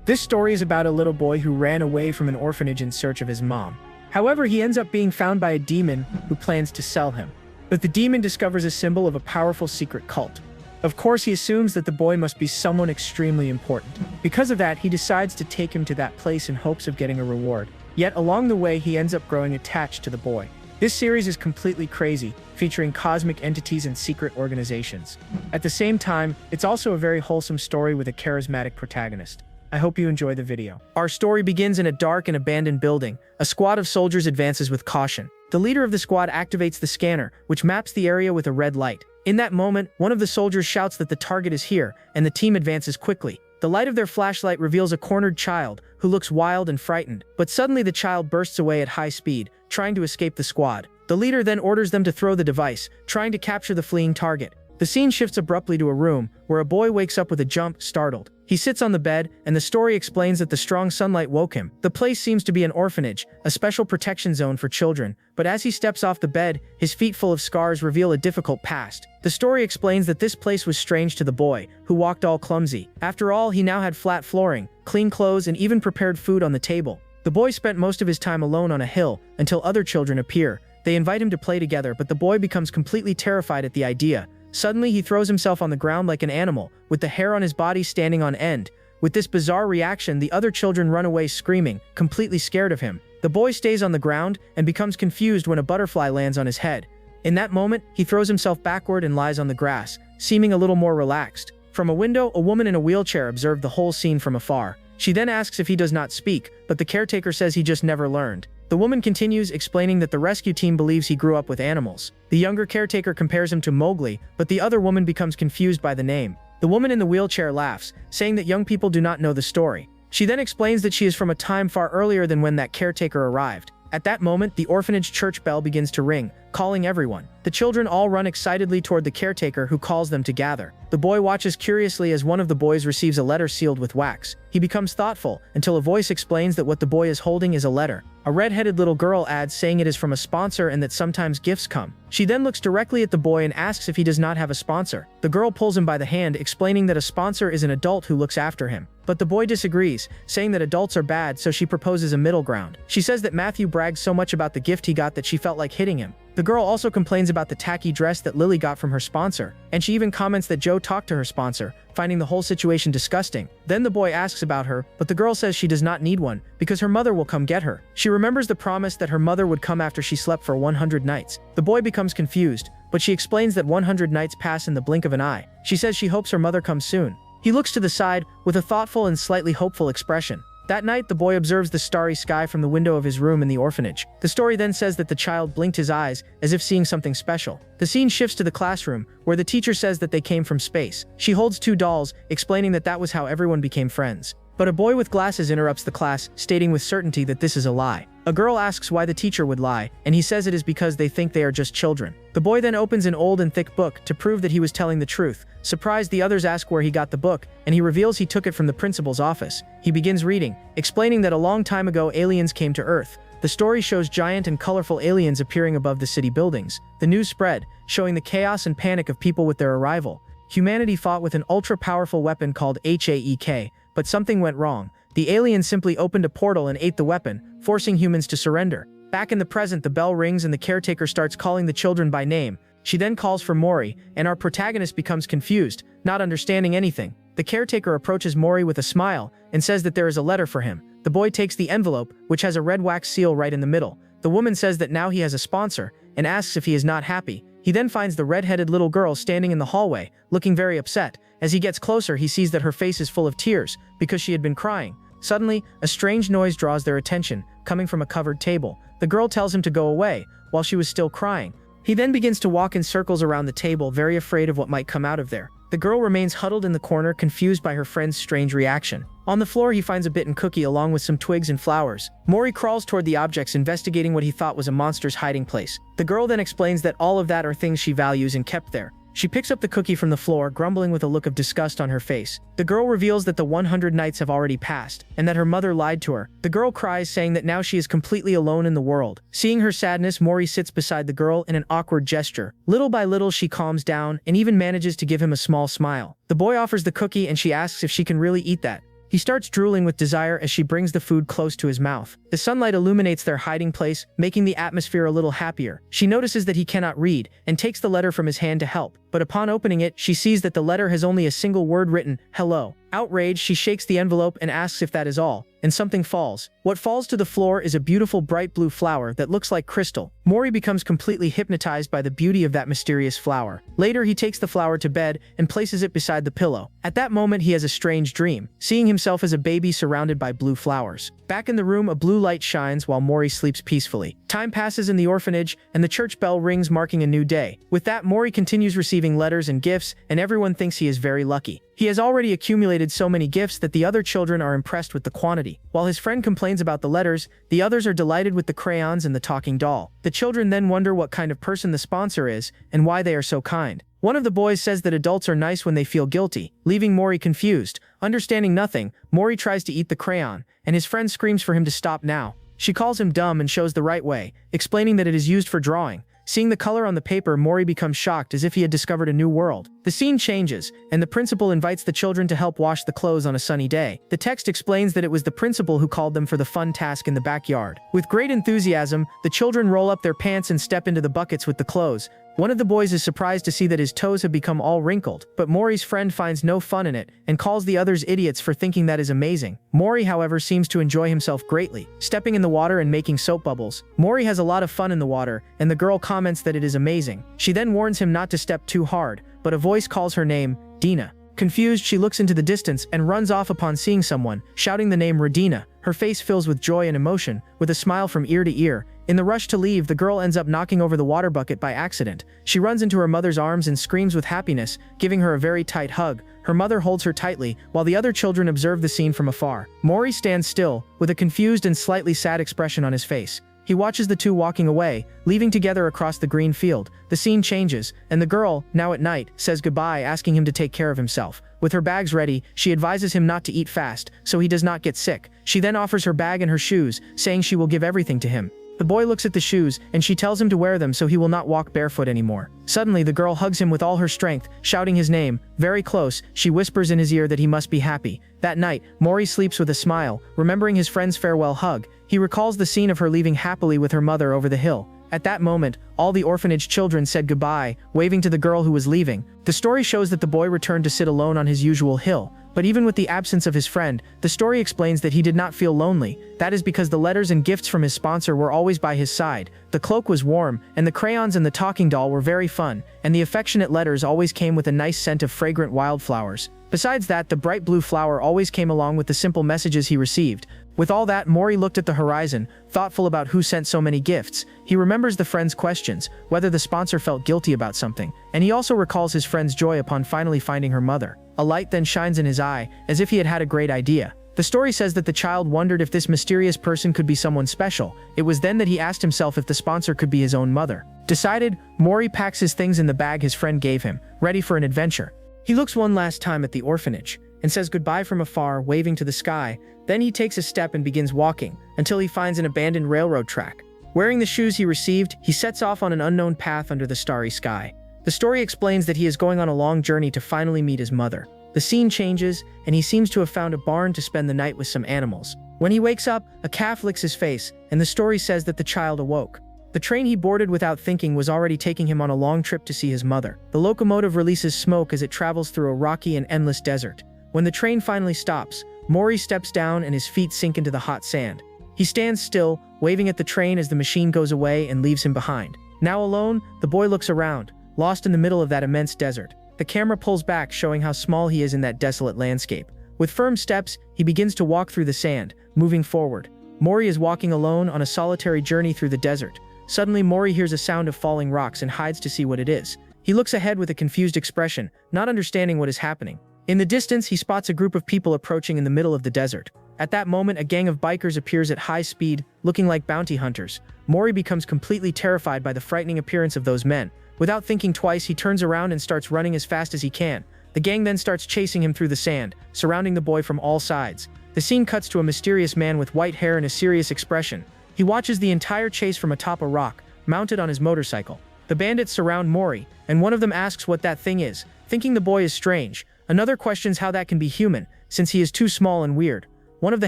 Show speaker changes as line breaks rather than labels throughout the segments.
This story is about a little boy who ran away from an orphanage in search of his mom. However, he ends up being found by a demon who plans to sell him. But the demon discovers a symbol of a powerful secret cult. Of course, he assumes that the boy must be someone extremely important. Because of that, he decides to take him to that place in hopes of getting a reward. Yet along the way, he ends up growing attached to the boy. This series is completely crazy, featuring cosmic entities and secret organizations. At the same time, it's also a very wholesome story with a charismatic protagonist. I hope you enjoy the video. Our story begins in a dark and abandoned building. A squad of soldiers advances with caution. The leader of the squad activates the scanner, which maps the area with a red light. In that moment, one of the soldiers shouts that the target is here, and the team advances quickly. The light of their flashlight reveals a cornered child, who looks wild and frightened. But suddenly the child bursts away at high speed, trying to escape the squad. The leader then orders them to throw the device, trying to capture the fleeing target. The scene shifts abruptly to a room, where a boy wakes up with a jump, startled. He sits on the bed, and the story explains that the strong sunlight woke him. The place seems to be an orphanage, a special protection zone for children, but as he steps off the bed, his feet full of scars reveal a difficult past. The story explains that this place was strange to the boy, who walked all clumsy. After all, he now had flat flooring, clean clothes, and even prepared food on the table. The boy spent most of his time alone on a hill, until other children appear. They invite him to play together, but the boy becomes completely terrified at the idea. Suddenly, he throws himself on the ground like an animal, with the hair on his body standing on end. With this bizarre reaction, the other children run away screaming, completely scared of him. The boy stays on the ground and becomes confused when a butterfly lands on his head. In that moment, he throws himself backward and lies on the grass, seeming a little more relaxed. From a window, a woman in a wheelchair observed the whole scene from afar. She then asks if he does not speak, but the caretaker says he just never learned. The woman continues, explaining that the rescue team believes he grew up with animals. The younger caretaker compares him to Mowgli, but the other woman becomes confused by the name. The woman in the wheelchair laughs, saying that young people do not know the story. She then explains that she is from a time far earlier than when that caretaker arrived. At that moment, the orphanage church bell begins to ring, calling everyone. The children all run excitedly toward the caretaker, who calls them to gather. The boy watches curiously as one of the boys receives a letter sealed with wax. He becomes thoughtful, until a voice explains that what the boy is holding is a letter. A red-headed little girl adds, saying it is from a sponsor and that sometimes gifts come. She then looks directly at the boy and asks if he does not have a sponsor. The girl pulls him by the hand, explaining that a sponsor is an adult who looks after him. But the boy disagrees, saying that adults are bad, so she proposes a middle ground. She says that Matthew brags so much about the gift he got that she felt like hitting him. The girl also complains about the tacky dress that Lily got from her sponsor, and she even comments that Joe talked to her sponsor, finding the whole situation disgusting. Then the boy asks about her, but the girl says she does not need one, because her mother will come get her. She remembers the promise that her mother would come after she slept for 100 nights. The boy becomes confused, but she explains that 100 nights pass in the blink of an eye. She says she hopes her mother comes soon. He looks to the side, with a thoughtful and slightly hopeful expression. That night, the boy observes the starry sky from the window of his room in the orphanage. The story then says that the child blinked his eyes, as if seeing something special. The scene shifts to the classroom, where the teacher says that they came from space. She holds two dolls, explaining that that was how everyone became friends. But a boy with glasses interrupts the class, stating with certainty that this is a lie. A girl asks why the teacher would lie, and he says it is because they think they are just children. The boy then opens an old and thick book to prove that he was telling the truth. Surprised, the others ask where he got the book, and he reveals he took it from the principal's office. He begins reading, explaining that a long time ago aliens came to Earth. The story shows giant and colorful aliens appearing above the city buildings. The news spread, showing the chaos and panic of people with their arrival. Humanity fought with an ultra-powerful weapon called HAEK, but something went wrong. The aliens simply opened a portal and ate the weapon, forcing humans to surrender. Back in the present, the bell rings and the caretaker starts calling the children by name. She then calls for Mori, and our protagonist becomes confused, not understanding anything. The caretaker approaches Mori with a smile and says that there is a letter for him. The boy takes the envelope, which has a red wax seal right in the middle. The woman says that now he has a sponsor, and asks if he is not happy. He then finds the red-headed little girl standing in the hallway, looking very upset. As he gets closer, he sees that her face is full of tears, because she had been crying. Suddenly, a strange noise draws their attention, coming from a covered table. The girl tells him to go away, while she was still crying. He then begins to walk in circles around the table, very afraid of what might come out of there. The girl remains huddled in the corner, confused by her friend's strange reaction. On the floor, he finds a bitten cookie along with some twigs and flowers. Mori crawls toward the objects, investigating what he thought was a monster's hiding place. The girl then explains that all of that are things she values and kept there. She picks up the cookie from the floor, grumbling with a look of disgust on her face. The girl reveals that the 100 nights have already passed, and that her mother lied to her. The girl cries, saying that now she is completely alone in the world. Seeing her sadness, Mori sits beside the girl in an awkward gesture. Little by little, she calms down, and even manages to give him a small smile. The boy offers the cookie, and she asks if she can really eat that. He starts drooling with desire as she brings the food close to his mouth. The sunlight illuminates their hiding place, making the atmosphere a little happier. She notices that he cannot read, and takes the letter from his hand to help. But upon opening it, she sees that the letter has only a single word written, "Hello." Outraged, she shakes the envelope and asks if that is all, and something falls. What falls to the floor is a beautiful bright blue flower that looks like crystal. Mori becomes completely hypnotized by the beauty of that mysterious flower. Later, he takes the flower to bed and places it beside the pillow. At that moment, he has a strange dream, seeing himself as a baby surrounded by blue flowers. Back in the room, a blue light shines while Mori sleeps peacefully. Time passes in the orphanage, and the church bell rings, marking a new day. With that, Mori continues receiving letters and gifts, and everyone thinks he is very lucky. He has already accumulated so many gifts that the other children are impressed with the quantity. While his friend complains about the letters, the others are delighted with the crayons and the talking doll. The children then wonder what kind of person the sponsor is, and why they are so kind. One of the boys says that adults are nice when they feel guilty, leaving Mori confused. Understanding nothing, Mori tries to eat the crayon, and his friend screams for him to stop now. She calls him dumb and shows the right way, explaining that it is used for drawing. Seeing the color on the paper, Mori becomes shocked as if he had discovered a new world. The scene changes, and the principal invites the children to help wash the clothes on a sunny day. The text explains that it was the principal who called them for the fun task in the backyard. With great enthusiasm, the children roll up their pants and step into the buckets with the clothes. One of the boys is surprised to see that his toes have become all wrinkled, but Mori's friend finds no fun in it and calls the others idiots for thinking that is amazing. Mori, however, seems to enjoy himself greatly, stepping in the water and making soap bubbles. Mori has a lot of fun in the water, and the girl comments that it is amazing. She then warns him not to step too hard, but a voice calls her name, Dina. Confused, she looks into the distance and runs off upon seeing someone, shouting the name Radina. Her face fills with joy and emotion, with a smile from ear to ear. In the rush to leave, the girl ends up knocking over the water bucket by accident. She runs into her mother's arms and screams with happiness, giving her a very tight hug. Her mother holds her tightly, while the other children observe the scene from afar. Mori stands still, with a confused and slightly sad expression on his face. He watches the two walking away, leaving together across the green field. The scene changes, and the girl, now at night, says goodbye, asking him to take care of himself. With her bags ready, she advises him not to eat fast, so he does not get sick. She then offers her bag and her shoes, saying she will give everything to him. The boy looks at the shoes, and she tells him to wear them so he will not walk barefoot anymore. Suddenly, the girl hugs him with all her strength, shouting his name. Very close, she whispers in his ear that he must be happy. That night, Mori sleeps with a smile, remembering his friend's farewell hug. He recalls the scene of her leaving happily with her mother over the hill. At that moment, all the orphanage children said goodbye, waving to the girl who was leaving. The story shows that the boy returned to sit alone on his usual hill, but even with the absence of his friend, the story explains that he did not feel lonely. That is because the letters and gifts from his sponsor were always by his side. The cloak was warm, and the crayons and the talking doll were very fun, and the affectionate letters always came with a nice scent of fragrant wildflowers. Besides that, the bright blue flower always came along with the simple messages he received. With all that, Mori looked at the horizon, thoughtful about who sent so many gifts. He remembers the friend's questions, whether the sponsor felt guilty about something, and he also recalls his friend's joy upon finally finding her mother. A light then shines in his eye, as if he had had a great idea. The story says that the child wondered if this mysterious person could be someone special. It was then that he asked himself if the sponsor could be his own mother. Decided, Mori packs his things in the bag his friend gave him, ready for an adventure. He looks one last time at the orphanage, and says goodbye from afar, waving to the sky. Then he takes a step and begins walking, until he finds an abandoned railroad track. Wearing the shoes he received, he sets off on an unknown path under the starry sky. The story explains that he is going on a long journey to finally meet his mother. The scene changes, and he seems to have found a barn to spend the night with some animals. When he wakes up, a calf licks his face, and the story says that the child awoke. The train he boarded without thinking was already taking him on a long trip to see his mother. The locomotive releases smoke as it travels through a rocky and endless desert. When the train finally stops, Mori steps down and his feet sink into the hot sand. He stands still, waving at the train as the machine goes away and leaves him behind. Now alone, the boy looks around, lost in the middle of that immense desert. The camera pulls back, showing how small he is in that desolate landscape. With firm steps, he begins to walk through the sand, moving forward. Mori is walking alone on a solitary journey through the desert. Suddenly, Mori hears a sound of falling rocks and hides to see what it is. He looks ahead with a confused expression, not understanding what is happening. In the distance, he spots a group of people approaching in the middle of the desert. At that moment, a gang of bikers appears at high speed, looking like bounty hunters. Mori becomes completely terrified by the frightening appearance of those men. Without thinking twice, he turns around and starts running as fast as he can. The gang then starts chasing him through the sand, surrounding the boy from all sides. The scene cuts to a mysterious man with white hair and a serious expression. He watches the entire chase from atop a rock, mounted on his motorcycle. The bandits surround Mori, and one of them asks what that thing is. Thinking the boy is strange, Another questions how that can be human, since he is too small and weird. One of the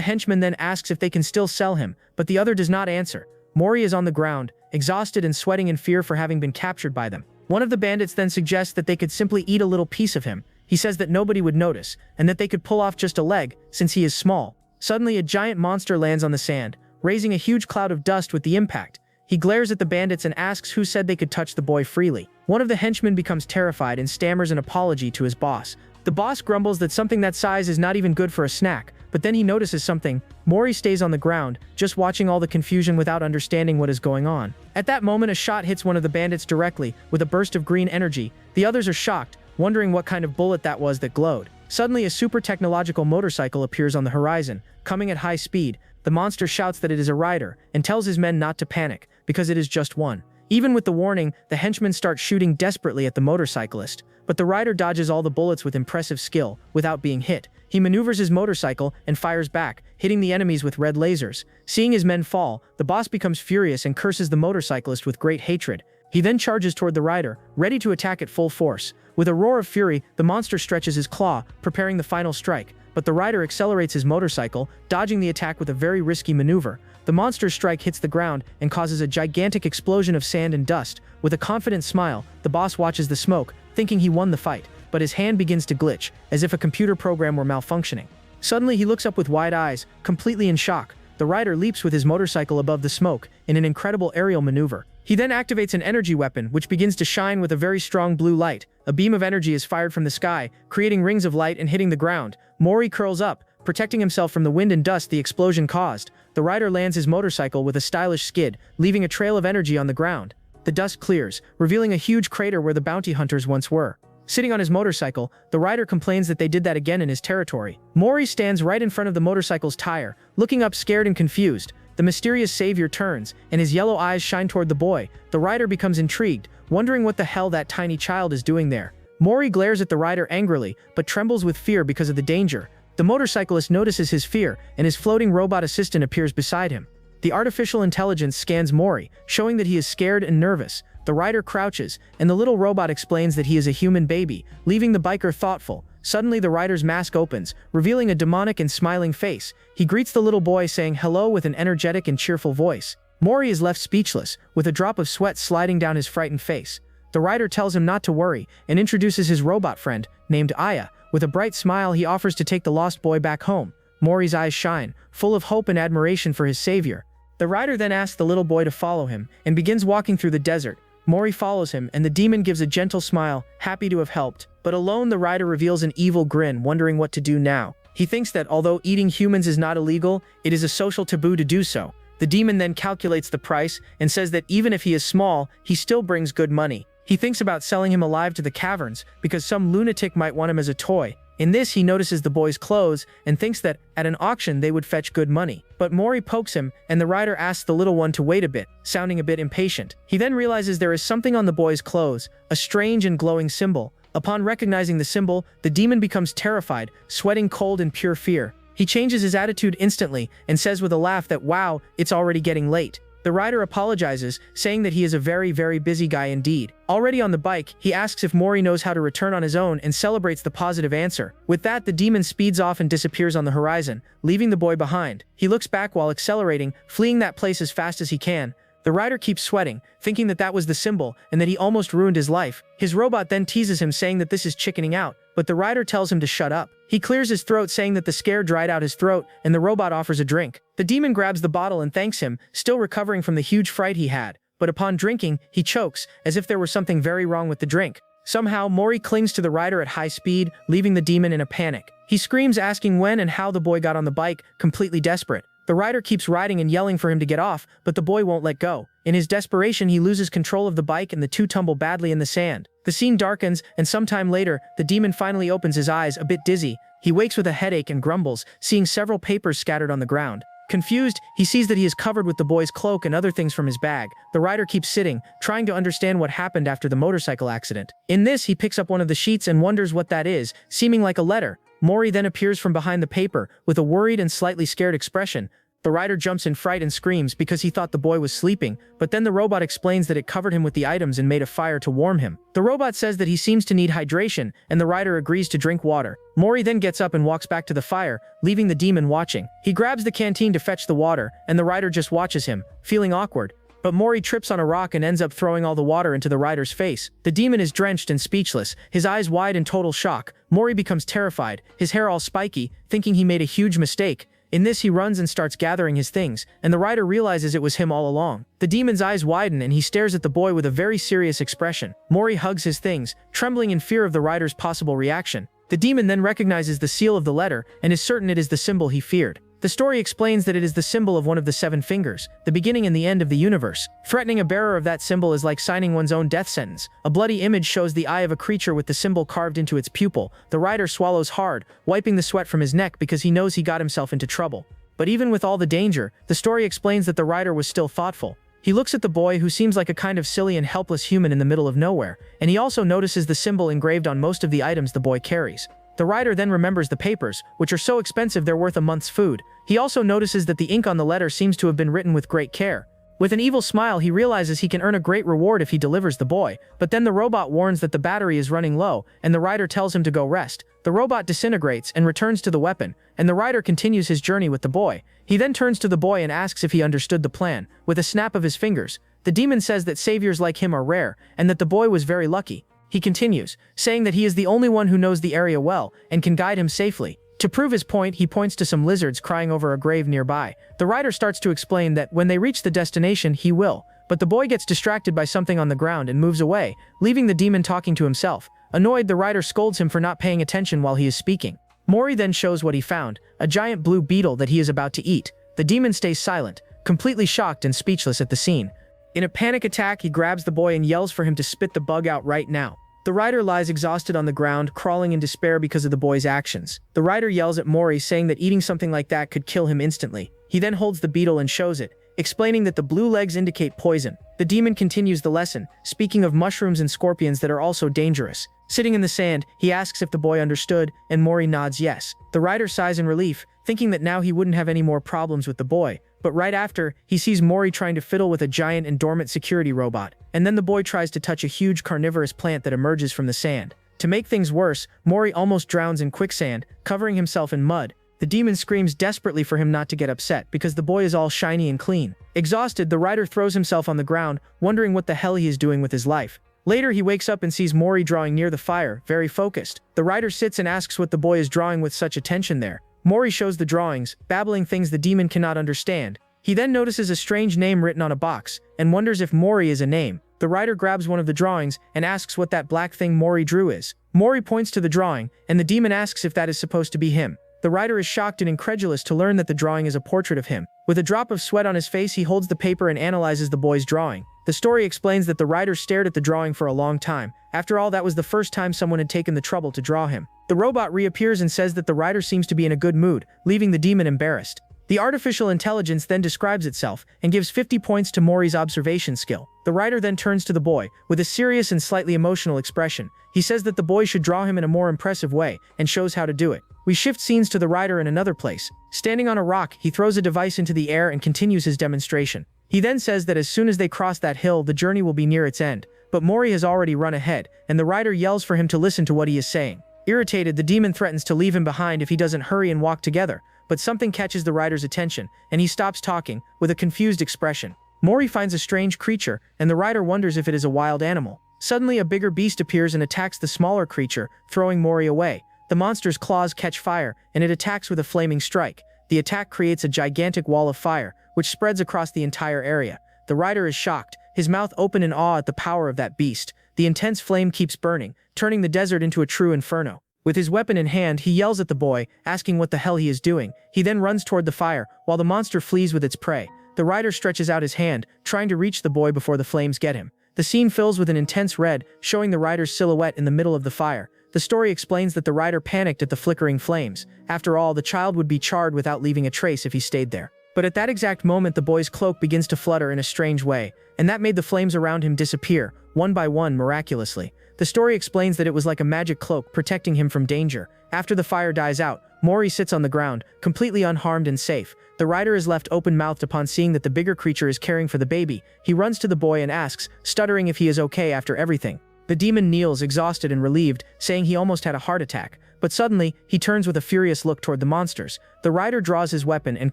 henchmen then asks if they can still sell him, but the other does not answer. Mori is on the ground, exhausted and sweating in fear for having been captured by them. One of the bandits then suggests that they could simply eat a little piece of him. He says that nobody would notice, and that they could pull off just a leg, since he is small. Suddenly a giant monster lands on the sand, raising a huge cloud of dust with the impact. He glares at the bandits and asks who said they could touch the boy freely. One of the henchmen becomes terrified and stammers an apology to his boss. The boss grumbles that something that size is not even good for a snack, but then he notices something. Mori stays on the ground, just watching all the confusion without understanding what is going on. At that moment, a shot hits one of the bandits directly, with a burst of green energy. The others are shocked, wondering what kind of bullet that was that glowed. Suddenly, a super technological motorcycle appears on the horizon, coming at high speed. The monster shouts that it is a rider, and tells his men not to panic, because it is just one. Even with the warning, the henchmen start shooting desperately at the motorcyclist, but the rider dodges all the bullets with impressive skill, without being hit. He maneuvers his motorcycle and fires back, hitting the enemies with red lasers. Seeing his men fall, the boss becomes furious and curses the motorcyclist with great hatred. He then charges toward the rider, ready to attack at full force. With a roar of fury, the monster stretches his claw, preparing the final strike, but the rider accelerates his motorcycle, dodging the attack with a very risky maneuver. The monster's strike hits the ground and causes a gigantic explosion of sand and dust. With a confident smile, the boss watches the smoke, thinking he won the fight, but his hand begins to glitch, as if a computer program were malfunctioning. Suddenly he looks up with wide eyes, completely in shock. The rider leaps with his motorcycle above the smoke, in an incredible aerial maneuver. He then activates an energy weapon, which begins to shine with a very strong blue light. A beam of energy is fired from the sky, creating rings of light and hitting the ground. Mori curls up, protecting himself from the wind and dust the explosion caused. The rider lands his motorcycle with a stylish skid, leaving a trail of energy on the ground. The dust clears, revealing a huge crater where the bounty hunters once were. Sitting on his motorcycle, the rider complains that they did that again in his territory. Mori stands right in front of the motorcycle's tire, looking up scared and confused. The mysterious savior turns, and his yellow eyes shine toward the boy. The rider becomes intrigued, wondering what the hell that tiny child is doing there. Mori glares at the rider angrily, but trembles with fear because of the danger. The motorcyclist notices his fear, and his floating robot assistant appears beside him. The artificial intelligence scans Mori, showing that he is scared and nervous. The rider crouches, and the little robot explains that he is a human baby, leaving the biker thoughtful. Suddenly the rider's mask opens, revealing a demonic and smiling face. He greets the little boy saying hello with an energetic and cheerful voice. Mori is left speechless, with a drop of sweat sliding down his frightened face. The rider tells him not to worry, and introduces his robot friend, named Aya. With a bright smile he offers to take the lost boy back home. Mori's eyes shine, full of hope and admiration for his savior. The rider then asks the little boy to follow him, and begins walking through the desert. Mori follows him, and the demon gives a gentle smile, happy to have helped. But alone the rider reveals an evil grin, wondering what to do now. He thinks that although eating humans is not illegal, it is a social taboo to do so. The demon then calculates the price, and says that even if he is small, he still brings good money. He thinks about selling him alive to the caverns, because some lunatic might want him as a toy. In this, he notices the boy's clothes, and thinks that, at an auction, they would fetch good money. But Mori pokes him, and the rider asks the little one to wait a bit, sounding a bit impatient. He then realizes there is something on the boy's clothes, a strange and glowing symbol. Upon recognizing the symbol, the demon becomes terrified, sweating cold in pure fear. He changes his attitude instantly, and says with a laugh that wow, it's already getting late. The rider apologizes, saying that he is a very, very busy guy indeed. Already on the bike, he asks if Mori knows how to return on his own and celebrates the positive answer. With that, the demon speeds off and disappears on the horizon, leaving the boy behind. He looks back while accelerating, fleeing that place as fast as he can. The rider keeps sweating, thinking that that was the symbol, and that he almost ruined his life. His robot then teases him, saying that this is chickening out, but the rider tells him to shut up. He clears his throat, saying that the scare dried out his throat, and the robot offers a drink. The demon grabs the bottle and thanks him, still recovering from the huge fright he had. But upon drinking, he chokes, as if there was something very wrong with the drink. Somehow, Mori clings to the rider at high speed, leaving the demon in a panic. He screams, asking when and how the boy got on the bike, completely desperate. The rider keeps riding and yelling for him to get off, but the boy won't let go. In his desperation, he loses control of the bike and the two tumble badly in the sand. The scene darkens, and sometime later, the demon finally opens his eyes, a bit dizzy. He wakes with a headache and grumbles, seeing several papers scattered on the ground. Confused, he sees that he is covered with the boy's cloak and other things from his bag. The rider keeps sitting, trying to understand what happened after the motorcycle accident. In this, he picks up one of the sheets and wonders what that is, seeming like a letter. Mori then appears from behind the paper, with a worried and slightly scared expression. The rider jumps in fright and screams because he thought the boy was sleeping, but then the robot explains that it covered him with the items and made a fire to warm him. The robot says that he seems to need hydration, and the rider agrees to drink water. Mori then gets up and walks back to the fire, leaving the demon watching. He grabs the canteen to fetch the water, and the rider just watches him, feeling awkward. But Mori trips on a rock and ends up throwing all the water into the rider's face. The demon is drenched and speechless, his eyes wide in total shock. Mori becomes terrified, his hair all spiky, thinking he made a huge mistake. In this, he runs and starts gathering his things, and the rider realizes it was him all along. The demon's eyes widen and he stares at the boy with a very serious expression. Mori hugs his things, trembling in fear of the rider's possible reaction. The demon then recognizes the seal of the letter and is certain it is the symbol he feared. The story explains that it is the symbol of one of the 7 fingers, the beginning and the end of the universe. Threatening a bearer of that symbol is like signing one's own death sentence. A bloody image shows the eye of a creature with the symbol carved into its pupil. The rider swallows hard, wiping the sweat from his neck because he knows he got himself into trouble. But even with all the danger, the story explains that the rider was still thoughtful. He looks at the boy, who seems like a kind of silly and helpless human in the middle of nowhere, and he also notices the symbol engraved on most of the items the boy carries. The rider then remembers the papers, which are so expensive they're worth a month's food. He also notices that the ink on the letter seems to have been written with great care. With an evil smile, he realizes he can earn a great reward if he delivers the boy, but then the robot warns that the battery is running low, and the rider tells him to go rest. The robot disintegrates and returns to the weapon, and the rider continues his journey with the boy. He then turns to the boy and asks if he understood the plan. With a snap of his fingers, the demon says that saviors like him are rare, and that the boy was very lucky. He continues, saying that he is the only one who knows the area well and can guide him safely. To prove his point, he points to some lizards crying over a grave nearby. The rider starts to explain that when they reach the destination, he will. But the boy gets distracted by something on the ground and moves away, leaving the demon talking to himself. Annoyed, the rider scolds him for not paying attention while he is speaking. Mori then shows what he found, a giant blue beetle that he is about to eat. The demon stays silent, completely shocked and speechless at the scene. In a panic attack, he grabs the boy and yells for him to spit the bug out right now. The rider lies exhausted on the ground, crawling in despair because of the boy's actions. The rider yells at Mori, saying that eating something like that could kill him instantly. He then holds the beetle and shows it, explaining that the blue legs indicate poison. The demon continues the lesson, speaking of mushrooms and scorpions that are also dangerous. Sitting in the sand, he asks if the boy understood, and Mori nods yes. The rider sighs in relief, thinking that now he wouldn't have any more problems with the boy. But right after, he sees Mori trying to fiddle with a giant and dormant security robot, and then the boy tries to touch a huge carnivorous plant that emerges from the sand. To make things worse, Mori almost drowns in quicksand, covering himself in mud. The demon screams desperately for him not to get upset because the boy is all shiny and clean. Exhausted, the rider throws himself on the ground, wondering what the hell he is doing with his life. Later, he wakes up and sees Mori drawing near the fire, very focused. The rider sits and asks what the boy is drawing with such attention there. Mori shows the drawings, babbling things the demon cannot understand. He then notices a strange name written on a box, and wonders if Mori is a name. The rider grabs one of the drawings and asks what that black thing Mori drew is. Mori points to the drawing, and the demon asks if that is supposed to be him. The rider is shocked and incredulous to learn that the drawing is a portrait of him. With a drop of sweat on his face, he holds the paper and analyzes the boy's drawing. The story explains that the rider stared at the drawing for a long time. After all, that was the first time someone had taken the trouble to draw him. The robot reappears and says that the rider seems to be in a good mood, leaving the demon embarrassed. The artificial intelligence then describes itself and gives 50 points to Mori's observation skill. The rider then turns to the boy with a serious and slightly emotional expression. He says that the boy should draw him in a more impressive way and shows how to do it. We shift scenes to the rider in another place. Standing on a rock, he throws a device into the air and continues his demonstration. He then says that as soon as they cross that hill, the journey will be near its end. But Mori has already run ahead, and the rider yells for him to listen to what he is saying. Irritated, the demon threatens to leave him behind if he doesn't hurry and walk together. But something catches the rider's attention, and he stops talking, with a confused expression. Mori finds a strange creature, and the rider wonders if it is a wild animal. Suddenly, a bigger beast appears and attacks the smaller creature, throwing Mori away. The monster's claws catch fire, and it attacks with a flaming strike. The attack creates a gigantic wall of fire, which spreads across the entire area. The rider is shocked, his mouth open in awe at the power of that beast. The intense flame keeps burning, turning the desert into a true inferno. With his weapon in hand, he yells at the boy, asking what the hell he is doing. He then runs toward the fire, while the monster flees with its prey. The rider stretches out his hand, trying to reach the boy before the flames get him. The scene fills with an intense red, showing the rider's silhouette in the middle of the fire. The story explains that the rider panicked at the flickering flames. After all, the child would be charred without leaving a trace if he stayed there. But at that exact moment, the boy's cloak begins to flutter in a strange way, and that made the flames around him disappear, one by one, miraculously. The story explains that it was like a magic cloak protecting him from danger. After the fire dies out, Mori sits on the ground, completely unharmed and safe. The rider is left open-mouthed upon seeing that the bigger creature is caring for the baby. He runs to the boy and asks, stuttering if he is okay after everything. The demon kneels, exhausted and relieved, saying he almost had a heart attack. But suddenly, he turns with a furious look toward the monsters. The rider draws his weapon and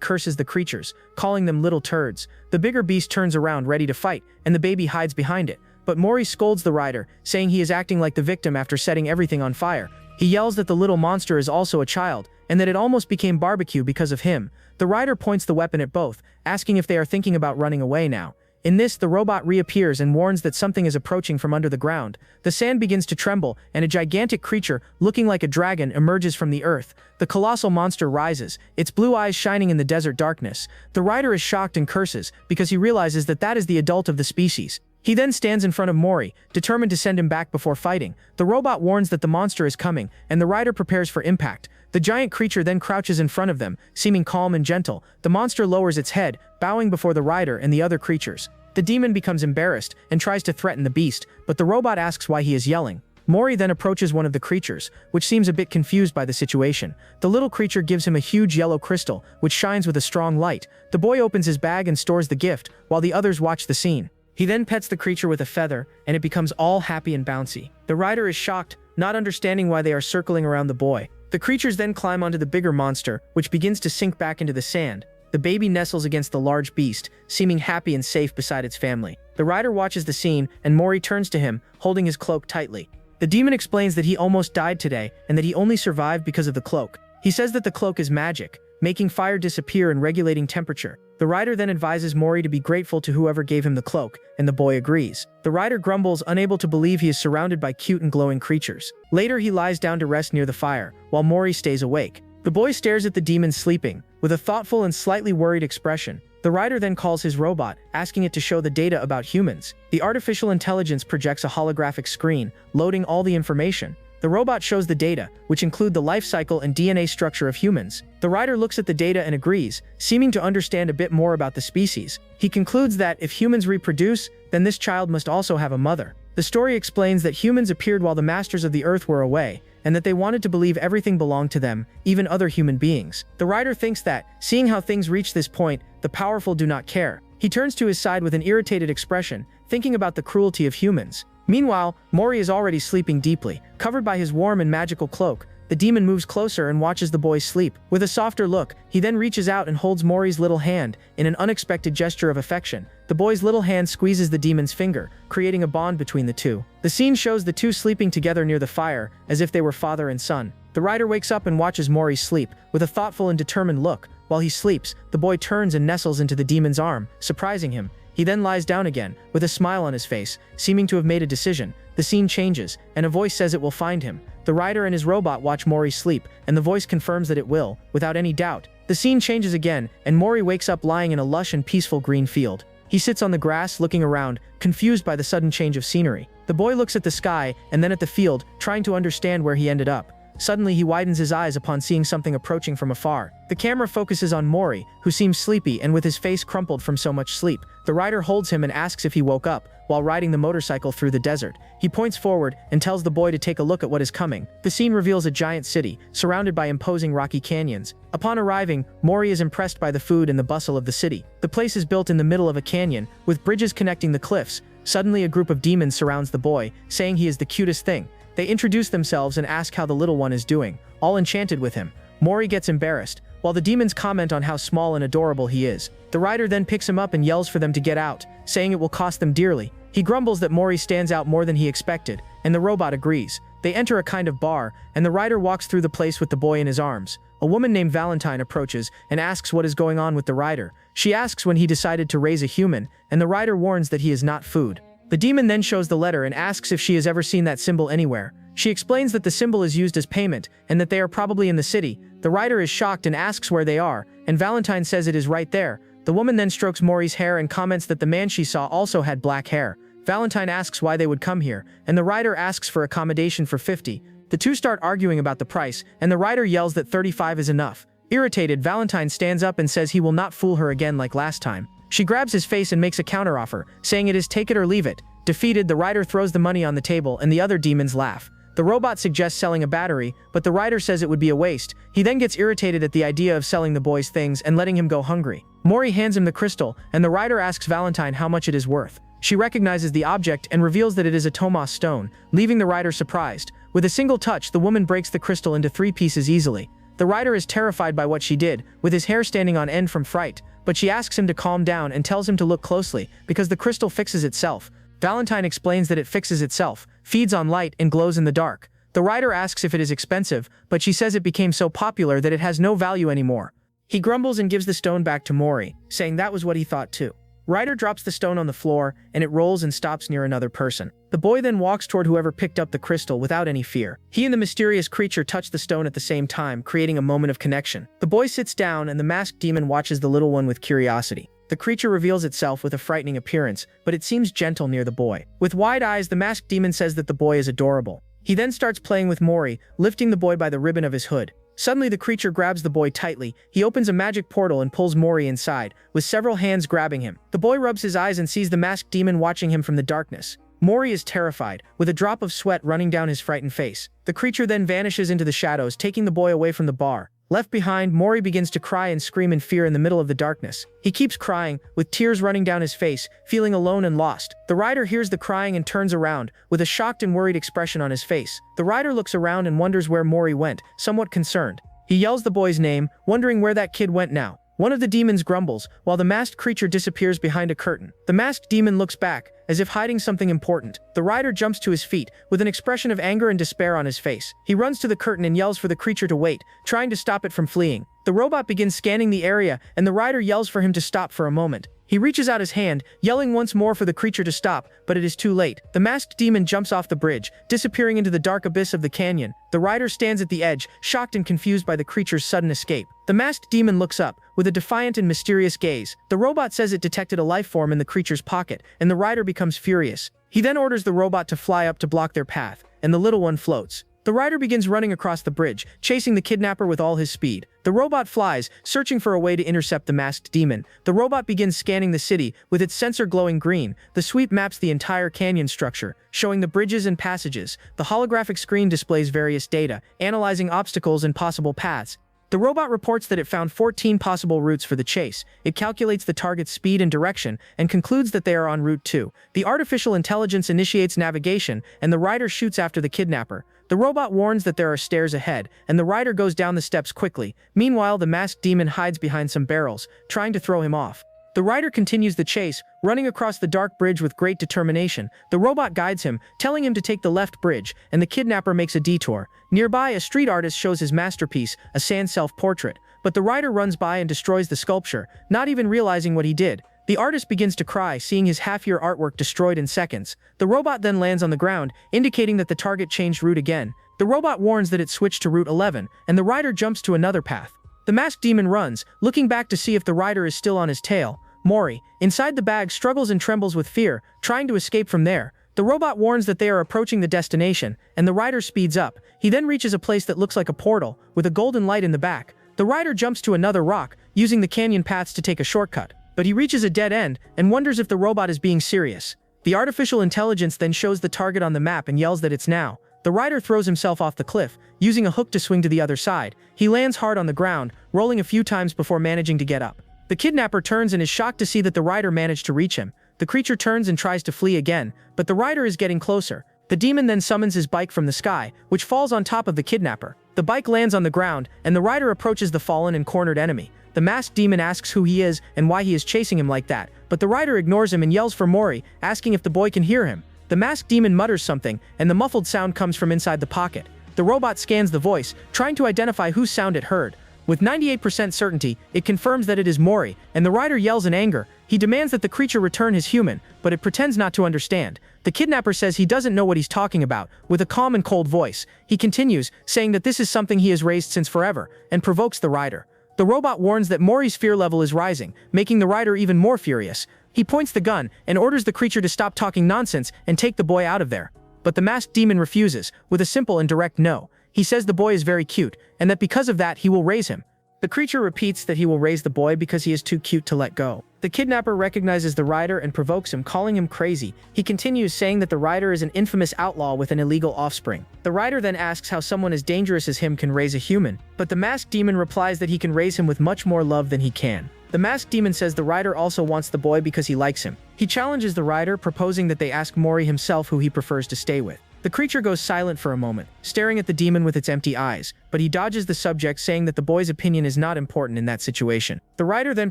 curses the creatures, calling them little turds. The bigger beast turns around ready to fight, and the baby hides behind it. But Mori scolds the rider, saying he is acting like the victim after setting everything on fire. He yells that the little monster is also a child, and that it almost became barbecue because of him. The rider points the weapon at both, asking if they are thinking about running away now. In this, the robot reappears and warns that something is approaching from under the ground. The sand begins to tremble, and a gigantic creature, looking like a dragon, emerges from the earth. The colossal monster rises, its blue eyes shining in the desert darkness. The rider is shocked and curses, because he realizes that that is the adult of the species. He then stands in front of Mori, determined to send him back before fighting. The robot warns that the monster is coming, and the rider prepares for impact. The giant creature then crouches in front of them, seeming calm and gentle. The monster lowers its head, bowing before the rider and the other creatures. The demon becomes embarrassed and tries to threaten the beast, but the robot asks why he is yelling. Mori then approaches one of the creatures, which seems a bit confused by the situation. The little creature gives him a huge yellow crystal, which shines with a strong light. The boy opens his bag and stores the gift, while the others watch the scene. He then pets the creature with a feather, and it becomes all happy and bouncy. The rider is shocked, not understanding why they are circling around the boy. The creatures then climb onto the bigger monster, which begins to sink back into the sand. The baby nestles against the large beast, seeming happy and safe beside its family. The rider watches the scene, and Mori turns to him, holding his cloak tightly. The demon explains that he almost died today, and that he only survived because of the cloak. He says that the cloak is magic, making fire disappear and regulating temperature. The rider then advises Mori to be grateful to whoever gave him the cloak, and the boy agrees. The rider grumbles, unable to believe he is surrounded by cute and glowing creatures. Later, he lies down to rest near the fire, while Mori stays awake. The boy stares at the demon sleeping, with a thoughtful and slightly worried expression. The rider then calls his robot, asking it to show the data about humans. The artificial intelligence projects a holographic screen, loading all the information. The robot shows the data, which include the life cycle and DNA structure of humans. The rider looks at the data and agrees, seeming to understand a bit more about the species. He concludes that if humans reproduce, then this child must also have a mother. The story explains that humans appeared while the masters of the earth were away, and that they wanted to believe everything belonged to them, even other human beings. The rider thinks that, seeing how things reach this point, the powerful do not care. He turns to his side with an irritated expression, thinking about the cruelty of humans. Meanwhile, Mori is already sleeping deeply. Covered by his warm and magical cloak, the demon moves closer and watches the boy sleep. With a softer look, he then reaches out and holds Mori's little hand in an unexpected gesture of affection. The boy's little hand squeezes the demon's finger, creating a bond between the two. The scene shows the two sleeping together near the fire, as if they were father and son. The rider wakes up and watches Mori sleep, with a thoughtful and determined look. While he sleeps, the boy turns and nestles into the demon's arm, surprising him. He then lies down again, with a smile on his face, seeming to have made a decision. The scene changes, and a voice says it will find him. The rider and his robot watch Mori sleep, and the voice confirms that it will, without any doubt. The scene changes again, and Mori wakes up lying in a lush and peaceful green field. He sits on the grass, looking around, confused by the sudden change of scenery. The boy looks at the sky, and then at the field, trying to understand where he ended up. Suddenly, he widens his eyes upon seeing something approaching from afar. The camera focuses on Mori, who seems sleepy and with his face crumpled from so much sleep. The rider holds him and asks if he woke up, while riding the motorcycle through the desert. He points forward and tells the boy to take a look at what is coming. The scene reveals a giant city, surrounded by imposing rocky canyons. Upon arriving, Mori is impressed by the food and the bustle of the city. The place is built in the middle of a canyon, with bridges connecting the cliffs. Suddenly, a group of demons surrounds the boy, saying he is the cutest thing. They introduce themselves and ask how the little one is doing, all enchanted with him. Mori gets embarrassed, while the demons comment on how small and adorable he is. The rider then picks him up and yells for them to get out, saying it will cost them dearly. He grumbles that Mori stands out more than he expected, and the robot agrees. They enter a kind of bar, and the rider walks through the place with the boy in his arms. A woman named Valentine approaches and asks what is going on with the rider. She asks when he decided to raise a human, and the rider warns that he is not food. The demon then shows the letter and asks if she has ever seen that symbol anywhere. She explains that the symbol is used as payment, and that they are probably in the city. The rider is shocked and asks where they are, and Valentine says it is right there. The woman then strokes Mori's hair and comments that the man she saw also had black hair. Valentine asks why they would come here, and the rider asks for accommodation for 50. The two start arguing about the price, and the rider yells that 35 is enough. Irritated, Valentine stands up and says he will not fool her again like last time. She grabs his face and makes a counteroffer, saying it is take it or leave it. Defeated, the rider throws the money on the table and the other demons laugh. The robot suggests selling a battery, but the rider says it would be a waste. He then gets irritated at the idea of selling the boy's things and letting him go hungry. Mori hands him the crystal, and the rider asks Valentine how much it is worth. She recognizes the object and reveals that it is a Tomas stone, leaving the rider surprised. With a single touch, the woman breaks the crystal into 3 pieces easily. The rider is terrified by what she did, with his hair standing on end from fright, but she asks him to calm down and tells him to look closely, because the crystal fixes itself. Valentine explains that it fixes itself, feeds on light, and glows in the dark. The rider asks if it is expensive, but she says it became so popular that it has no value anymore. He grumbles and gives the stone back to Mori, saying that was what he thought too. Rider drops the stone on the floor, and it rolls and stops near another person. The boy then walks toward whoever picked up the crystal without any fear. He and the mysterious creature touch the stone at the same time, creating a moment of connection. The boy sits down, and the masked demon watches the little one with curiosity. The creature reveals itself with a frightening appearance, but it seems gentle near the boy. With wide eyes, the masked demon says that the boy is adorable. He then starts playing with Mori, lifting the boy by the ribbon of his hood. Suddenly, the creature grabs the boy tightly. He opens a magic portal and pulls Mori inside, with several hands grabbing him. The boy rubs his eyes and sees the masked demon watching him from the darkness. Mori is terrified, with a drop of sweat running down his frightened face. The creature then vanishes into the shadows, taking the boy away from the bar. Left behind, Mori begins to cry and scream in fear in the middle of the darkness. He keeps crying, with tears running down his face, feeling alone and lost. The rider hears the crying and turns around, with a shocked and worried expression on his face. The rider looks around and wonders where Mori went, somewhat concerned. He yells the boy's name, wondering where that kid went now. One of the demons grumbles, while the masked creature disappears behind a curtain. The masked demon looks back, as if hiding something important. The rider jumps to his feet, with an expression of anger and despair on his face. He runs to the curtain and yells for the creature to wait, trying to stop it from fleeing. The robot begins scanning the area, and the rider yells for him to stop for a moment. He reaches out his hand, yelling once more for the creature to stop, but it is too late. The masked demon jumps off the bridge, disappearing into the dark abyss of the canyon. The rider stands at the edge, shocked and confused by the creature's sudden escape. The masked demon looks up, with a defiant and mysterious gaze. The robot says it detected a life form in the creature's pocket, and the rider becomes furious. He then orders the robot to fly up to block their path, and the little one floats. The rider begins running across the bridge, chasing the kidnapper with all his speed. The robot flies, searching for a way to intercept the masked demon. The robot begins scanning the city, with its sensor glowing green. The sweep maps the entire canyon structure, showing the bridges and passages. The holographic screen displays various data, analyzing obstacles and possible paths. The robot reports that it found 14 possible routes for the chase. It calculates the target's speed and direction, and concludes that they are on Route 2. The artificial intelligence initiates navigation, and the rider shoots after the kidnapper. The robot warns that there are stairs ahead, and the rider goes down the steps quickly. Meanwhile, the masked demon hides behind some barrels, trying to throw him off. The rider continues the chase, running across the dark bridge with great determination. The robot guides him, telling him to take the left bridge, and the kidnapper makes a detour. Nearby, a street artist shows his masterpiece, a sand self-portrait, but the rider runs by and destroys the sculpture, not even realizing what he did. The artist begins to cry, seeing his half-year artwork destroyed in seconds. The robot then lands on the ground, indicating that the target changed route again. The robot warns that it switched to Route 11, and the rider jumps to another path. The masked demon runs, looking back to see if the rider is still on his tail. Mori, inside the bag, struggles and trembles with fear, trying to escape from there. The robot warns that they are approaching the destination, and the rider speeds up. He then reaches a place that looks like a portal, with a golden light in the back. The rider jumps to another rock, using the canyon paths to take a shortcut. But he reaches a dead end, and wonders if the robot is being serious. The artificial intelligence then shows the target on the map and yells that it's now. The rider throws himself off the cliff, using a hook to swing to the other side. He lands hard on the ground, rolling a few times before managing to get up. The kidnapper turns and is shocked to see that the rider managed to reach him. The creature turns and tries to flee again, but the rider is getting closer. The demon then summons his bike from the sky, which falls on top of the kidnapper. The bike lands on the ground, and the rider approaches the fallen and cornered enemy. The masked demon asks who he is and why he is chasing him like that, but the rider ignores him and yells for Mori, asking if the boy can hear him. The masked demon mutters something, and the muffled sound comes from inside the pocket. The robot scans the voice, trying to identify whose sound it heard. With 98% certainty, it confirms that it is Mori, and the rider yells in anger. He demands that the creature return his human, but it pretends not to understand. The kidnapper says he doesn't know what he's talking about, with a calm and cold voice. He continues, saying that this is something he has raised since forever, and provokes the rider. The robot warns that Mori's fear level is rising, making the rider even more furious. He points the gun, and orders the creature to stop talking nonsense and take the boy out of there. But the masked demon refuses, with a simple and direct no. He says the boy is very cute, and that because of that he will raise him. The creature repeats that he will raise the boy because he is too cute to let go. The kidnapper recognizes the rider and provokes him, calling him crazy. He continues saying that the rider is an infamous outlaw with an illegal offspring. The rider then asks how someone as dangerous as him can raise a human, but the masked demon replies that he can raise him with much more love than he can. The masked demon says the rider also wants the boy because he likes him. He challenges the rider, proposing that they ask Mori himself who he prefers to stay with. The creature goes silent for a moment, staring at the demon with its empty eyes, but he dodges the subject, saying that the boy's opinion is not important in that situation. The rider then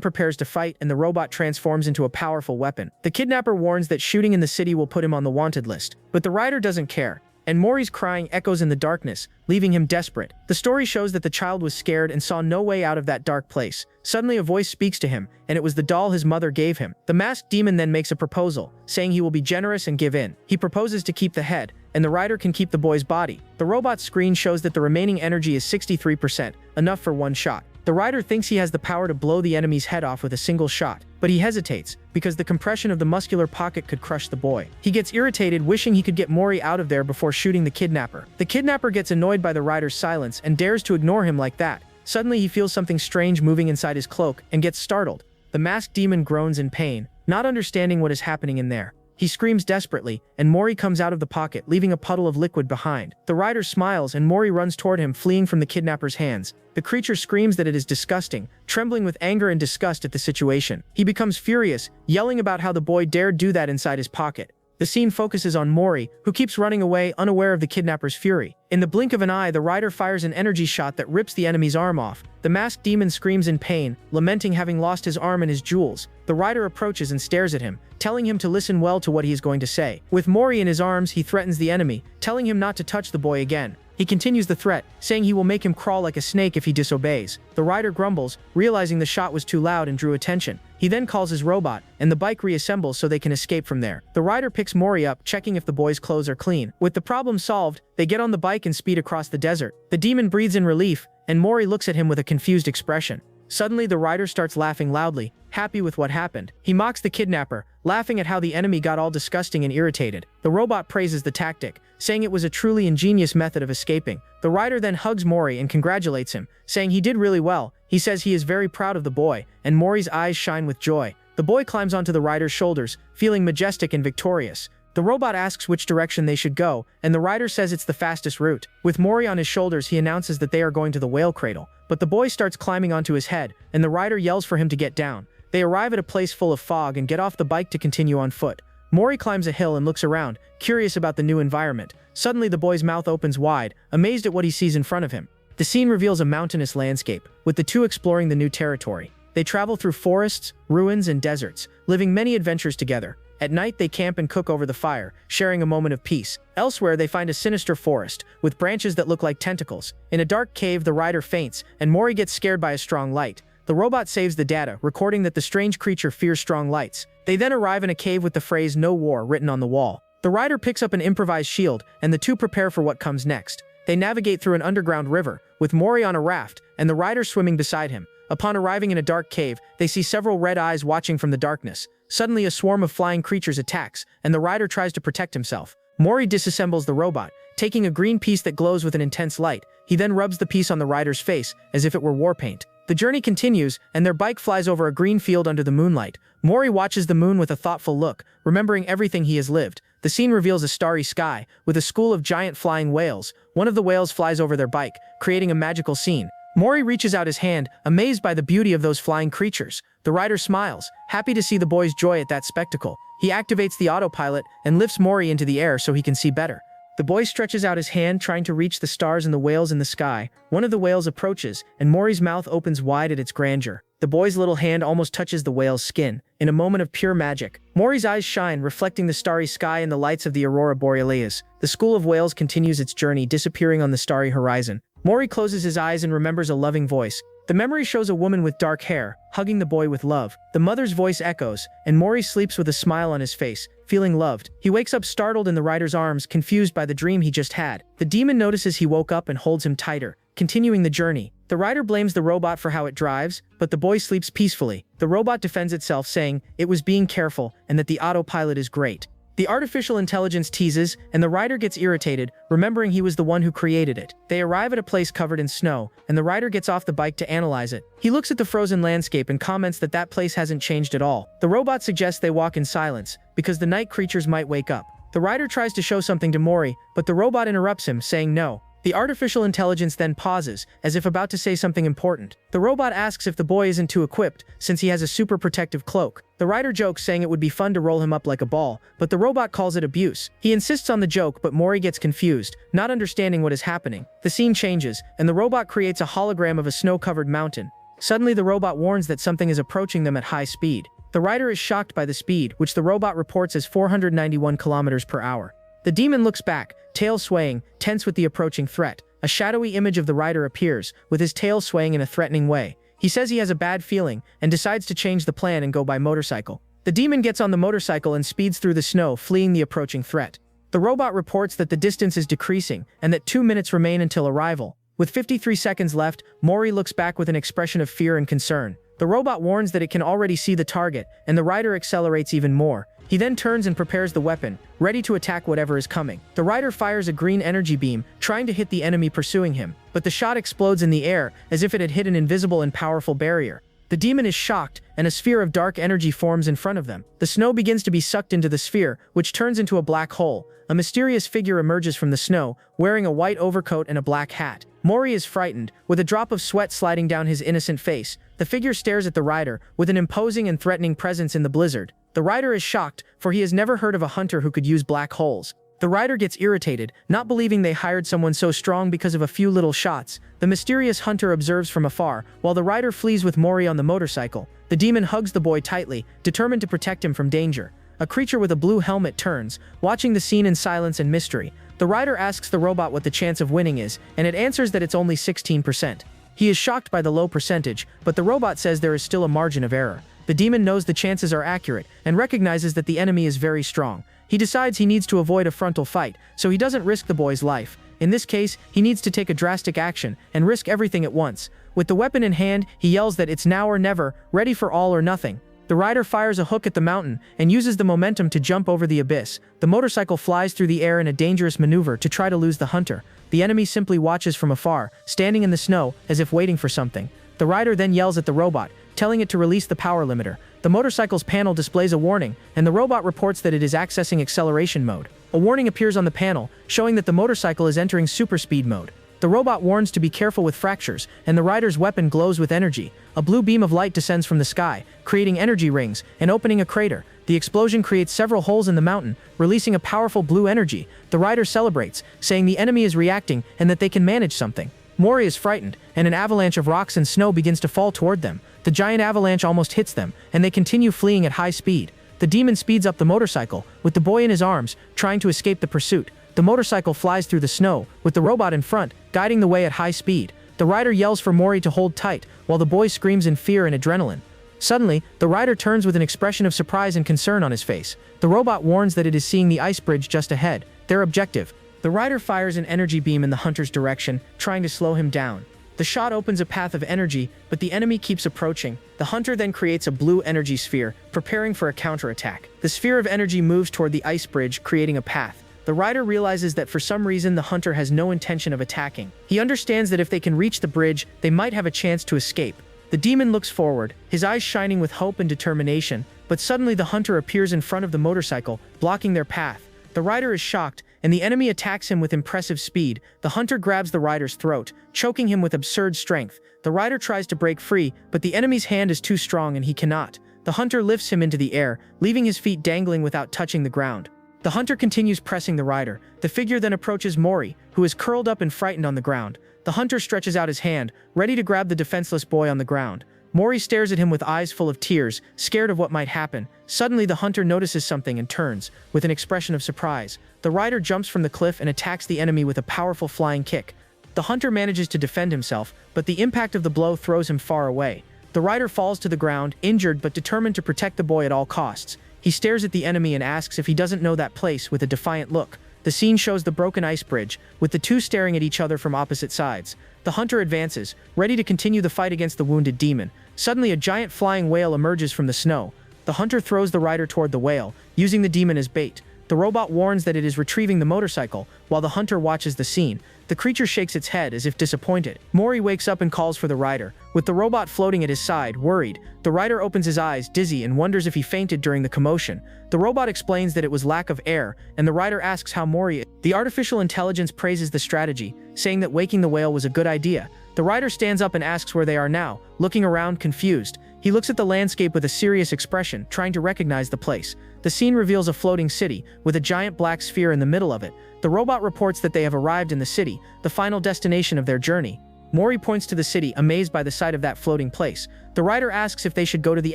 prepares to fight, and the robot transforms into a powerful weapon. The kidnapper warns that shooting in the city will put him on the wanted list, but the rider doesn't care, and Mori's crying echoes in the darkness, leaving him desperate. The story shows that the child was scared and saw no way out of that dark place. Suddenly a voice speaks to him, and it was the doll his mother gave him. The masked demon then makes a proposal, saying he will be generous and give in. He proposes to keep the head, and the rider can keep the boy's body. The robot's screen shows that the remaining energy is 63%, enough for one shot. The rider thinks he has the power to blow the enemy's head off with a single shot, but he hesitates, because the compression of the muscular pocket could crush the boy. He gets irritated, wishing he could get Mori out of there before shooting the kidnapper. The kidnapper gets annoyed by the rider's silence and dares to ignore him like that. Suddenly he feels something strange moving inside his cloak and gets startled. The masked demon groans in pain, not understanding what is happening in there. He screams desperately, and Mori comes out of the pocket, leaving a puddle of liquid behind. The rider smiles, and Mori runs toward him, fleeing from the kidnapper's hands. The creature screams that it is disgusting, trembling with anger and disgust at the situation. He becomes furious, yelling about how the boy dared do that inside his pocket. The scene focuses on Mori, who keeps running away, unaware of the kidnapper's fury. In the blink of an eye, the rider fires an energy shot that rips the enemy's arm off. The masked demon screams in pain, lamenting having lost his arm and his jewels. The rider approaches and stares at him, telling him to listen well to what he is going to say. With Mori in his arms, he threatens the enemy, telling him not to touch the boy again. He continues the threat, saying he will make him crawl like a snake if he disobeys. The rider grumbles, realizing the shot was too loud and drew attention. He then calls his robot, and the bike reassembles so they can escape from there. The rider picks Mori up, checking if the boy's clothes are clean. With the problem solved, they get on the bike and speed across the desert. The demon breathes in relief, and Mori looks at him with a confused expression. Suddenly, the rider starts laughing loudly, happy with what happened. He mocks the kidnapper, laughing at how the enemy got all disgusting and irritated. The robot praises the tactic, saying it was a truly ingenious method of escaping. The rider then hugs Mori and congratulates him, saying he did really well. He says he is very proud of the boy, and Mori's eyes shine with joy. The boy climbs onto the rider's shoulders, feeling majestic and victorious. The robot asks which direction they should go, and the rider says it's the fastest route. With Mori on his shoulders, he announces that they are going to the whale cradle, but the boy starts climbing onto his head, and the rider yells for him to get down. They arrive at a place full of fog and get off the bike to continue on foot. Mori climbs a hill and looks around, curious about the new environment. Suddenly the boy's mouth opens wide, amazed at what he sees in front of him. The scene reveals a mountainous landscape, with the two exploring the new territory. They travel through forests, ruins, and deserts, living many adventures together. At night, they camp and cook over the fire, sharing a moment of peace. Elsewhere, they find a sinister forest, with branches that look like tentacles. In a dark cave, the rider faints, and Mori gets scared by a strong light. The robot saves the data, recording that the strange creature fears strong lights. They then arrive in a cave with the phrase "No War" written on the wall. The rider picks up an improvised shield, and the two prepare for what comes next. They navigate through an underground river, with Mori on a raft, and the rider swimming beside him. Upon arriving in a dark cave, they see several red eyes watching from the darkness. Suddenly, a swarm of flying creatures attacks, and the rider tries to protect himself. Mori disassembles the robot, taking a green piece that glows with an intense light. He then rubs the piece on the rider's face, as if it were war paint. The journey continues, and their bike flies over a green field under the moonlight. Mori watches the moon with a thoughtful look, remembering everything he has lived. The scene reveals a starry sky, with a school of giant flying whales. One of the whales flies over their bike, creating a magical scene. Mori reaches out his hand, amazed by the beauty of those flying creatures. The rider smiles, happy to see the boy's joy at that spectacle. He activates the autopilot and lifts Mori into the air so he can see better. The boy stretches out his hand, trying to reach the stars and the whales in the sky. One of the whales approaches, and Mori's mouth opens wide at its grandeur. The boy's little hand almost touches the whale's skin. In a moment of pure magic, Mori's eyes shine, reflecting the starry sky and the lights of the aurora borealis. The school of whales continues its journey, disappearing on the starry horizon. Mori closes his eyes and remembers a loving voice. The memory shows a woman with dark hair, hugging the boy with love. The mother's voice echoes, and Mori sleeps with a smile on his face, feeling loved. He wakes up startled in the rider's arms, confused by the dream he just had. The demon notices he woke up and holds him tighter, continuing the journey. The rider blames the robot for how it drives, but the boy sleeps peacefully. The robot defends itself, saying it was being careful and that the autopilot is great. The artificial intelligence teases, and the rider gets irritated, remembering he was the one who created it. They arrive at a place covered in snow, and the rider gets off the bike to analyze it. He looks at the frozen landscape and comments that that place hasn't changed at all. The robot suggests they walk in silence, because the night creatures might wake up. The rider tries to show something to Mori, but the robot interrupts him, saying no. The artificial intelligence then pauses, as if about to say something important. The robot asks if the boy isn't too equipped, since he has a super protective cloak. The rider jokes, saying it would be fun to roll him up like a ball, but the robot calls it abuse. He insists on the joke, but Mori gets confused, not understanding what is happening. The scene changes, and the robot creates a hologram of a snow-covered mountain. Suddenly, the robot warns that something is approaching them at high speed. The rider is shocked by the speed, which the robot reports as 491 kilometers per hour. The demon looks back, tail swaying, tense with the approaching threat. A shadowy image of the rider appears, with his tail swaying in a threatening way. He says he has a bad feeling, and decides to change the plan and go by motorcycle. The demon gets on the motorcycle and speeds through the snow, fleeing the approaching threat. The robot reports that the distance is decreasing, and that 2 minutes remain until arrival. With 53 seconds left, Mori looks back with an expression of fear and concern. The robot warns that it can already see the target, and the rider accelerates even more. He then turns and prepares the weapon, ready to attack whatever is coming. The rider fires a green energy beam, trying to hit the enemy pursuing him, but the shot explodes in the air, as if it had hit an invisible and powerful barrier. The demon is shocked, and a sphere of dark energy forms in front of them. The snow begins to be sucked into the sphere, which turns into a black hole. A mysterious figure emerges from the snow, wearing a white overcoat and a black hat. Mori is frightened, with a drop of sweat sliding down his innocent face. The figure stares at the rider, with an imposing and threatening presence in the blizzard. The rider is shocked, for he has never heard of a hunter who could use black holes. The rider gets irritated, not believing they hired someone so strong because of a few little shots. The mysterious hunter observes from afar, while the rider flees with Mori on the motorcycle. The demon hugs the boy tightly, determined to protect him from danger. A creature with a blue helmet turns, watching the scene in silence and mystery. The rider asks the robot what the chance of winning is, and it answers that it's only 16%. He is shocked by the low percentage, but the robot says there is still a margin of error. The demon knows the chances are accurate, and recognizes that the enemy is very strong. He decides he needs to avoid a frontal fight, so he doesn't risk the boy's life. In this case, he needs to take a drastic action, and risk everything at once. With the weapon in hand, he yells that it's now or never, ready for all or nothing. The rider fires a hook at the mountain, and uses the momentum to jump over the abyss. The motorcycle flies through the air in a dangerous maneuver to try to lose the hunter. The enemy simply watches from afar, standing in the snow, as if waiting for something. The rider then yells at the robot, telling it to release the power limiter. The motorcycle's panel displays a warning, and the robot reports that it is accessing acceleration mode. A warning appears on the panel, showing that the motorcycle is entering super speed mode. The robot warns to be careful with fractures, and the rider's weapon glows with energy. A blue beam of light descends from the sky, creating energy rings, and opening a crater. The explosion creates several holes in the mountain, releasing a powerful blue energy. The rider celebrates, saying the enemy is reacting and that they can manage something. Mori is frightened, and an avalanche of rocks and snow begins to fall toward them. The giant avalanche almost hits them, and they continue fleeing at high speed. The demon speeds up the motorcycle, with the boy in his arms, trying to escape the pursuit. The motorcycle flies through the snow, with the robot in front, guiding the way at high speed. The rider yells for Mori to hold tight, while the boy screams in fear and adrenaline. Suddenly, the rider turns with an expression of surprise and concern on his face. The robot warns that it is seeing the ice bridge just ahead, their objective. The rider fires an energy beam in the hunter's direction, trying to slow him down. The shot opens a path of energy, but the enemy keeps approaching. The hunter then creates a blue energy sphere, preparing for a counterattack. The sphere of energy moves toward the ice bridge, creating a path. The rider realizes that for some reason the hunter has no intention of attacking. He understands that if they can reach the bridge, they might have a chance to escape. The demon looks forward, his eyes shining with hope and determination, but suddenly the hunter appears in front of the motorcycle, blocking their path. The rider is shocked, and the enemy attacks him with impressive speed. The hunter grabs the rider's throat, choking him with absurd strength. The rider tries to break free, but the enemy's hand is too strong and he cannot. The hunter lifts him into the air, leaving his feet dangling without touching the ground. The hunter continues pressing the rider. The figure then approaches Mori, who is curled up and frightened on the ground. The hunter stretches out his hand, ready to grab the defenseless boy on the ground. Mori stares at him with eyes full of tears, scared of what might happen. Suddenly the hunter notices something and turns, with an expression of surprise. The rider jumps from the cliff and attacks the enemy with a powerful flying kick. The hunter manages to defend himself, but the impact of the blow throws him far away. The rider falls to the ground, injured but determined to protect the boy at all costs. He stares at the enemy and asks if he doesn't know that place with a defiant look. The scene shows the broken ice bridge, with the two staring at each other from opposite sides. The hunter advances, ready to continue the fight against the wounded demon. Suddenly a giant flying whale emerges from the snow. The hunter throws the rider toward the whale, using the demon as bait. The robot warns that it is retrieving the motorcycle, while the hunter watches the scene. The creature shakes its head as if disappointed. Mori wakes up and calls for the rider. With the robot floating at his side, worried, the rider opens his eyes, dizzy, and wonders if he fainted during the commotion. The robot explains that it was lack of air, and the rider asks how Mori is. The artificial intelligence praises the strategy, saying that waking the whale was a good idea. The rider stands up and asks where they are now, looking around confused. He looks at the landscape with a serious expression, trying to recognize the place. The scene reveals a floating city, with a giant black sphere in the middle of it. The robot reports that they have arrived in the city, the final destination of their journey. Mori points to the city, amazed by the sight of that floating place. The rider asks if they should go to the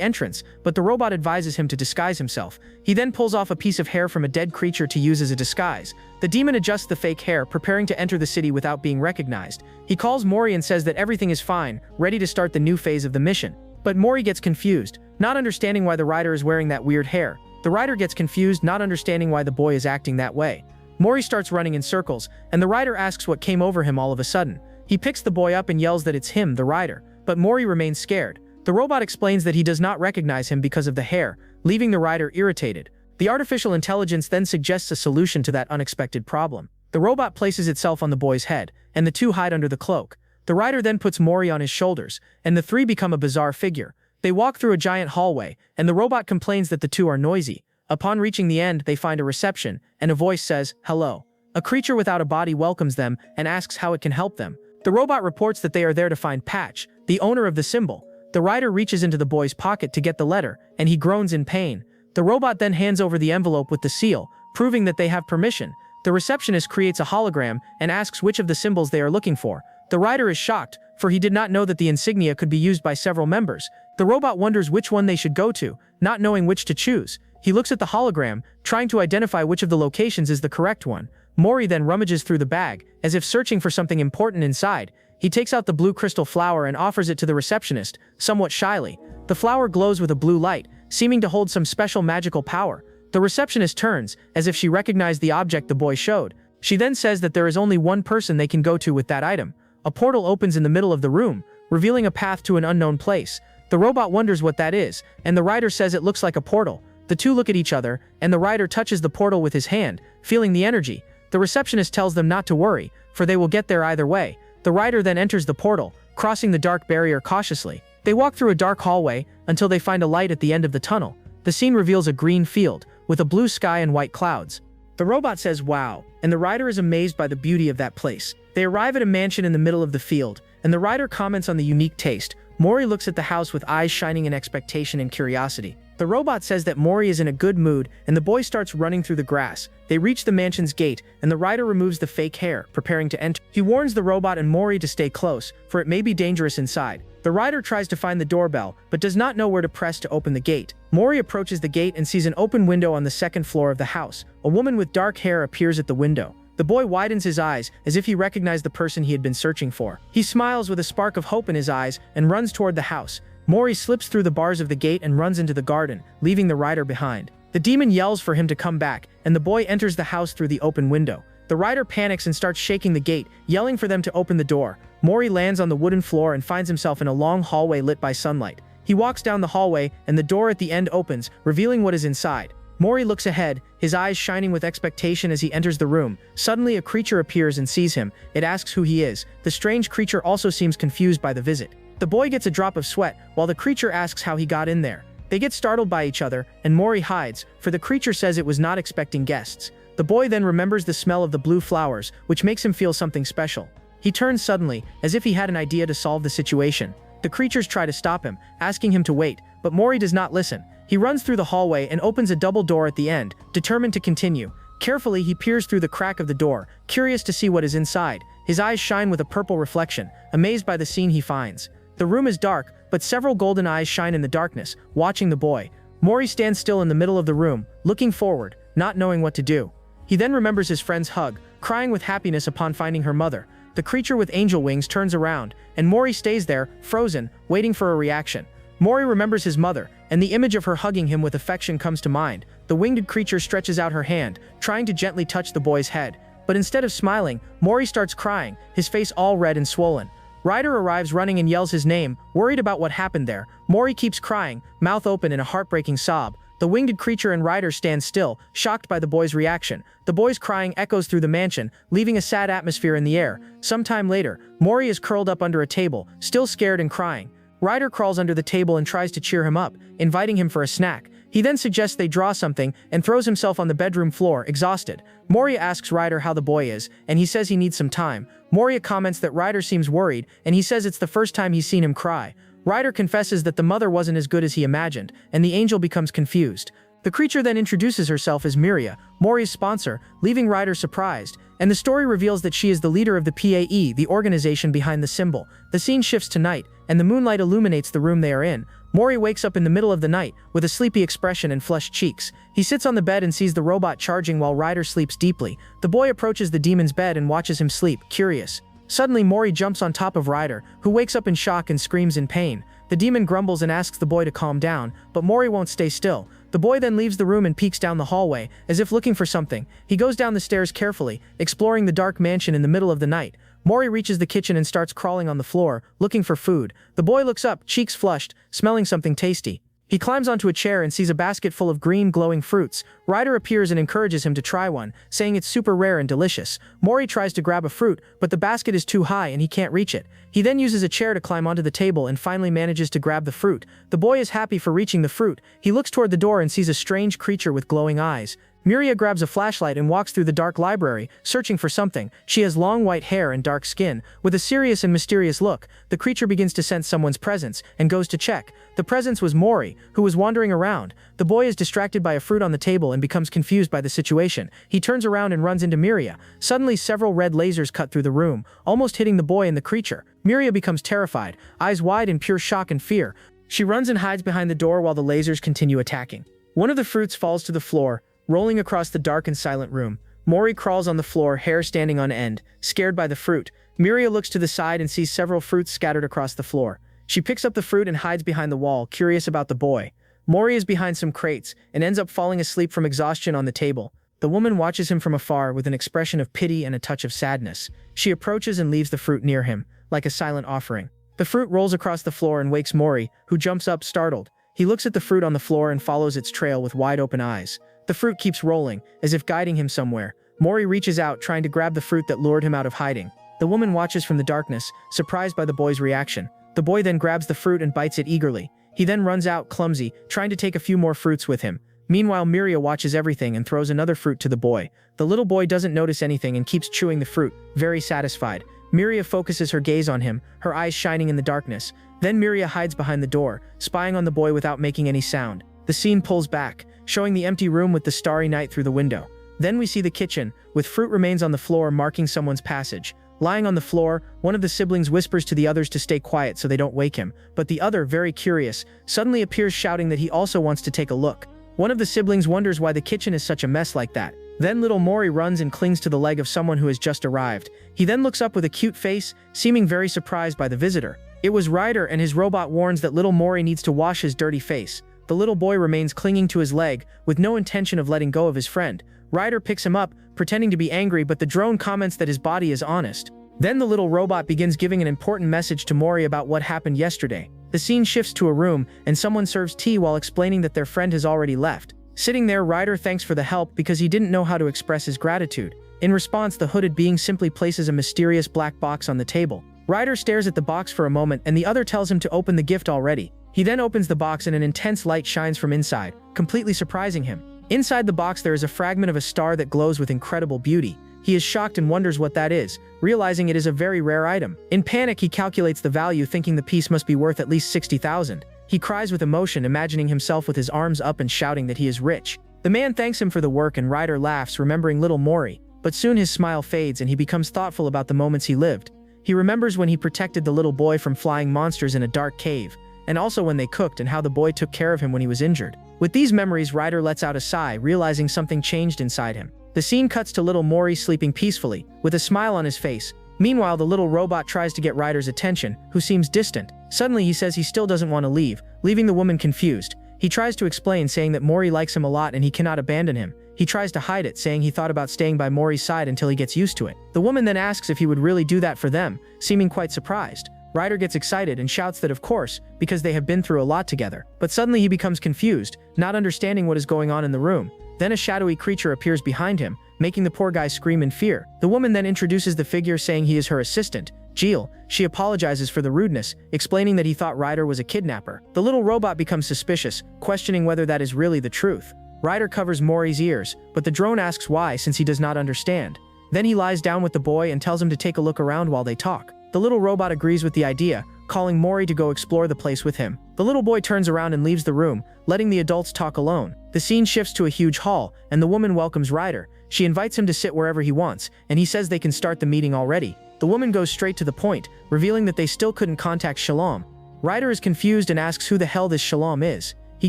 entrance, but the robot advises him to disguise himself. He then pulls off a piece of hair from a dead creature to use as a disguise. The demon adjusts the fake hair, preparing to enter the city without being recognized. He calls Mori and says that everything is fine, ready to start the new phase of the mission. But Mori gets confused, not understanding why the rider is wearing that weird hair. The rider gets confused, not understanding why the boy is acting that way. Mori starts running in circles, and the rider asks what came over him all of a sudden. He picks the boy up and yells that it's him, the rider, but Mori remains scared. The robot explains that he does not recognize him because of the hair, leaving the rider irritated. The artificial intelligence then suggests a solution to that unexpected problem. The robot places itself on the boy's head, and the two hide under the cloak. The rider then puts Mori on his shoulders, and the three become a bizarre figure. They walk through a giant hallway, and the robot complains that the two are noisy. Upon reaching the end, they find a reception, and a voice says, "Hello." A creature without a body welcomes them and asks how it can help them. The robot reports that they are there to find Patch, the owner of the symbol. The rider reaches into the boy's pocket to get the letter, and he groans in pain. The robot then hands over the envelope with the seal, proving that they have permission. The receptionist creates a hologram and asks which of the symbols they are looking for. The rider is shocked, for he did not know that the insignia could be used by several members. The robot wonders which one they should go to, not knowing which to choose. He looks at the hologram, trying to identify which of the locations is the correct one. Mori then rummages through the bag, as if searching for something important inside. He takes out the blue crystal flower and offers it to the receptionist, somewhat shyly. The flower glows with a blue light, seeming to hold some special magical power. The receptionist turns, as if she recognized the object the boy showed. She then says that there is only one person they can go to with that item. A portal opens in the middle of the room, revealing a path to an unknown place. The robot wonders what that is, and the rider says it looks like a portal. The two look at each other, and the rider touches the portal with his hand, feeling the energy. The receptionist tells them not to worry, for they will get there either way. The rider then enters the portal, crossing the dark barrier cautiously. They walk through a dark hallway until they find a light at the end of the tunnel. The scene reveals a green field, with a blue sky and white clouds. The robot says wow, and the rider is amazed by the beauty of that place. They arrive at a mansion in the middle of the field, and the rider comments on the unique taste. Mori looks at the house with eyes shining in expectation and curiosity. The robot says that Mori is in a good mood, and the boy starts running through the grass. They reach the mansion's gate, and the rider removes the fake hair, preparing to enter. He warns the robot and Mori to stay close, for it may be dangerous inside. The rider tries to find the doorbell, but does not know where to press to open the gate. Mori approaches the gate and sees an open window on the second floor of the house. A woman with dark hair appears at the window. The boy widens his eyes, as if he recognized the person he had been searching for. He smiles with a spark of hope in his eyes, and runs toward the house. Mori slips through the bars of the gate and runs into the garden, leaving the rider behind. The demon yells for him to come back, and the boy enters the house through the open window. The rider panics and starts shaking the gate, yelling for them to open the door. Mori lands on the wooden floor and finds himself in a long hallway lit by sunlight. He walks down the hallway, and the door at the end opens, revealing what is inside. Mori looks ahead, his eyes shining with expectation as he enters the room. Suddenly, a creature appears and sees him. It asks who he is. The strange creature also seems confused by the visit. The boy gets a drop of sweat, while the creature asks how he got in there. They get startled by each other, and Mori hides, for the creature says it was not expecting guests. The boy then remembers the smell of the blue flowers, which makes him feel something special. He turns suddenly, as if he had an idea to solve the situation. The creatures try to stop him, asking him to wait, but Mori does not listen. He runs through the hallway and opens a double door at the end, determined to continue. Carefully, he peers through the crack of the door, curious to see what is inside. His eyes shine with a purple reflection, amazed by the scene he finds. The room is dark, but several golden eyes shine in the darkness, watching the boy. Mori stands still in the middle of the room, looking forward, not knowing what to do. He then remembers his friend's hug, crying with happiness upon finding her mother. The creature with angel wings turns around, and Mori stays there, frozen, waiting for a reaction. Mori remembers his mother, and the image of her hugging him with affection comes to mind. The winged creature stretches out her hand, trying to gently touch the boy's head. But instead of smiling, Mori starts crying, his face all red and swollen. Ryder arrives running and yells his name, worried about what happened there. Mori keeps crying, mouth open in a heartbreaking sob. The winged creature and Ryder stand still, shocked by the boy's reaction. The boy's crying echoes through the mansion, leaving a sad atmosphere in the air. Sometime later, Mori is curled up under a table, still scared and crying. Ryder crawls under the table and tries to cheer him up, inviting him for a snack. He then suggests they draw something and throws himself on the bedroom floor, exhausted. Moria asks Ryder how the boy is, and he says he needs some time. Moria comments that Ryder seems worried, and he says it's the first time he's seen him cry. Ryder confesses that the mother wasn't as good as he imagined, and the angel becomes confused. The creature then introduces herself as Miria, Mori's sponsor, leaving Ryder surprised, and the story reveals that she is the leader of the PAE, the organization behind the symbol. The scene shifts to night, and the moonlight illuminates the room they are in. Mori wakes up in the middle of the night, with a sleepy expression and flushed cheeks. He sits on the bed and sees the robot charging while Ryder sleeps deeply. The boy approaches the demon's bed and watches him sleep, curious. Suddenly, Mori jumps on top of Ryder, who wakes up in shock and screams in pain. The demon grumbles and asks the boy to calm down, but Mori won't stay still. The boy then leaves the room and peeks down the hallway, as if looking for something. He goes down the stairs carefully, exploring the dark mansion in the middle of the night. Mori reaches the kitchen and starts crawling on the floor, looking for food. The boy looks up, cheeks flushed, smelling something tasty. He climbs onto a chair and sees a basket full of green, glowing fruits. Ryder appears and encourages him to try one, saying it's super rare and delicious. Mori tries to grab a fruit, but the basket is too high and he can't reach it. He then uses a chair to climb onto the table and finally manages to grab the fruit. The boy is happy for reaching the fruit. He looks toward the door and sees a strange creature with glowing eyes. Miria grabs a flashlight and walks through the dark library, searching for something. She has long white hair and dark skin. With a serious and mysterious look, the creature begins to sense someone's presence and goes to check. The presence was Mori, who was wandering around. The boy is distracted by a fruit on the table and becomes confused by the situation. He turns around and runs into Miria. Suddenly, several red lasers cut through the room, almost hitting the boy and the creature. Miria becomes terrified, eyes wide in pure shock and fear. She runs and hides behind the door while the lasers continue attacking. One of the fruits falls to the floor, rolling across the dark and silent room. Mori crawls on the floor, hair standing on end, scared by the fruit. Miria looks to the side and sees several fruits scattered across the floor. She picks up the fruit and hides behind the wall, curious about the boy. Mori is behind some crates and ends up falling asleep from exhaustion on the table. The woman watches him from afar with an expression of pity and a touch of sadness. She approaches and leaves the fruit near him, like a silent offering. The fruit rolls across the floor and wakes Mori, who jumps up, startled. He looks at the fruit on the floor and follows its trail with wide-open eyes. The fruit keeps rolling, as if guiding him somewhere. Mori reaches out, trying to grab the fruit that lured him out of hiding. The woman watches from the darkness, surprised by the boy's reaction. The boy then grabs the fruit and bites it eagerly. He then runs out, clumsy, trying to take a few more fruits with him. Meanwhile, Miria watches everything and throws another fruit to the boy. The little boy doesn't notice anything and keeps chewing the fruit, very satisfied. Miria focuses her gaze on him, her eyes shining in the darkness. Then Miria hides behind the door, spying on the boy without making any sound. The scene pulls back, showing the empty room with the starry night through the window. Then we see the kitchen, with fruit remains on the floor marking someone's passage. Lying on the floor, one of the siblings whispers to the others to stay quiet so they don't wake him, but the other, very curious, suddenly appears shouting that he also wants to take a look. One of the siblings wonders why the kitchen is such a mess like that. Then little Mori runs and clings to the leg of someone who has just arrived. He then looks up with a cute face, seeming very surprised by the visitor. It was Ryder, and his robot warns that little Mori needs to wash his dirty face. The little boy remains clinging to his leg, with no intention of letting go of his friend. Ryder picks him up, pretending to be angry, but the drone comments that his body is honest. Then the little robot begins giving an important message to Mori about what happened yesterday. The scene shifts to a room, and someone serves tea while explaining that their friend has already left. Sitting there, Ryder thanks for the help because he didn't know how to express his gratitude. In response, the hooded being simply places a mysterious black box on the table. Ryder stares at the box for a moment, and the other tells him to open the gift already. He then opens the box and an intense light shines from inside, completely surprising him. Inside the box there is a fragment of a star that glows with incredible beauty. He is shocked and wonders what that is, realizing it is a very rare item. In panic, he calculates the value, thinking the piece must be worth at least 60,000. He cries with emotion, imagining himself with his arms up and shouting that he is rich. The man thanks him for the work and Ryder laughs, remembering little Mori. But soon his smile fades and he becomes thoughtful about the moments he lived. He remembers when he protected the little boy from flying monsters in a dark cave, and also when they cooked and how the boy took care of him when he was injured. With these memories, Ryder lets out a sigh, realizing something changed inside him. The scene cuts to little Mori sleeping peacefully, with a smile on his face. Meanwhile, the little robot tries to get Ryder's attention, who seems distant. Suddenly, he says he still doesn't want to leave, leaving the woman confused. He tries to explain, saying that Mori likes him a lot and he cannot abandon him. He tries to hide it, saying he thought about staying by Mori's side until he gets used to it. The woman then asks if he would really do that for them, seeming quite surprised. Ryder gets excited and shouts that of course, because they have been through a lot together. But suddenly he becomes confused, not understanding what is going on in the room. Then a shadowy creature appears behind him, making the poor guy scream in fear. The woman then introduces the figure, saying he is her assistant, Jill. She apologizes for the rudeness, explaining that he thought Ryder was a kidnapper. The little robot becomes suspicious, questioning whether that is really the truth. Ryder covers Mori's ears, but the drone asks why since he does not understand. Then he lies down with the boy and tells him to take a look around while they talk. The little robot agrees with the idea, calling Mori to go explore the place with him. The little boy turns around and leaves the room, letting the adults talk alone. The scene shifts to a huge hall, and the woman welcomes Ryder. She invites him to sit wherever he wants, and he says they can start the meeting already. The woman goes straight to the point, revealing that they still couldn't contact Shalom. Ryder is confused and asks who the hell this Shalom is. He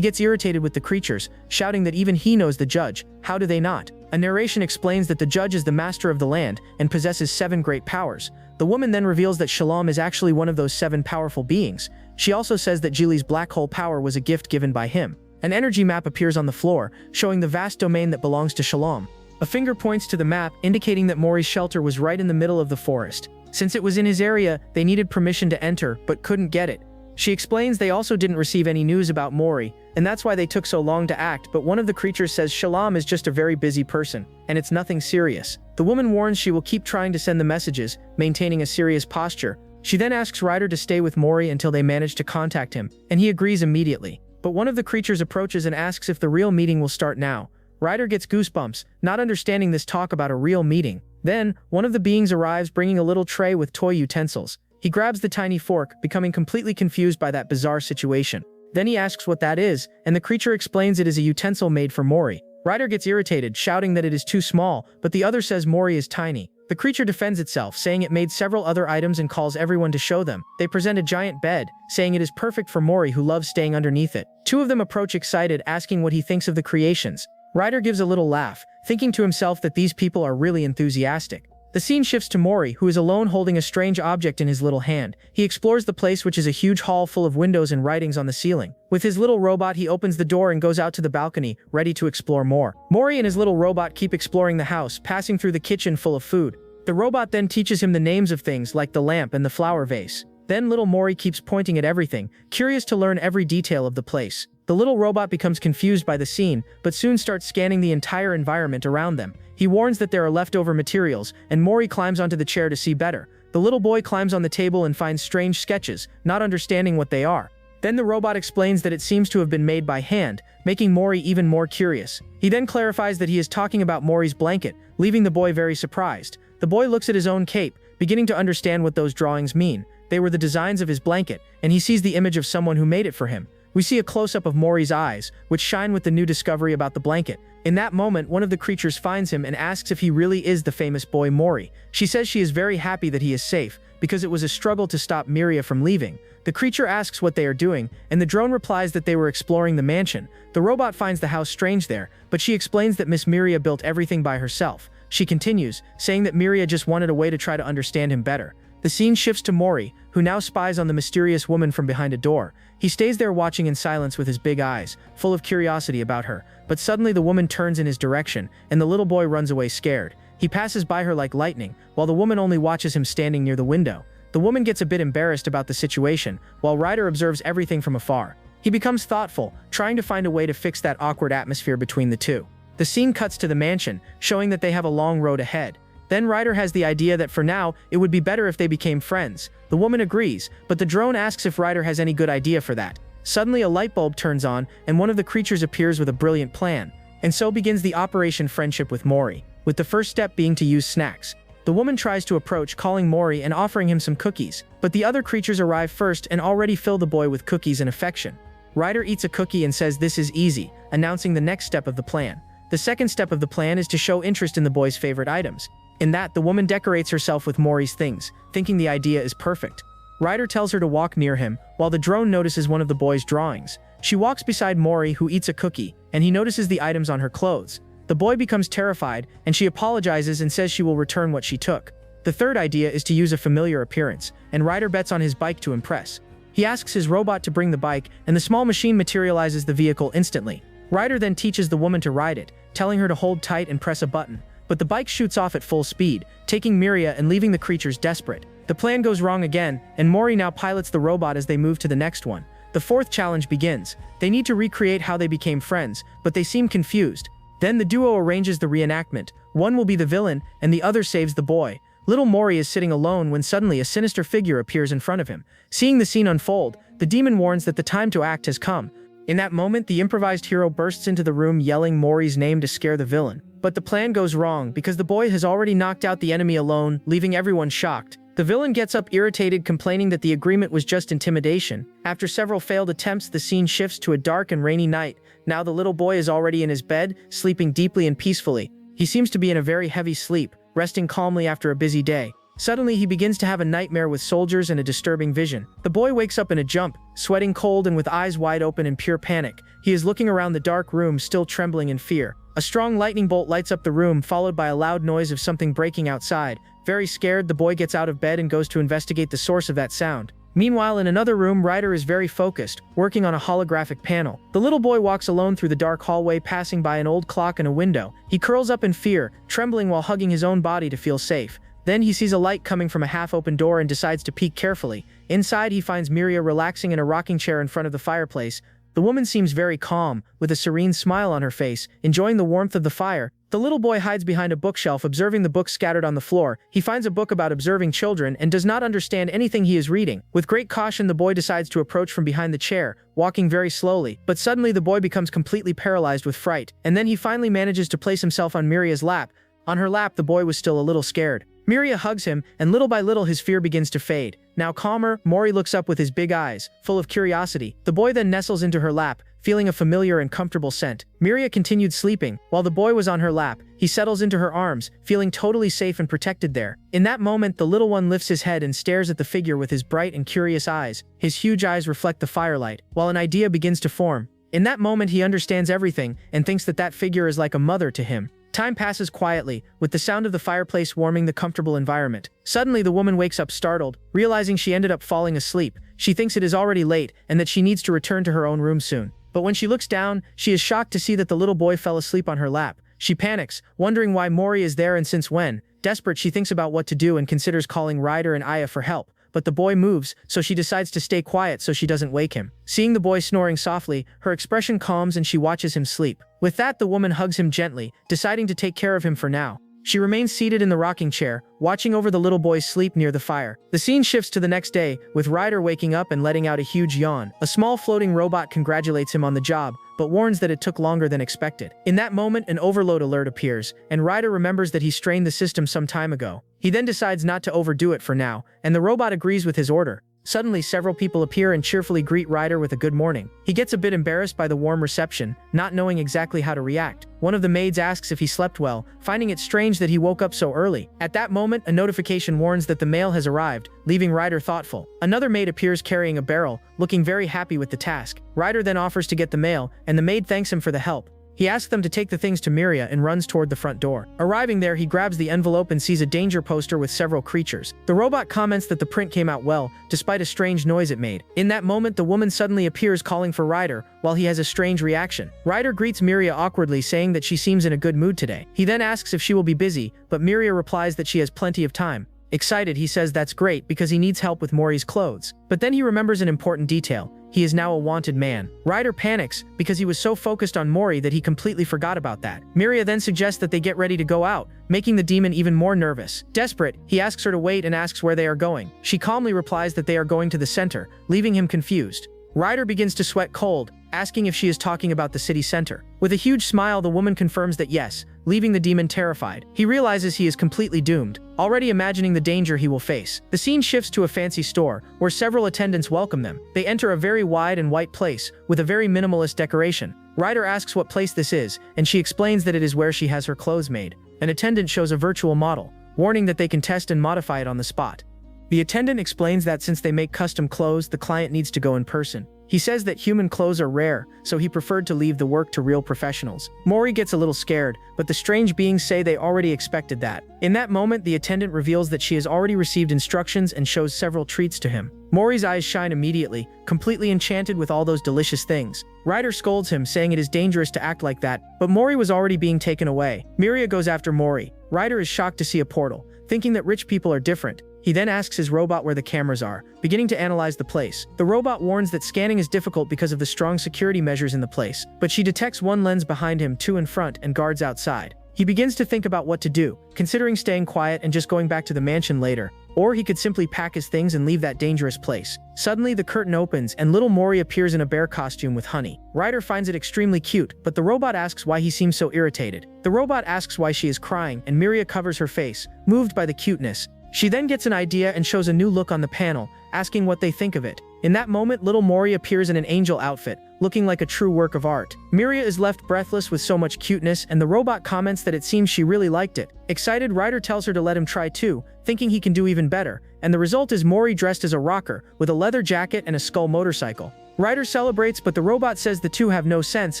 gets irritated with the creatures, shouting that even he knows the judge. How do they not? A narration explains that the judge is the master of the land and possesses 7 great powers. The woman then reveals that Shalom is actually one of those 7 powerful beings. She also says that Jili's black hole power was a gift given by him. An energy map appears on the floor, showing the vast domain that belongs to Shalom. A finger points to the map, indicating that Mori's shelter was right in the middle of the forest. Since it was in his area, they needed permission to enter, but couldn't get it. She explains they also didn't receive any news about Mori, and that's why they took so long to act, but one of the creatures says Shalom is just a very busy person, and it's nothing serious. The woman warns she will keep trying to send the messages, maintaining a serious posture. She then asks Ryder to stay with Mori until they manage to contact him, and he agrees immediately. But one of the creatures approaches and asks if the real meeting will start now. Ryder gets goosebumps, not understanding this talk about a real meeting. Then, one of the beings arrives bringing a little tray with toy utensils. He grabs the tiny fork, becoming completely confused by that bizarre situation. Then he asks what that is, and the creature explains it is a utensil made for Mori. Ryder gets irritated, shouting that it is too small, but the other says Mori is tiny. The creature defends itself, saying it made several other items and calls everyone to show them. They present a giant bed, saying it is perfect for Mori, who loves staying underneath it. 2 of them approach excited, asking what he thinks of the creations. Ryder gives a little laugh, thinking to himself that these people are really enthusiastic. The scene shifts to Mori, who is alone holding a strange object in his little hand. He explores the place, which is a huge hall full of windows and writings on the ceiling. With his little robot, he opens the door and goes out to the balcony, ready to explore more. Mori and his little robot keep exploring the house, passing through the kitchen full of food. The robot then teaches him the names of things like the lamp and the flower vase. Then little Mori keeps pointing at everything, curious to learn every detail of the place. The little robot becomes confused by the scene, but soon starts scanning the entire environment around them. He warns that there are leftover materials, and Mori climbs onto the chair to see better. The little boy climbs on the table and finds strange sketches, not understanding what they are. Then the robot explains that it seems to have been made by hand, making Mori even more curious. He then clarifies that he is talking about Mori's blanket, leaving the boy very surprised. The boy looks at his own cape, beginning to understand what those drawings mean. They were the designs of his blanket, and he sees the image of someone who made it for him. We see a close-up of Mori's eyes, which shine with the new discovery about the blanket. In that moment, one of the creatures finds him and asks if he really is the famous boy Mori. She says she is very happy that he is safe, because it was a struggle to stop Miria from leaving. The creature asks what they are doing, and the drone replies that they were exploring the mansion. The robot finds the house strange there, but she explains that Miss Miria built everything by herself. She continues, saying that Miria just wanted a way to try to understand him better. The scene shifts to Mori, who now spies on the mysterious woman from behind a door. He stays there watching in silence with his big eyes, full of curiosity about her, but suddenly the woman turns in his direction, and the little boy runs away scared. He passes by her like lightning, while the woman only watches him standing near the window. The woman gets a bit embarrassed about the situation, while Ryder observes everything from afar. He becomes thoughtful, trying to find a way to fix that awkward atmosphere between the two. The scene cuts to the mansion, showing that they have a long road ahead. Then Ryder has the idea that for now, it would be better if they became friends. The woman agrees, but the drone asks if Ryder has any good idea for that. Suddenly a light bulb turns on, and one of the creatures appears with a brilliant plan. And so begins the Operation Friendship with Mori, with the first step being to use snacks. The woman tries to approach, calling Mori and offering him some cookies, but the other creatures arrive first and already fill the boy with cookies and affection. Ryder eats a cookie and says this is easy, announcing the next step of the plan. The second step of the plan is to show interest in the boy's favorite items. In that, the woman decorates herself with Mori's things, thinking the idea is perfect. Ryder tells her to walk near him, while the drone notices one of the boy's drawings. She walks beside Mori, who eats a cookie, and he notices the items on her clothes. The boy becomes terrified, and she apologizes and says she will return what she took. The third idea is to use a familiar appearance, and Ryder bets on his bike to impress. He asks his robot to bring the bike, and the small machine materializes the vehicle instantly. Ryder then teaches the woman to ride it, telling her to hold tight and press a button. But the bike shoots off at full speed, taking Miria and leaving the creatures desperate. The plan goes wrong again, and Mori now pilots the robot as they move to the next one. The fourth challenge begins. They need to recreate how they became friends, but they seem confused. Then the duo arranges the reenactment. One will be the villain, and the other saves the boy. Little Mori is sitting alone when suddenly a sinister figure appears in front of him. Seeing the scene unfold, the demon warns that the time to act has come. In that moment, the improvised hero bursts into the room yelling Mori's name to scare the villain. But the plan goes wrong because the boy has already knocked out the enemy alone, leaving everyone shocked. The villain gets up irritated, complaining that the agreement was just intimidation. After several failed attempts, the scene shifts to a dark and rainy night. Now the little boy is already in his bed, sleeping deeply and peacefully. He seems to be in a very heavy sleep, resting calmly after a busy day. Suddenly, he begins to have a nightmare with soldiers and a disturbing vision. The boy wakes up in a jump, sweating cold and with eyes wide open in pure panic. He is looking around the dark room, still trembling in fear. A strong lightning bolt lights up the room, followed by a loud noise of something breaking outside. Very scared, the boy gets out of bed and goes to investigate the source of that sound. Meanwhile, in another room, Ryder is very focused, working on a holographic panel. The little boy walks alone through the dark hallway, passing by an old clock and a window. He curls up in fear, trembling while hugging his own body to feel safe. Then he sees a light coming from a half-open door and decides to peek carefully. Inside, he finds Miria relaxing in a rocking chair in front of the fireplace. The woman seems very calm, with a serene smile on her face, enjoying the warmth of the fire. The little boy hides behind a bookshelf, observing the books scattered on the floor. He finds a book about observing children and does not understand anything he is reading. With great caution, the boy decides to approach from behind the chair, walking very slowly. But suddenly, the boy becomes completely paralyzed with fright, and then he finally manages to place himself on Miria's lap. On her lap, the boy was still a little scared. Miria hugs him, and little by little his fear begins to fade. Now calmer, Mori looks up with his big eyes, full of curiosity. The boy then nestles into her lap, feeling a familiar and comfortable scent. Miria continued sleeping. While the boy was on her lap, he settles into her arms, feeling totally safe and protected there. In that moment, the little one lifts his head and stares at the figure with his bright and curious eyes. His huge eyes reflect the firelight, while an idea begins to form. In that moment, he understands everything and thinks that that figure is like a mother to him. Time passes quietly, with the sound of the fireplace warming the comfortable environment. Suddenly, the woman wakes up startled, realizing she ended up falling asleep. She thinks it is already late and that she needs to return to her own room soon. But when she looks down, she is shocked to see that the little boy fell asleep on her lap. She panics, wondering why Mori is there and since when. Desperate, she thinks about what to do and considers calling Ryder and Aya for help. But the boy moves, so she decides to stay quiet so she doesn't wake him. Seeing the boy snoring softly, her expression calms and she watches him sleep. With that, the woman hugs him gently, deciding to take care of him for now. She remains seated in the rocking chair, watching over the little boy's sleep near the fire. The scene shifts to the next day, with Ryder waking up and letting out a huge yawn. A small floating robot congratulates him on the job, but warns that it took longer than expected. In that moment, an overload alert appears, and Ryder remembers that he strained the system some time ago. He then decides not to overdo it for now, and the robot agrees with his order. Suddenly, several people appear and cheerfully greet Ryder with a good morning. He gets a bit embarrassed by the warm reception, not knowing exactly how to react. One of the maids asks if he slept well, finding it strange that he woke up so early. At that moment, a notification warns that the mail has arrived, leaving Ryder thoughtful. Another maid appears carrying a barrel, looking very happy with the task. Ryder then offers to get the mail, and the maid thanks him for the help. He asks them to take the things to Miria and runs toward the front door. Arriving there, he grabs the envelope and sees a danger poster with several creatures. The robot comments that the print came out well, despite a strange noise it made. In that moment, the woman suddenly appears calling for Ryder, while he has a strange reaction. Ryder greets Miria awkwardly, saying that she seems in a good mood today. He then asks if she will be busy, but Miria replies that she has plenty of time. Excited, he says that's great because he needs help with Mori's clothes. But then he remembers an important detail. He is now a wanted man. Ryder panics because he was so focused on Mori that he completely forgot about that. Miria then suggests that they get ready to go out, making the demon even more nervous. Desperate, he asks her to wait and asks where they are going. She calmly replies that they are going to the center, leaving him confused. Ryder begins to sweat cold, asking if she is talking about the city center. With a huge smile, the woman confirms that yes, leaving the demon terrified. He realizes he is completely doomed, already imagining the danger he will face. The scene shifts to a fancy store, where several attendants welcome them. They enter a very wide and white place, with a very minimalist decoration. Ryder asks what place this is, and she explains that it is where she has her clothes made. An attendant shows a virtual model, warning that they can test and modify it on the spot. The attendant explains that since they make custom clothes, the client needs to go in person. He says that human clothes are rare, so he preferred to leave the work to real professionals. Mori gets a little scared, but the strange beings say they already expected that. In that moment, the attendant reveals that she has already received instructions and shows several treats to him. Mori's eyes shine immediately, completely enchanted with all those delicious things. Ryder scolds him, saying it is dangerous to act like that, but Mori was already being taken away. Miria goes after Mori. Ryder is shocked to see a portal, thinking that rich people are different. He then asks his robot where the cameras are, beginning to analyze the place. The robot warns that scanning is difficult because of the strong security measures in the place, but she detects one lens behind him, two in front, and guards outside. He begins to think about what to do, considering staying quiet and just going back to the mansion later, or he could simply pack his things and leave that dangerous place. Suddenly, the curtain opens and little Mori appears in a bear costume with honey. Ryder finds it extremely cute, but the robot asks why he seems so irritated. The robot asks why she is crying, and Miria covers her face, moved by the cuteness. She then gets an idea and shows a new look on the panel, asking what they think of it. In that moment, little Mori appears in an angel outfit, looking like a true work of art. Miria is left breathless with so much cuteness, and the robot comments that it seems she really liked it. Excited, Ryder tells her to let him try too, thinking he can do even better, and the result is Mori dressed as a rocker, with a leather jacket and a skull motorcycle. Ryder celebrates, but the robot says the two have no sense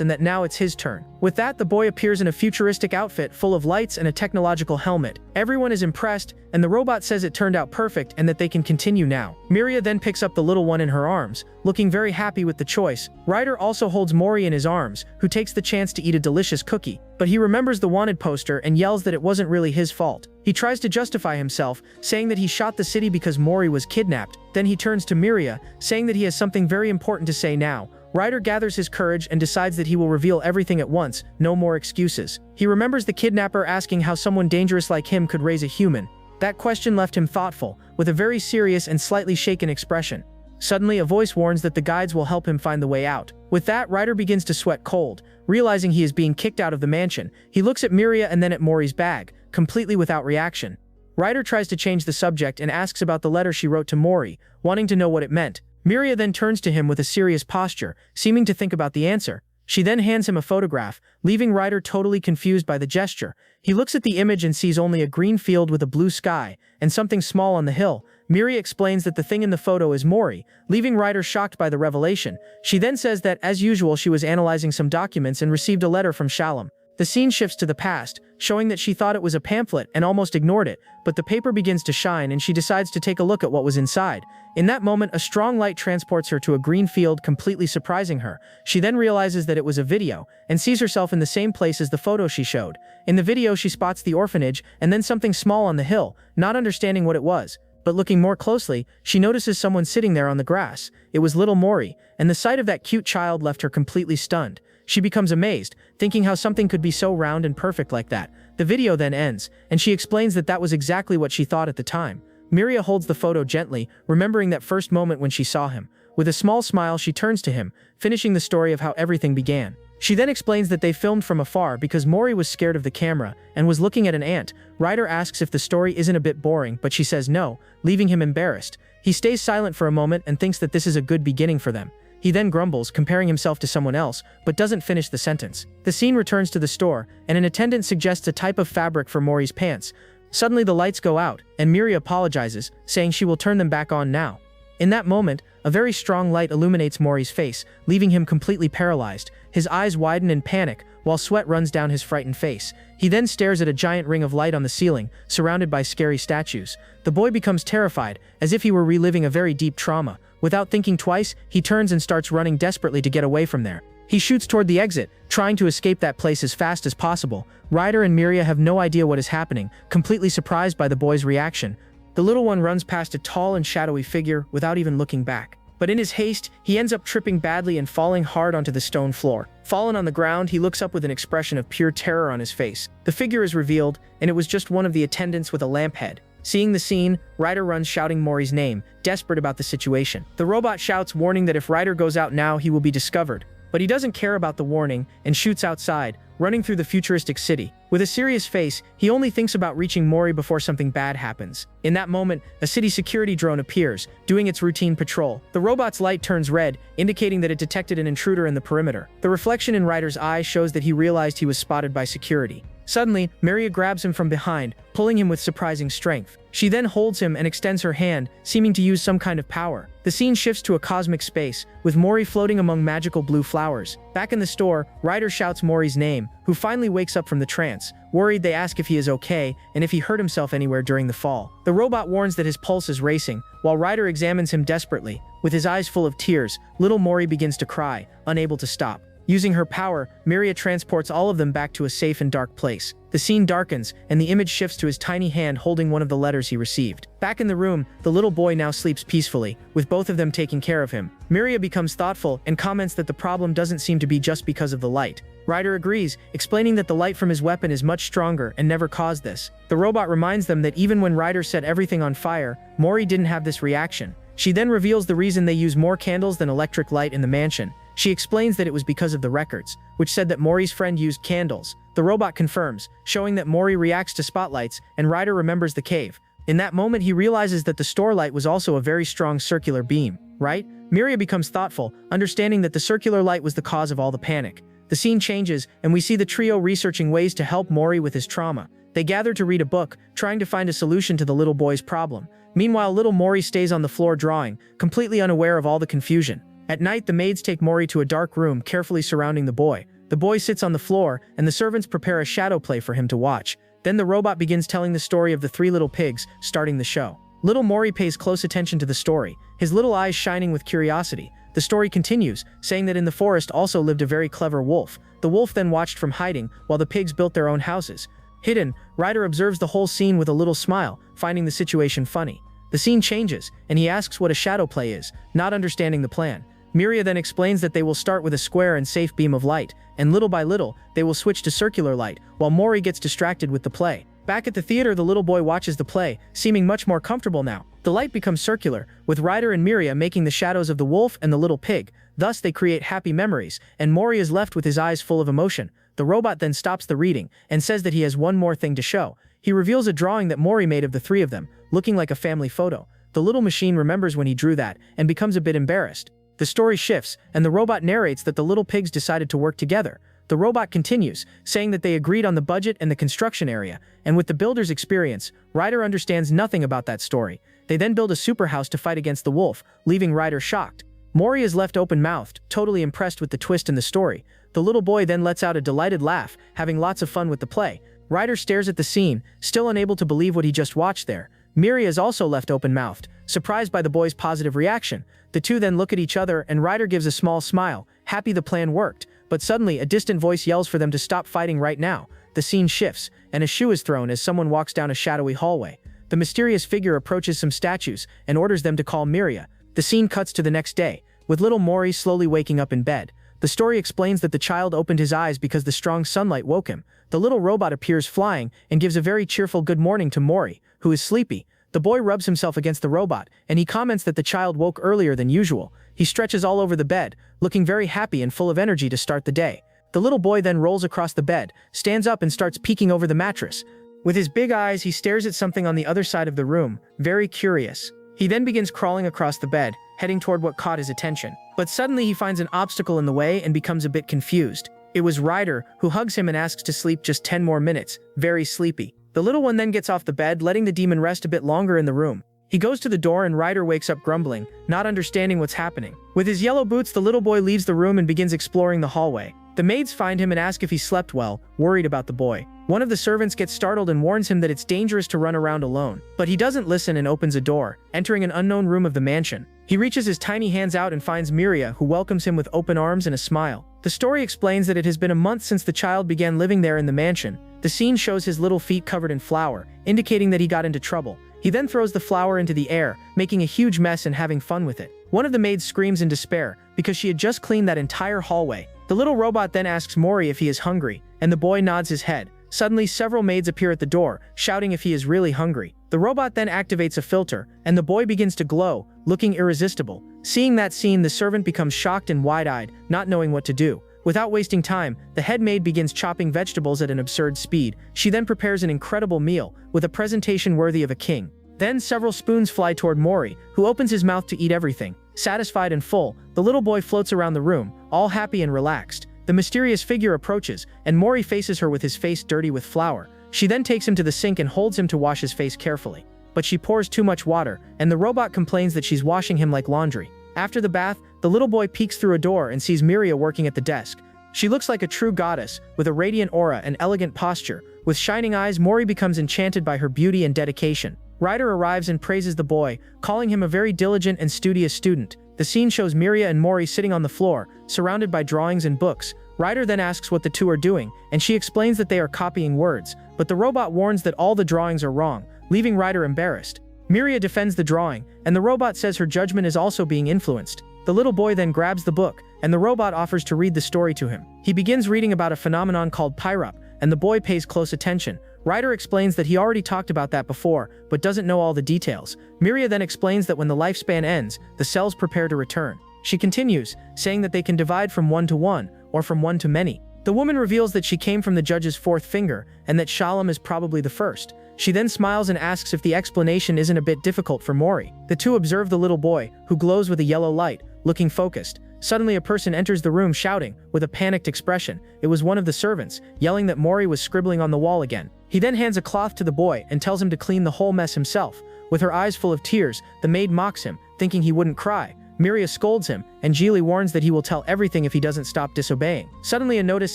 and that now it's his turn. With that, the boy appears in a futuristic outfit full of lights and a technological helmet. Everyone is impressed, and the robot says it turned out perfect and that they can continue now. Miria then picks up the little one in her arms, looking very happy with the choice. Ryder also holds Mori in his arms, who takes the chance to eat a delicious cookie, but he remembers the wanted poster and yells that it wasn't really his fault. He tries to justify himself, saying that he shot the city because Mori was kidnapped. Then he turns to Miria, saying that he has something very important to say now. Ryder gathers his courage and decides that he will reveal everything at once, no more excuses. He remembers the kidnapper asking how someone dangerous like him could raise a human. That question left him thoughtful, with a very serious and slightly shaken expression. Suddenly, a voice warns that the guides will help him find the way out. With that, Ryder begins to sweat cold. Realizing he is being kicked out of the mansion, he looks at Miria and then at Mori's bag, completely without reaction. Ryder tries to change the subject and asks about the letter she wrote to Mori, wanting to know what it meant. Miria then turns to him with a serious posture, seeming to think about the answer. She then hands him a photograph, leaving Ryder totally confused by the gesture. He looks at the image and sees only a green field with a blue sky, and something small on the hill. Miria explains that the thing in the photo is Mori, leaving Ryder shocked by the revelation. She then says that, as usual, she was analyzing some documents and received a letter from Shalom. The scene shifts to the past, showing that she thought it was a pamphlet and almost ignored it, but the paper begins to shine and she decides to take a look at what was inside. In that moment, a strong light transports her to a green field, completely surprising her. She then realizes that it was a video, and sees herself in the same place as the photo she showed. In the video, she spots the orphanage, and then something small on the hill, not understanding what it was. But looking more closely, she notices someone sitting there on the grass. It was little Mori, and the sight of that cute child left her completely stunned. She becomes amazed, thinking how something could be so round and perfect like that. The video then ends, and she explains that that was exactly what she thought at the time. Miria holds the photo gently, remembering that first moment when she saw him. With a small smile, she turns to him, finishing the story of how everything began. She then explains that they filmed from afar because Mori was scared of the camera and was looking at an ant. Ryder asks if the story isn't a bit boring, but she says no, leaving him embarrassed. He stays silent for a moment and thinks that this is a good beginning for them. He then grumbles, comparing himself to someone else, but doesn't finish the sentence. The scene returns to the store, and an attendant suggests a type of fabric for Mori's pants. Suddenly the lights go out, and Miria apologizes, saying she will turn them back on now. In that moment, a very strong light illuminates Mori's face, leaving him completely paralyzed. His eyes widen in panic, while sweat runs down his frightened face. He then stares at a giant ring of light on the ceiling, surrounded by scary statues. The boy becomes terrified, as if he were reliving a very deep trauma. Without thinking twice, he turns and starts running desperately to get away from there. He shoots toward the exit, trying to escape that place as fast as possible. Ryder and Miria have no idea what is happening, completely surprised by the boy's reaction. The little one runs past a tall and shadowy figure without even looking back. But in his haste, he ends up tripping badly and falling hard onto the stone floor. Fallen on the ground, he looks up with an expression of pure terror on his face. The figure is revealed, and it was just one of the attendants with a lamp head. Seeing the scene, Ryder runs shouting Mori's name, desperate about the situation. The robot shouts, warning that if Ryder goes out now, he will be discovered. But he doesn't care about the warning and shoots outside, running through the futuristic city. With a serious face, he only thinks about reaching Mori before something bad happens. In that moment, a city security drone appears, doing its routine patrol. The robot's light turns red, indicating that it detected an intruder in the perimeter. The reflection in Ryder's eye shows that he realized he was spotted by security. Suddenly, Miria grabs him from behind, pulling him with surprising strength. She then holds him and extends her hand, seeming to use some kind of power. The scene shifts to a cosmic space, with Mori floating among magical blue flowers. Back in the store, Ryder shouts Mori's name, who finally wakes up from the trance. Worried, they ask if he is okay, and if he hurt himself anywhere during the fall. The robot warns that his pulse is racing, while Ryder examines him desperately. With his eyes full of tears, little Mori begins to cry, unable to stop. Using her power, Miria transports all of them back to a safe and dark place. The scene darkens, and the image shifts to his tiny hand holding one of the letters he received. Back in the room, the little boy now sleeps peacefully, with both of them taking care of him. Miria becomes thoughtful and comments that the problem doesn't seem to be just because of the light. Ryder agrees, explaining that the light from his weapon is much stronger and never caused this. The robot reminds them that even when Ryder set everything on fire, Mori didn't have this reaction. She then reveals the reason they use more candles than electric light in the mansion. She explains that it was because of the records, which said that Mori's friend used candles. The robot confirms, showing that Mori reacts to spotlights, and Ryder remembers the cave. In that moment, he realizes that the store light was also a very strong circular beam, right? Miria becomes thoughtful, understanding that the circular light was the cause of all the panic. The scene changes, and we see the trio researching ways to help Mori with his trauma. They gather to read a book, trying to find a solution to the little boy's problem. Meanwhile, little Mori stays on the floor drawing, completely unaware of all the confusion. At night, the maids take Mori to a dark room, carefully surrounding the boy. The boy sits on the floor, and the servants prepare a shadow play for him to watch. Then the robot begins telling the story of the three little pigs, starting the show. Little Mori pays close attention to the story, his little eyes shining with curiosity. The story continues, saying that in the forest also lived a very clever wolf. The wolf then watched from hiding, while the pigs built their own houses. Hidden, Ryder observes the whole scene with a little smile, finding the situation funny. The scene changes, and he asks what a shadow play is, not understanding the plan. Miria then explains that they will start with a square and safe beam of light, and little by little, they will switch to circular light, while Mori gets distracted with the play. Back at the theater, the little boy watches the play, seeming much more comfortable now. The light becomes circular, with Ryder and Miria making the shadows of the wolf and the little pig. Thus, they create happy memories, and Mori is left with his eyes full of emotion. The robot then stops the reading, and says that he has one more thing to show. He reveals a drawing that Mori made of the three of them, looking like a family photo. The little machine remembers when he drew that, and becomes a bit embarrassed. The story shifts, and the robot narrates that the little pigs decided to work together. The robot continues, saying that they agreed on the budget and the construction area, and with the builder's experience, Ryder understands nothing about that story. They then build a superhouse to fight against the wolf, leaving Ryder shocked. Mori is left open-mouthed, totally impressed with the twist in the story. The little boy then lets out a delighted laugh, having lots of fun with the play. Ryder stares at the scene, still unable to believe what he just watched there. Miria is also left open-mouthed, surprised by the boy's positive reaction. The two then look at each other, and Ryder gives a small smile, happy the plan worked. But suddenly, a distant voice yells for them to stop fighting right now. The scene shifts, and a shoe is thrown as someone walks down a shadowy hallway. The mysterious figure approaches some statues and orders them to call Miria. The scene cuts to the next day, with little Mori slowly waking up in bed. The story explains that the child opened his eyes because the strong sunlight woke him. The little robot appears flying and gives a very cheerful good morning to Mori, who is sleepy. The boy rubs himself against the robot, and he comments that the child woke earlier than usual. He stretches all over the bed, looking very happy and full of energy to start the day. The little boy then rolls across the bed, stands up and starts peeking over the mattress. With his big eyes, he stares at something on the other side of the room, very curious. He then begins crawling across the bed, heading toward what caught his attention. But suddenly he finds an obstacle in the way and becomes a bit confused. It was Ryder, who hugs him and asks to sleep just 10 more minutes, very sleepy. The little one then gets off the bed, letting the demon rest a bit longer in the room. He goes to the door and Ryder wakes up grumbling, not understanding what's happening. With his yellow boots, the little boy leaves the room and begins exploring the hallway. The maids find him and ask if he slept well, worried about the boy. One of the servants gets startled and warns him that it's dangerous to run around alone. But he doesn't listen and opens a door, entering an unknown room of the mansion. He reaches his tiny hands out and finds Miria, who welcomes him with open arms and a smile. The story explains that it has been a month since the child began living there in the mansion. The scene shows his little feet covered in flour, indicating that he got into trouble. He then throws the flour into the air, making a huge mess and having fun with it. One of the maids screams in despair, because she had just cleaned that entire hallway. The little robot then asks Mori if he is hungry, and the boy nods his head. Suddenly, several maids appear at the door, shouting if he is really hungry. The robot then activates a filter, and the boy begins to glow, looking irresistible. Seeing that scene, the servant becomes shocked and wide-eyed, not knowing what to do. Without wasting time, the head maid begins chopping vegetables at an absurd speed. She then prepares an incredible meal, with a presentation worthy of a king. Then several spoons fly toward Mori, who opens his mouth to eat everything. Satisfied and full, the little boy floats around the room, all happy and relaxed. The mysterious figure approaches, and Mori faces her with his face dirty with flour. She then takes him to the sink and holds him to wash his face carefully. But she pours too much water, and the robot complains that she's washing him like laundry. After the bath, the little boy peeks through a door and sees Miria working at the desk. She looks like a true goddess, with a radiant aura and elegant posture. With shining eyes, Mori becomes enchanted by her beauty and dedication. Ryder arrives and praises the boy, calling him a very diligent and studious student. The scene shows Miria and Mori sitting on the floor, surrounded by drawings and books. Ryder then asks what the two are doing, and she explains that they are copying words, but the robot warns that all the drawings are wrong, leaving Ryder embarrassed. Miria defends the drawing, and the robot says her judgment is also being influenced. The little boy then grabs the book, and the robot offers to read the story to him. He begins reading about a phenomenon called pyrup, and the boy pays close attention. Ryder explains that he already talked about that before, but doesn't know all the details. Miria then explains that when the lifespan ends, the cells prepare to return. She continues, saying that they can divide from one to one, or from one to many. The woman reveals that she came from the judge's fourth finger, and that Shalom is probably the first. She then smiles and asks if the explanation isn't a bit difficult for Mori. The two observe the little boy, who glows with a yellow light, looking focused. Suddenly a person enters the room shouting, with a panicked expression. It was one of the servants, yelling that Mori was scribbling on the wall again. He then hands a cloth to the boy and tells him to clean the whole mess himself. With her eyes full of tears, the maid mocks him, thinking he wouldn't cry. Miria scolds him, and Geely warns that he will tell everything if he doesn't stop disobeying. Suddenly a notice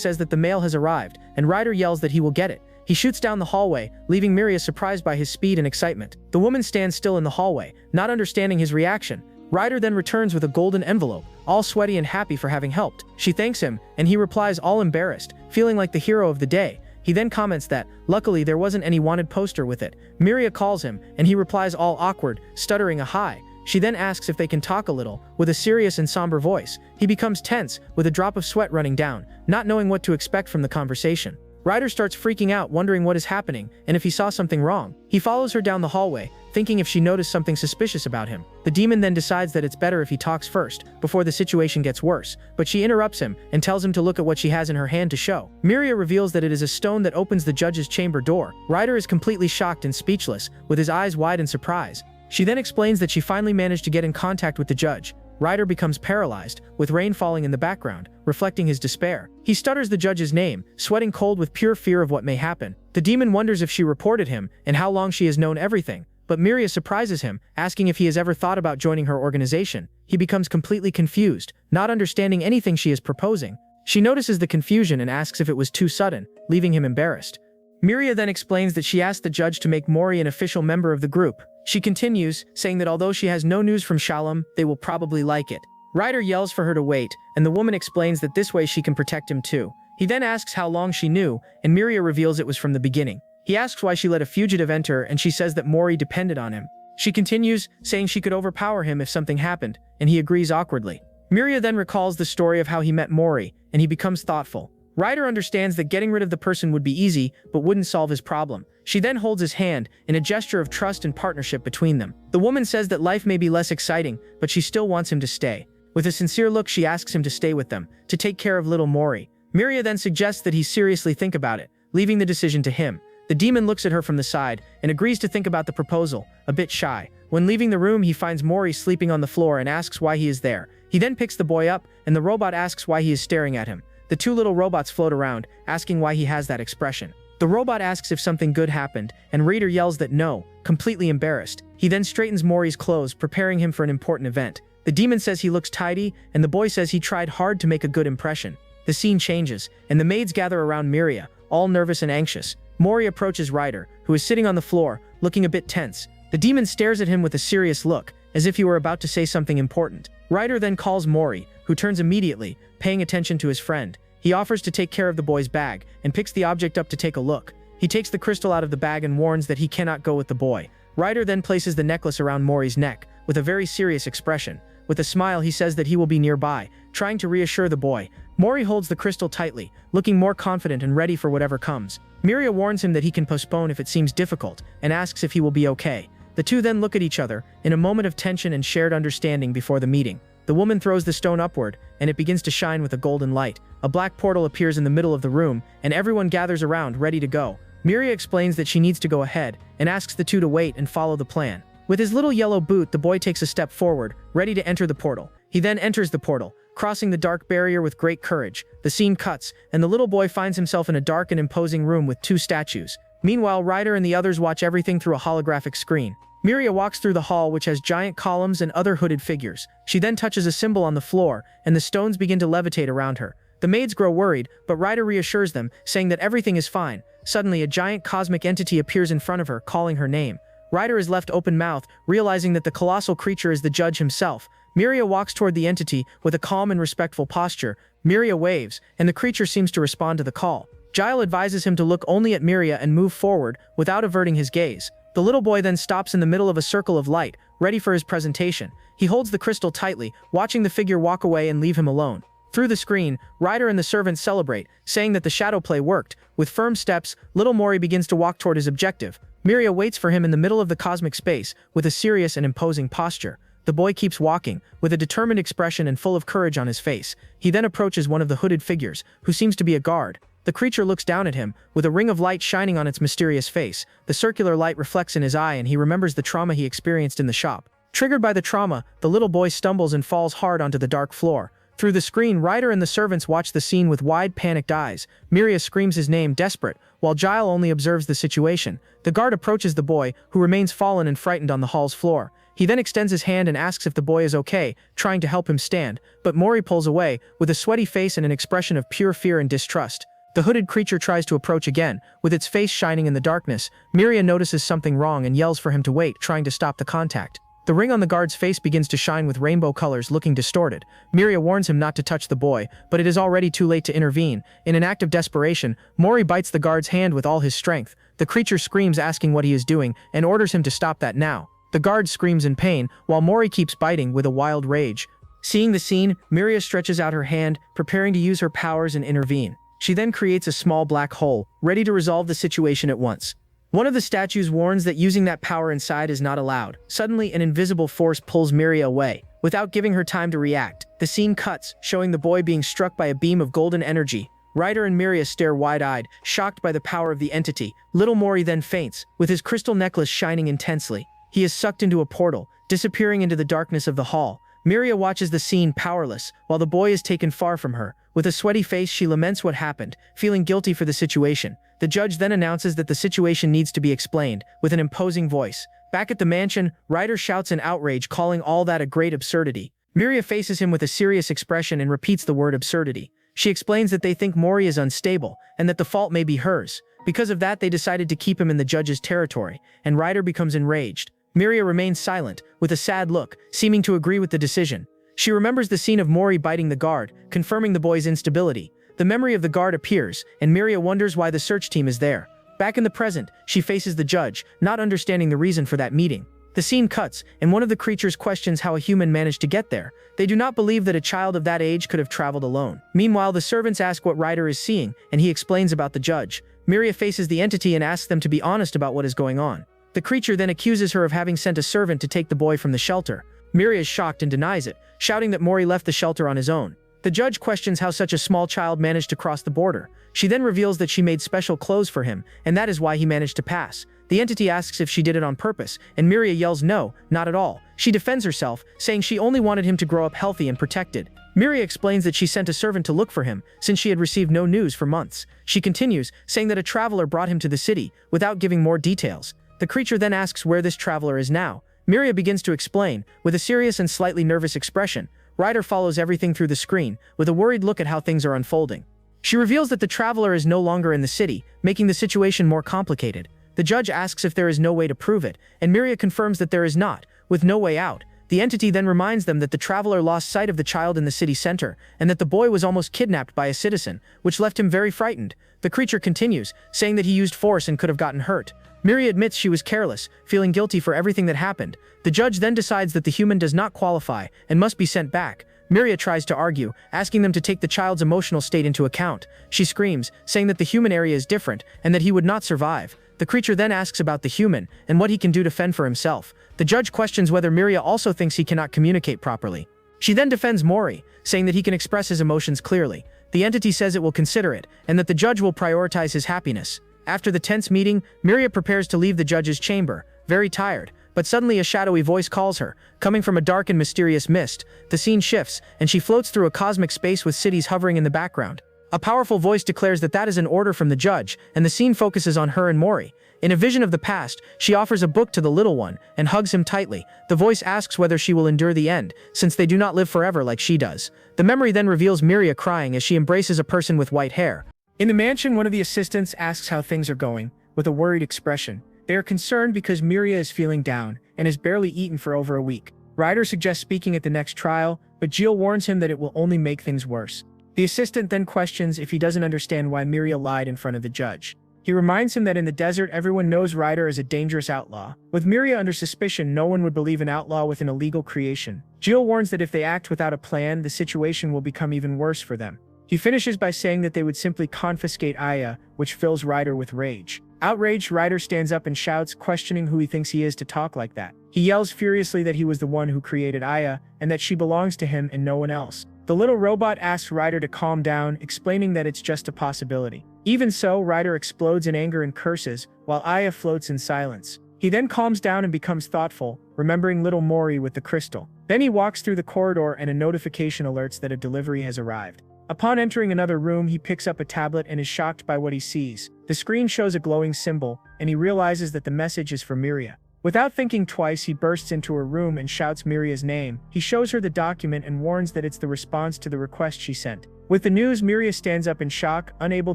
says that the mail has arrived, and Ryder yells that he will get it. He shoots down the hallway, leaving Miria surprised by his speed and excitement. The woman stands still in the hallway, not understanding his reaction. Ryder then returns with a golden envelope, all sweaty and happy for having helped. She thanks him, and he replies all embarrassed, feeling like the hero of the day. He then comments that, luckily there wasn't any wanted poster with it. Miria calls him, and he replies all awkward, stuttering a hi. She then asks if they can talk a little, with a serious and somber voice. He becomes tense, with a drop of sweat running down, not knowing what to expect from the conversation. Ryder starts freaking out, wondering what is happening, and if he saw something wrong. He follows her down the hallway, thinking if she noticed something suspicious about him. The demon then decides that it's better if he talks first, before the situation gets worse, but she interrupts him and tells him to look at what she has in her hand to show. Miria reveals that it is a stone that opens the judge's chamber door. Ryder is completely shocked and speechless, with his eyes wide in surprise. She then explains that she finally managed to get in contact with the judge. Ryder becomes paralyzed, with rain falling in the background, reflecting his despair. He stutters the judge's name, sweating cold with pure fear of what may happen. The demon wonders if she reported him, and how long she has known everything. But Miria surprises him, asking if he has ever thought about joining her organization. He becomes completely confused, not understanding anything she is proposing. She notices the confusion and asks if it was too sudden, leaving him embarrassed. Miria then explains that she asked the judge to make Mori an official member of the group. She continues, saying that although she has no news from Shalom, they will probably like it. Ryder yells for her to wait, and the woman explains that this way she can protect him too. He then asks how long she knew, and Miria reveals it was from the beginning. He asks why she let a fugitive enter, and she says that Mori depended on him. She continues, saying she could overpower him if something happened, and he agrees awkwardly. Miria then recalls the story of how he met Mori, and he becomes thoughtful. Ryder understands that getting rid of the person would be easy, but wouldn't solve his problem. She then holds his hand, in a gesture of trust and partnership between them. The woman says that life may be less exciting, but she still wants him to stay. With a sincere look, she asks him to stay with them, to take care of little Mori. Miria then suggests that he seriously think about it, leaving the decision to him. The demon looks at her from the side, and agrees to think about the proposal, a bit shy. When leaving the room, he finds Mori sleeping on the floor and asks why he is there. He then picks the boy up, and the robot asks why he is staring at him. The two little robots float around, asking why he has that expression. The robot asks if something good happened, and Raider yells that no, completely embarrassed. He then straightens Mori's clothes, preparing him for an important event. The demon says he looks tidy, and the boy says he tried hard to make a good impression. The scene changes, and the maids gather around Miria, all nervous and anxious. Mori approaches Ryder, who is sitting on the floor, looking a bit tense. The demon stares at him with a serious look, as if he were about to say something important. Ryder then calls Mori, who turns immediately, paying attention to his friend. He offers to take care of the boy's bag, and picks the object up to take a look. He takes the crystal out of the bag and warns that he cannot go with the boy. Ryder then places the necklace around Mori's neck, with a very serious expression. With a smile, he says that he will be nearby, trying to reassure the boy. Mori holds the crystal tightly, looking more confident and ready for whatever comes. Miria warns him that he can postpone if it seems difficult, and asks if he will be okay. The two then look at each other, in a moment of tension and shared understanding before the meeting. The woman throws the stone upward, and it begins to shine with a golden light. A black portal appears in the middle of the room, and everyone gathers around, ready to go. Miria explains that she needs to go ahead, and asks the two to wait and follow the plan. With his little yellow boot, the boy takes a step forward, ready to enter the portal. He then enters the portal, crossing the dark barrier with great courage. The scene cuts, and the little boy finds himself in a dark and imposing room with two statues. Meanwhile, Ryder and the others watch everything through a holographic screen. Miria walks through the hall, which has giant columns and other hooded figures. She then touches a symbol on the floor, and the stones begin to levitate around her. The maids grow worried, but Ryder reassures them, saying that everything is fine. Suddenly, a giant cosmic entity appears in front of her, calling her name. Ryder is left open-mouthed, realizing that the colossal creature is the judge himself. Miria walks toward the entity with a calm and respectful posture. Miria waves, and the creature seems to respond to the call. Yahello advises him to look only at Miria and move forward, without averting his gaze. The little boy then stops in the middle of a circle of light, ready for his presentation. He holds the crystal tightly, watching the figure walk away and leave him alone. Through the screen, Ryder and the servants celebrate, saying that the shadow play worked. With firm steps, little Mori begins to walk toward his objective. Miria waits for him in the middle of the cosmic space, with a serious and imposing posture. The boy keeps walking, with a determined expression and full of courage on his face. He then approaches one of the hooded figures, who seems to be a guard. The creature looks down at him, with a ring of light shining on its mysterious face. The circular light reflects in his eye and he remembers the trauma he experienced in the shop. Triggered by the trauma, the little boy stumbles and falls hard onto the dark floor. Through the screen, Ryder and the servants watch the scene with wide, panicked eyes. Miria screams his name, desperate, while Yahello only observes the situation. The guard approaches the boy, who remains fallen and frightened on the hall's floor. He then extends his hand and asks if the boy is okay, trying to help him stand, but Mori pulls away, with a sweaty face and an expression of pure fear and distrust. The hooded creature tries to approach again, with its face shining in the darkness. Miria notices something wrong and yells for him to wait, trying to stop the contact. The ring on the guard's face begins to shine with rainbow colors, looking distorted. Miria warns him not to touch the boy, but it is already too late to intervene. In an act of desperation, Mori bites the guard's hand with all his strength. The creature screams, asking what he is doing, and orders him to stop that now. The guard screams in pain, while Mori keeps biting with a wild rage. Seeing the scene, Miria stretches out her hand, preparing to use her powers and intervene. She then creates a small black hole, ready to resolve the situation at once. One of the statues warns that using that power inside is not allowed. Suddenly, an invisible force pulls Miria away. Without giving her time to react, the scene cuts, showing the boy being struck by a beam of golden energy. Ryder and Miria stare wide-eyed, shocked by the power of the entity. Little Mori then faints, with his crystal necklace shining intensely. He is sucked into a portal, disappearing into the darkness of the hall. Miria watches the scene powerless, while the boy is taken far from her. With a sweaty face, she laments what happened, feeling guilty for the situation. The judge then announces that the situation needs to be explained, with an imposing voice. Back at the mansion, Ryder shouts in outrage, calling all that a great absurdity. Miria faces him with a serious expression and repeats the word absurdity. She explains that they think Mori is unstable, and that the fault may be hers. Because of that, they decided to keep him in the judge's territory, and Ryder becomes enraged. Miria remains silent, with a sad look, seeming to agree with the decision. She remembers the scene of Mori biting the guard, confirming the boy's instability. The memory of the guard appears, and Miria wonders why the search team is there. Back in the present, she faces the judge, not understanding the reason for that meeting. The scene cuts, and one of the creatures questions how a human managed to get there. They do not believe that a child of that age could have traveled alone. Meanwhile, the servants ask what Ryder is seeing, and he explains about the judge. Miria faces the entity and asks them to be honest about what is going on. The creature then accuses her of having sent a servant to take the boy from the shelter. Miria is shocked and denies it, shouting that Mori left the shelter on his own. The judge questions how such a small child managed to cross the border. She then reveals that she made special clothes for him, and that is why he managed to pass. The entity asks if she did it on purpose, and Miria yells no, not at all. She defends herself, saying she only wanted him to grow up healthy and protected. Miria explains that she sent a servant to look for him, since she had received no news for months. She continues, saying that a traveler brought him to the city, without giving more details. The creature then asks where this traveler is now. Miria begins to explain, with a serious and slightly nervous expression. Ryder follows everything through the screen, with a worried look at how things are unfolding. She reveals that the traveler is no longer in the city, making the situation more complicated. The judge asks if there is no way to prove it, and Miria confirms that there is not, with no way out. The entity then reminds them that the traveler lost sight of the child in the city center, and that the boy was almost kidnapped by a citizen, which left him very frightened. The creature continues, saying that he used force and could have gotten hurt. Miria admits she was careless, feeling guilty for everything that happened. The judge then decides that the human does not qualify and must be sent back. Miria tries to argue, asking them to take the child's emotional state into account. She screams, saying that the human area is different and that he would not survive. The creature then asks about the human and what he can do to fend for himself. The judge questions whether Miria also thinks he cannot communicate properly. She then defends Mori, saying that he can express his emotions clearly. The entity says it will consider it, and that the judge will prioritize his happiness. After the tense meeting, Miria prepares to leave the judge's chamber, very tired, but suddenly a shadowy voice calls her, coming from a dark and mysterious mist. The scene shifts, and she floats through a cosmic space with cities hovering in the background. A powerful voice declares that that is an order from the judge, and the scene focuses on her and Mori. In a vision of the past, she offers a book to the little one, and hugs him tightly. The voice asks whether she will endure the end, since they do not live forever like she does. The memory then reveals Miria crying as she embraces a person with white hair. In the mansion, one of the assistants asks how things are going, with a worried expression. They are concerned because Miria is feeling down, and has barely eaten for over a week. Ryder suggests speaking at the next trial, but Jill warns him that it will only make things worse. The assistant then questions if he doesn't understand why Miria lied in front of the judge. He reminds him that in the desert everyone knows Ryder is a dangerous outlaw. With Miria under suspicion, no one would believe an outlaw with an illegal creation. Jill warns that if they act without a plan, the situation will become even worse for them. He finishes by saying that they would simply confiscate Aya, which fills Ryder with rage. Outraged, Ryder stands up and shouts, questioning who he thinks he is to talk like that. He yells furiously that he was the one who created Aya, and that she belongs to him and no one else. The little robot asks Ryder to calm down, explaining that it's just a possibility. Even so, Ryder explodes in anger and curses, while Aya floats in silence. He then calms down and becomes thoughtful, remembering little Mori with the crystal. Then he walks through the corridor and a notification alerts that a delivery has arrived. Upon entering another room, he picks up a tablet and is shocked by what he sees. The screen shows a glowing symbol, and he realizes that the message is for Miria. Without thinking twice, he bursts into her room and shouts Miria's name. He shows her the document and warns that it's the response to the request she sent. With the news, Miria stands up in shock, unable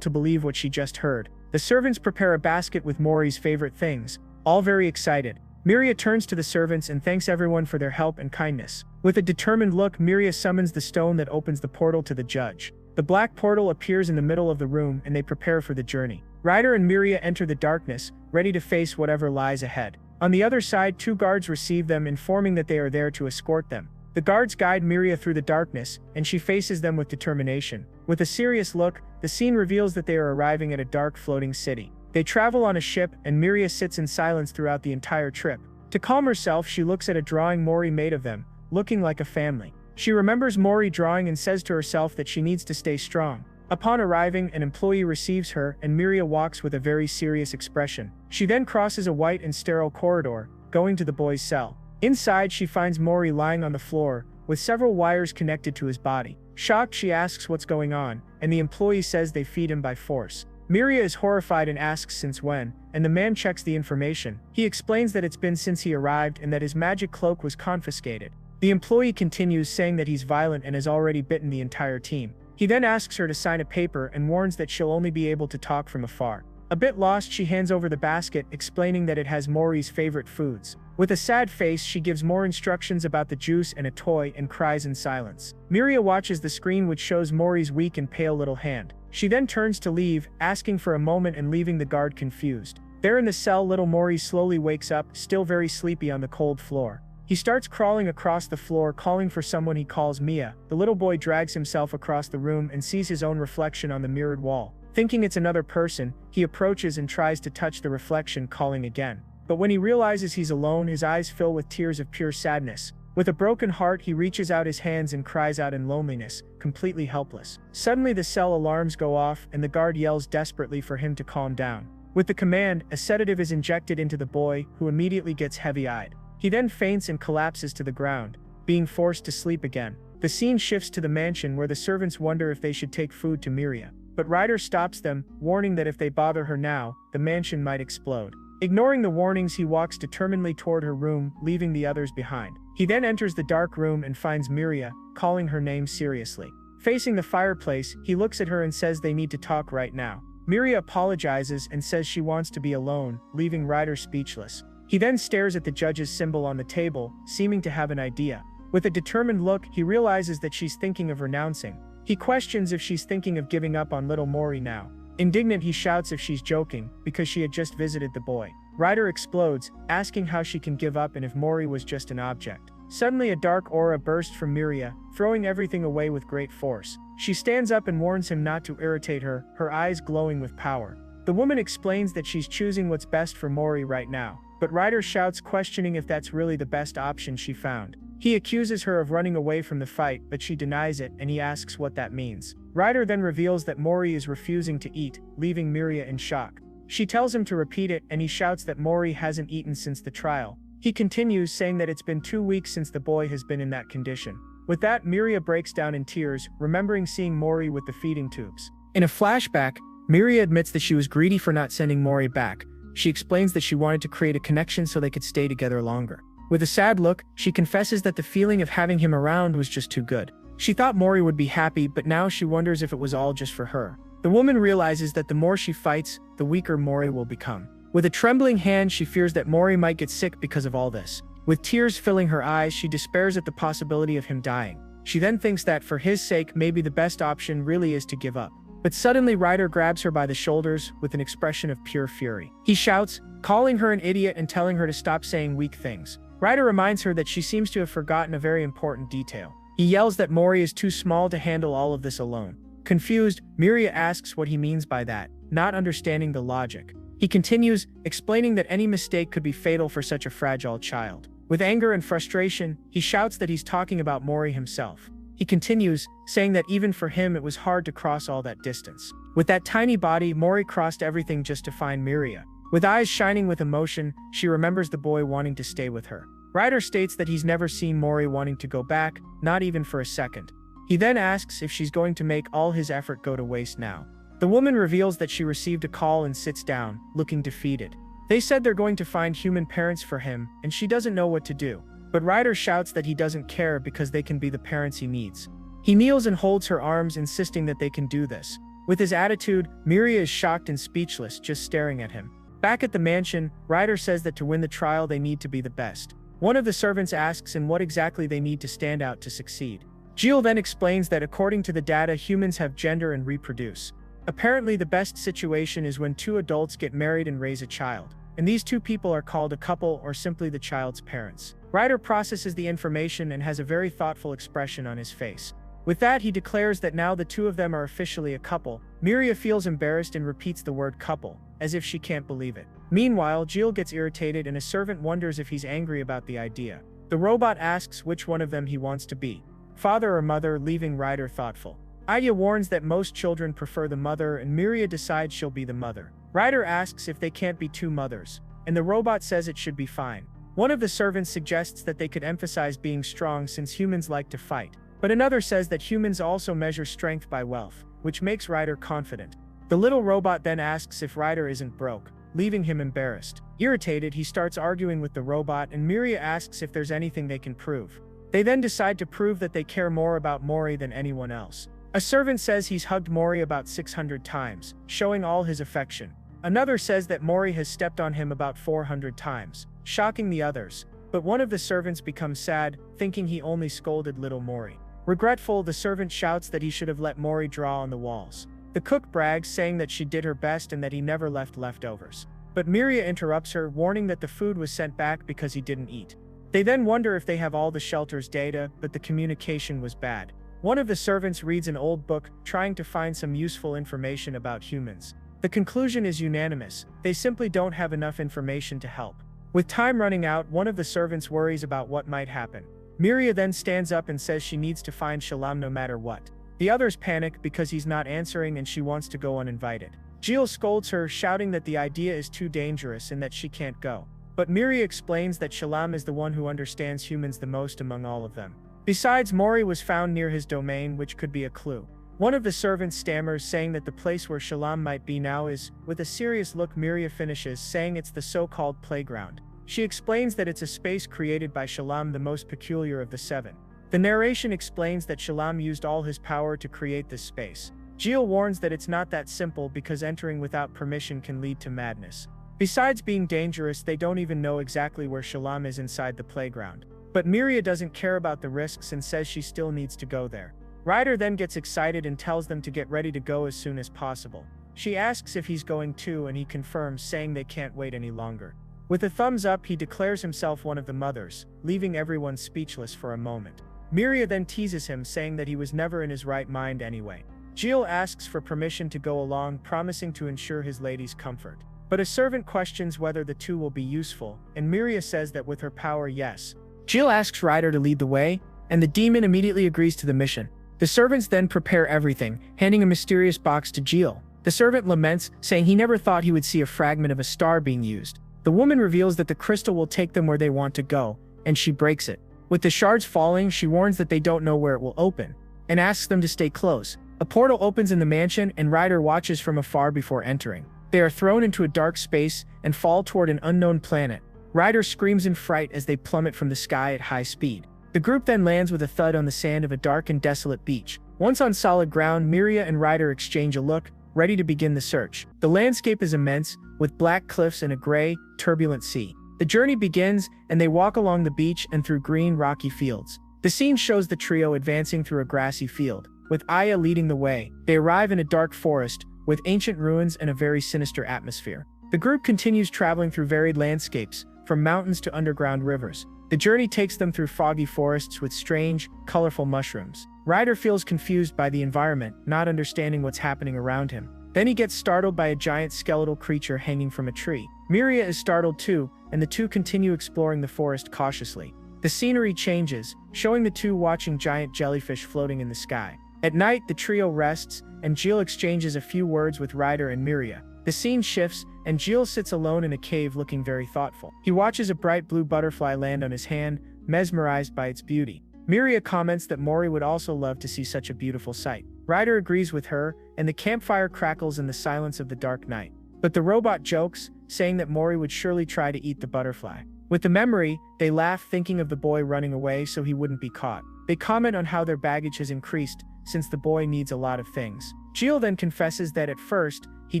to believe what she just heard. The servants prepare a basket with Mori's favorite things, all very excited. Miria turns to the servants and thanks everyone for their help and kindness. With a determined look, Miria summons the stone that opens the portal to the judge. The black portal appears in the middle of the room and they prepare for the journey. Ryder and Miria enter the darkness, ready to face whatever lies ahead. On the other side, two guards receive them, informing that they are there to escort them. The guards guide Miria through the darkness, and she faces them with determination. With a serious look, the scene reveals that they are arriving at a dark floating city. They travel on a ship, and Miria sits in silence throughout the entire trip. To calm herself, she looks at a drawing Mori made of them, looking like a family. She remembers Mori drawing and says to herself that she needs to stay strong. Upon arriving, an employee receives her, and Miria walks with a very serious expression. She then crosses a white and sterile corridor, going to the boy's cell. Inside, she finds Mori lying on the floor, with several wires connected to his body. Shocked, she asks what's going on, and the employee says they feed him by force. Miria is horrified and asks since when, and the man checks the information. He explains that it's been since he arrived and that his magic cloak was confiscated. The employee continues, saying that he's violent and has already bitten the entire team. He then asks her to sign a paper and warns that she'll only be able to talk from afar. A bit lost, she hands over the basket, explaining that it has Mori's favorite foods. With a sad face, she gives more instructions about the juice and a toy and cries in silence. Miria watches the screen, which shows Mori's weak and pale little hand. She then turns to leave, asking for a moment and leaving the guard confused. There in the cell, little Mori slowly wakes up, still very sleepy on the cold floor. He starts crawling across the floor, calling for someone he calls Mia. The little boy drags himself across the room and sees his own reflection on the mirrored wall. Thinking it's another person, he approaches and tries to touch the reflection, calling again. But when he realizes he's alone, his eyes fill with tears of pure sadness. With a broken heart, he reaches out his hands and cries out in loneliness, completely helpless. Suddenly, the cell alarms go off and the guard yells desperately for him to calm down. With the command, a sedative is injected into the boy, who immediately gets heavy-eyed. He then faints and collapses to the ground, being forced to sleep again. The scene shifts to the mansion, where the servants wonder if they should take food to Miria. But Ryder stops them, warning that if they bother her now, the mansion might explode. Ignoring the warnings, he walks determinedly toward her room, leaving the others behind. He then enters the dark room and finds Miria, calling her name seriously. Facing the fireplace, he looks at her and says they need to talk right now. Miria apologizes and says she wants to be alone, leaving Ryder speechless. He then stares at the judge's symbol on the table, seeming to have an idea. With a determined look, he realizes that she's thinking of renouncing. He questions if she's thinking of giving up on little Mori now. Indignant, he shouts if she's joking, because she had just visited the boy. Ryder explodes, asking how she can give up and if Mori was just an object. Suddenly, a dark aura bursts from Miria, throwing everything away with great force. She stands up and warns him not to irritate her, her eyes glowing with power. The woman explains that she's choosing what's best for Mori right now. But Ryder shouts, questioning if that's really the best option she found. He accuses her of running away from the fight, but she denies it, and he asks what that means. Ryder then reveals that Mori is refusing to eat, leaving Miria in shock. She tells him to repeat it, and he shouts that Mori hasn't eaten since the trial. He continues, saying that it's been 2 weeks since the boy has been in that condition. With that, Miria breaks down in tears, remembering seeing Mori with the feeding tubes. In a flashback, Miria admits that she was greedy for not sending Mori back. She explains that she wanted to create a connection so they could stay together longer. With a sad look, she confesses that the feeling of having him around was just too good. She thought Mori would be happy, but now she wonders if it was all just for her. The woman realizes that the more she fights, the weaker Mori will become. With a trembling hand, she fears that Mori might get sick because of all this. With tears filling her eyes, she despairs at the possibility of him dying. She then thinks that, for his sake, maybe the best option really is to give up. But suddenly Ryder grabs her by the shoulders with an expression of pure fury. He shouts, calling her an idiot and telling her to stop saying weak things. Ryder reminds her that she seems to have forgotten a very important detail. He yells that Mori is too small to handle all of this alone. Confused, Miria asks what he means by that, not understanding the logic. He continues, explaining that any mistake could be fatal for such a fragile child. With anger and frustration, he shouts that he's talking about Mori himself. He continues, saying that even for him it was hard to cross all that distance. With that tiny body, Mori crossed everything just to find Miria. With eyes shining with emotion, she remembers the boy wanting to stay with her. Ryder states that he's never seen Mori wanting to go back, not even for a second. He then asks if she's going to make all his effort go to waste now. The woman reveals that she received a call and sits down, looking defeated. They said they're going to find human parents for him, and she doesn't know what to do. But Ryder shouts that he doesn't care because they can be the parents he needs. He kneels and holds her arms, insisting that they can do this. With his attitude, Miria is shocked and speechless, just staring at him. Back at the mansion, Ryder says that to win the trial they need to be the best. One of the servants asks him what exactly they need to stand out to succeed. Jill then explains that according to the data, humans have gender and reproduce. Apparently, the best situation is when two adults get married and raise a child, and these two people are called a couple or simply the child's parents. Ryder processes the information and has a very thoughtful expression on his face. With that, he declares that now the two of them are officially a couple. Miria feels embarrassed and repeats the word couple, as if she can't believe it. Meanwhile, Jill gets irritated and a servant wonders if he's angry about the idea. The robot asks which one of them he wants to be, father or mother, leaving Ryder thoughtful. Aya warns that most children prefer the mother, and Miria decides she'll be the mother. Ryder asks if they can't be two mothers, and the robot says it should be fine. One of the servants suggests that they could emphasize being strong since humans like to fight, but another says that humans also measure strength by wealth, which makes Ryder confident. The little robot then asks if Ryder isn't broke, leaving him embarrassed. Irritated, he starts arguing with the robot, and Miria asks if there's anything they can prove. They then decide to prove that they care more about Mori than anyone else. A servant says he's hugged Mori about 600 times, showing all his affection. Another says that Mori has stepped on him about 400 times, shocking the others. But one of the servants becomes sad, thinking he only scolded little Mori. Regretful, the servant shouts that he should have let Mori draw on the walls. The cook brags, saying that she did her best and that he never left leftovers. But Miria interrupts her, warning that the food was sent back because he didn't eat. They then wonder if they have all the shelter's data, but the communication was bad. One of the servants reads an old book, trying to find some useful information about humans. The conclusion is unanimous: they simply don't have enough information to help. With time running out, one of the servants worries about what might happen. Miria then stands up and says she needs to find Shalom no matter what. The others panic because he's not answering and she wants to go uninvited. Jill scolds her, shouting that the idea is too dangerous and that she can't go. But Miria explains that Shalom is the one who understands humans the most among all of them. Besides, Mori was found near his domain, which could be a clue. One of the servants stammers, saying that the place where Shalom might be now is. With a serious look, Miria finishes, saying it's the so-called playground. She explains that it's a space created by Shalom, the most peculiar of the seven. The narration explains that Shalom used all his power to create this space. Jill warns that it's not that simple because entering without permission can lead to madness. Besides being dangerous, they don't even know exactly where Shalom is inside the playground. But Miria doesn't care about the risks and says she still needs to go there. Ryder then gets excited and tells them to get ready to go as soon as possible. She asks if he's going too, and he confirms, saying they can't wait any longer. With a thumbs up, he declares himself one of the mothers, leaving everyone speechless for a moment. Miria then teases him, saying that he was never in his right mind anyway. Jill asks for permission to go along, promising to ensure his lady's comfort. But a servant questions whether the two will be useful, and Miria says that with her power, yes. Jill asks Ryder to lead the way, and the demon immediately agrees to the mission. The servants then prepare everything, handing a mysterious box to Jill. The servant laments, saying he never thought he would see a fragment of a star being used. The woman reveals that the crystal will take them where they want to go, and she breaks it. With the shards falling, she warns that they don't know where it will open, and asks them to stay close. A portal opens in the mansion, and Ryder watches from afar before entering. They are thrown into a dark space and fall toward an unknown planet. Ryder screams in fright as they plummet from the sky at high speed. The group then lands with a thud on the sand of a dark and desolate beach. Once on solid ground, Miria and Ryder exchange a look, ready to begin the search. The landscape is immense, with black cliffs and a gray, turbulent sea. The journey begins, and they walk along the beach and through green, rocky fields. The scene shows the trio advancing through a grassy field, with Aya leading the way. They arrive in a dark forest, with ancient ruins and a very sinister atmosphere. The group continues traveling through varied landscapes, from mountains to underground rivers. The journey takes them through foggy forests with strange, colorful mushrooms. Ryder feels confused by the environment, not understanding what's happening around him. Then he gets startled by a giant skeletal creature hanging from a tree. Miria is startled too, and the two continue exploring the forest cautiously. The scenery changes, showing the two watching giant jellyfish floating in the sky. At night, the trio rests, and Jill exchanges a few words with Ryder and Miria. The scene shifts, and Jill sits alone in a cave looking very thoughtful. He watches a bright blue butterfly land on his hand, mesmerized by its beauty. Miria comments that Mori would also love to see such a beautiful sight. Ryder agrees with her, and the campfire crackles in the silence of the dark night. But the robot jokes, saying that Mori would surely try to eat the butterfly. With the memory, they laugh, thinking of the boy running away so he wouldn't be caught. They comment on how their baggage has increased, since the boy needs a lot of things. Jill then confesses that at first, he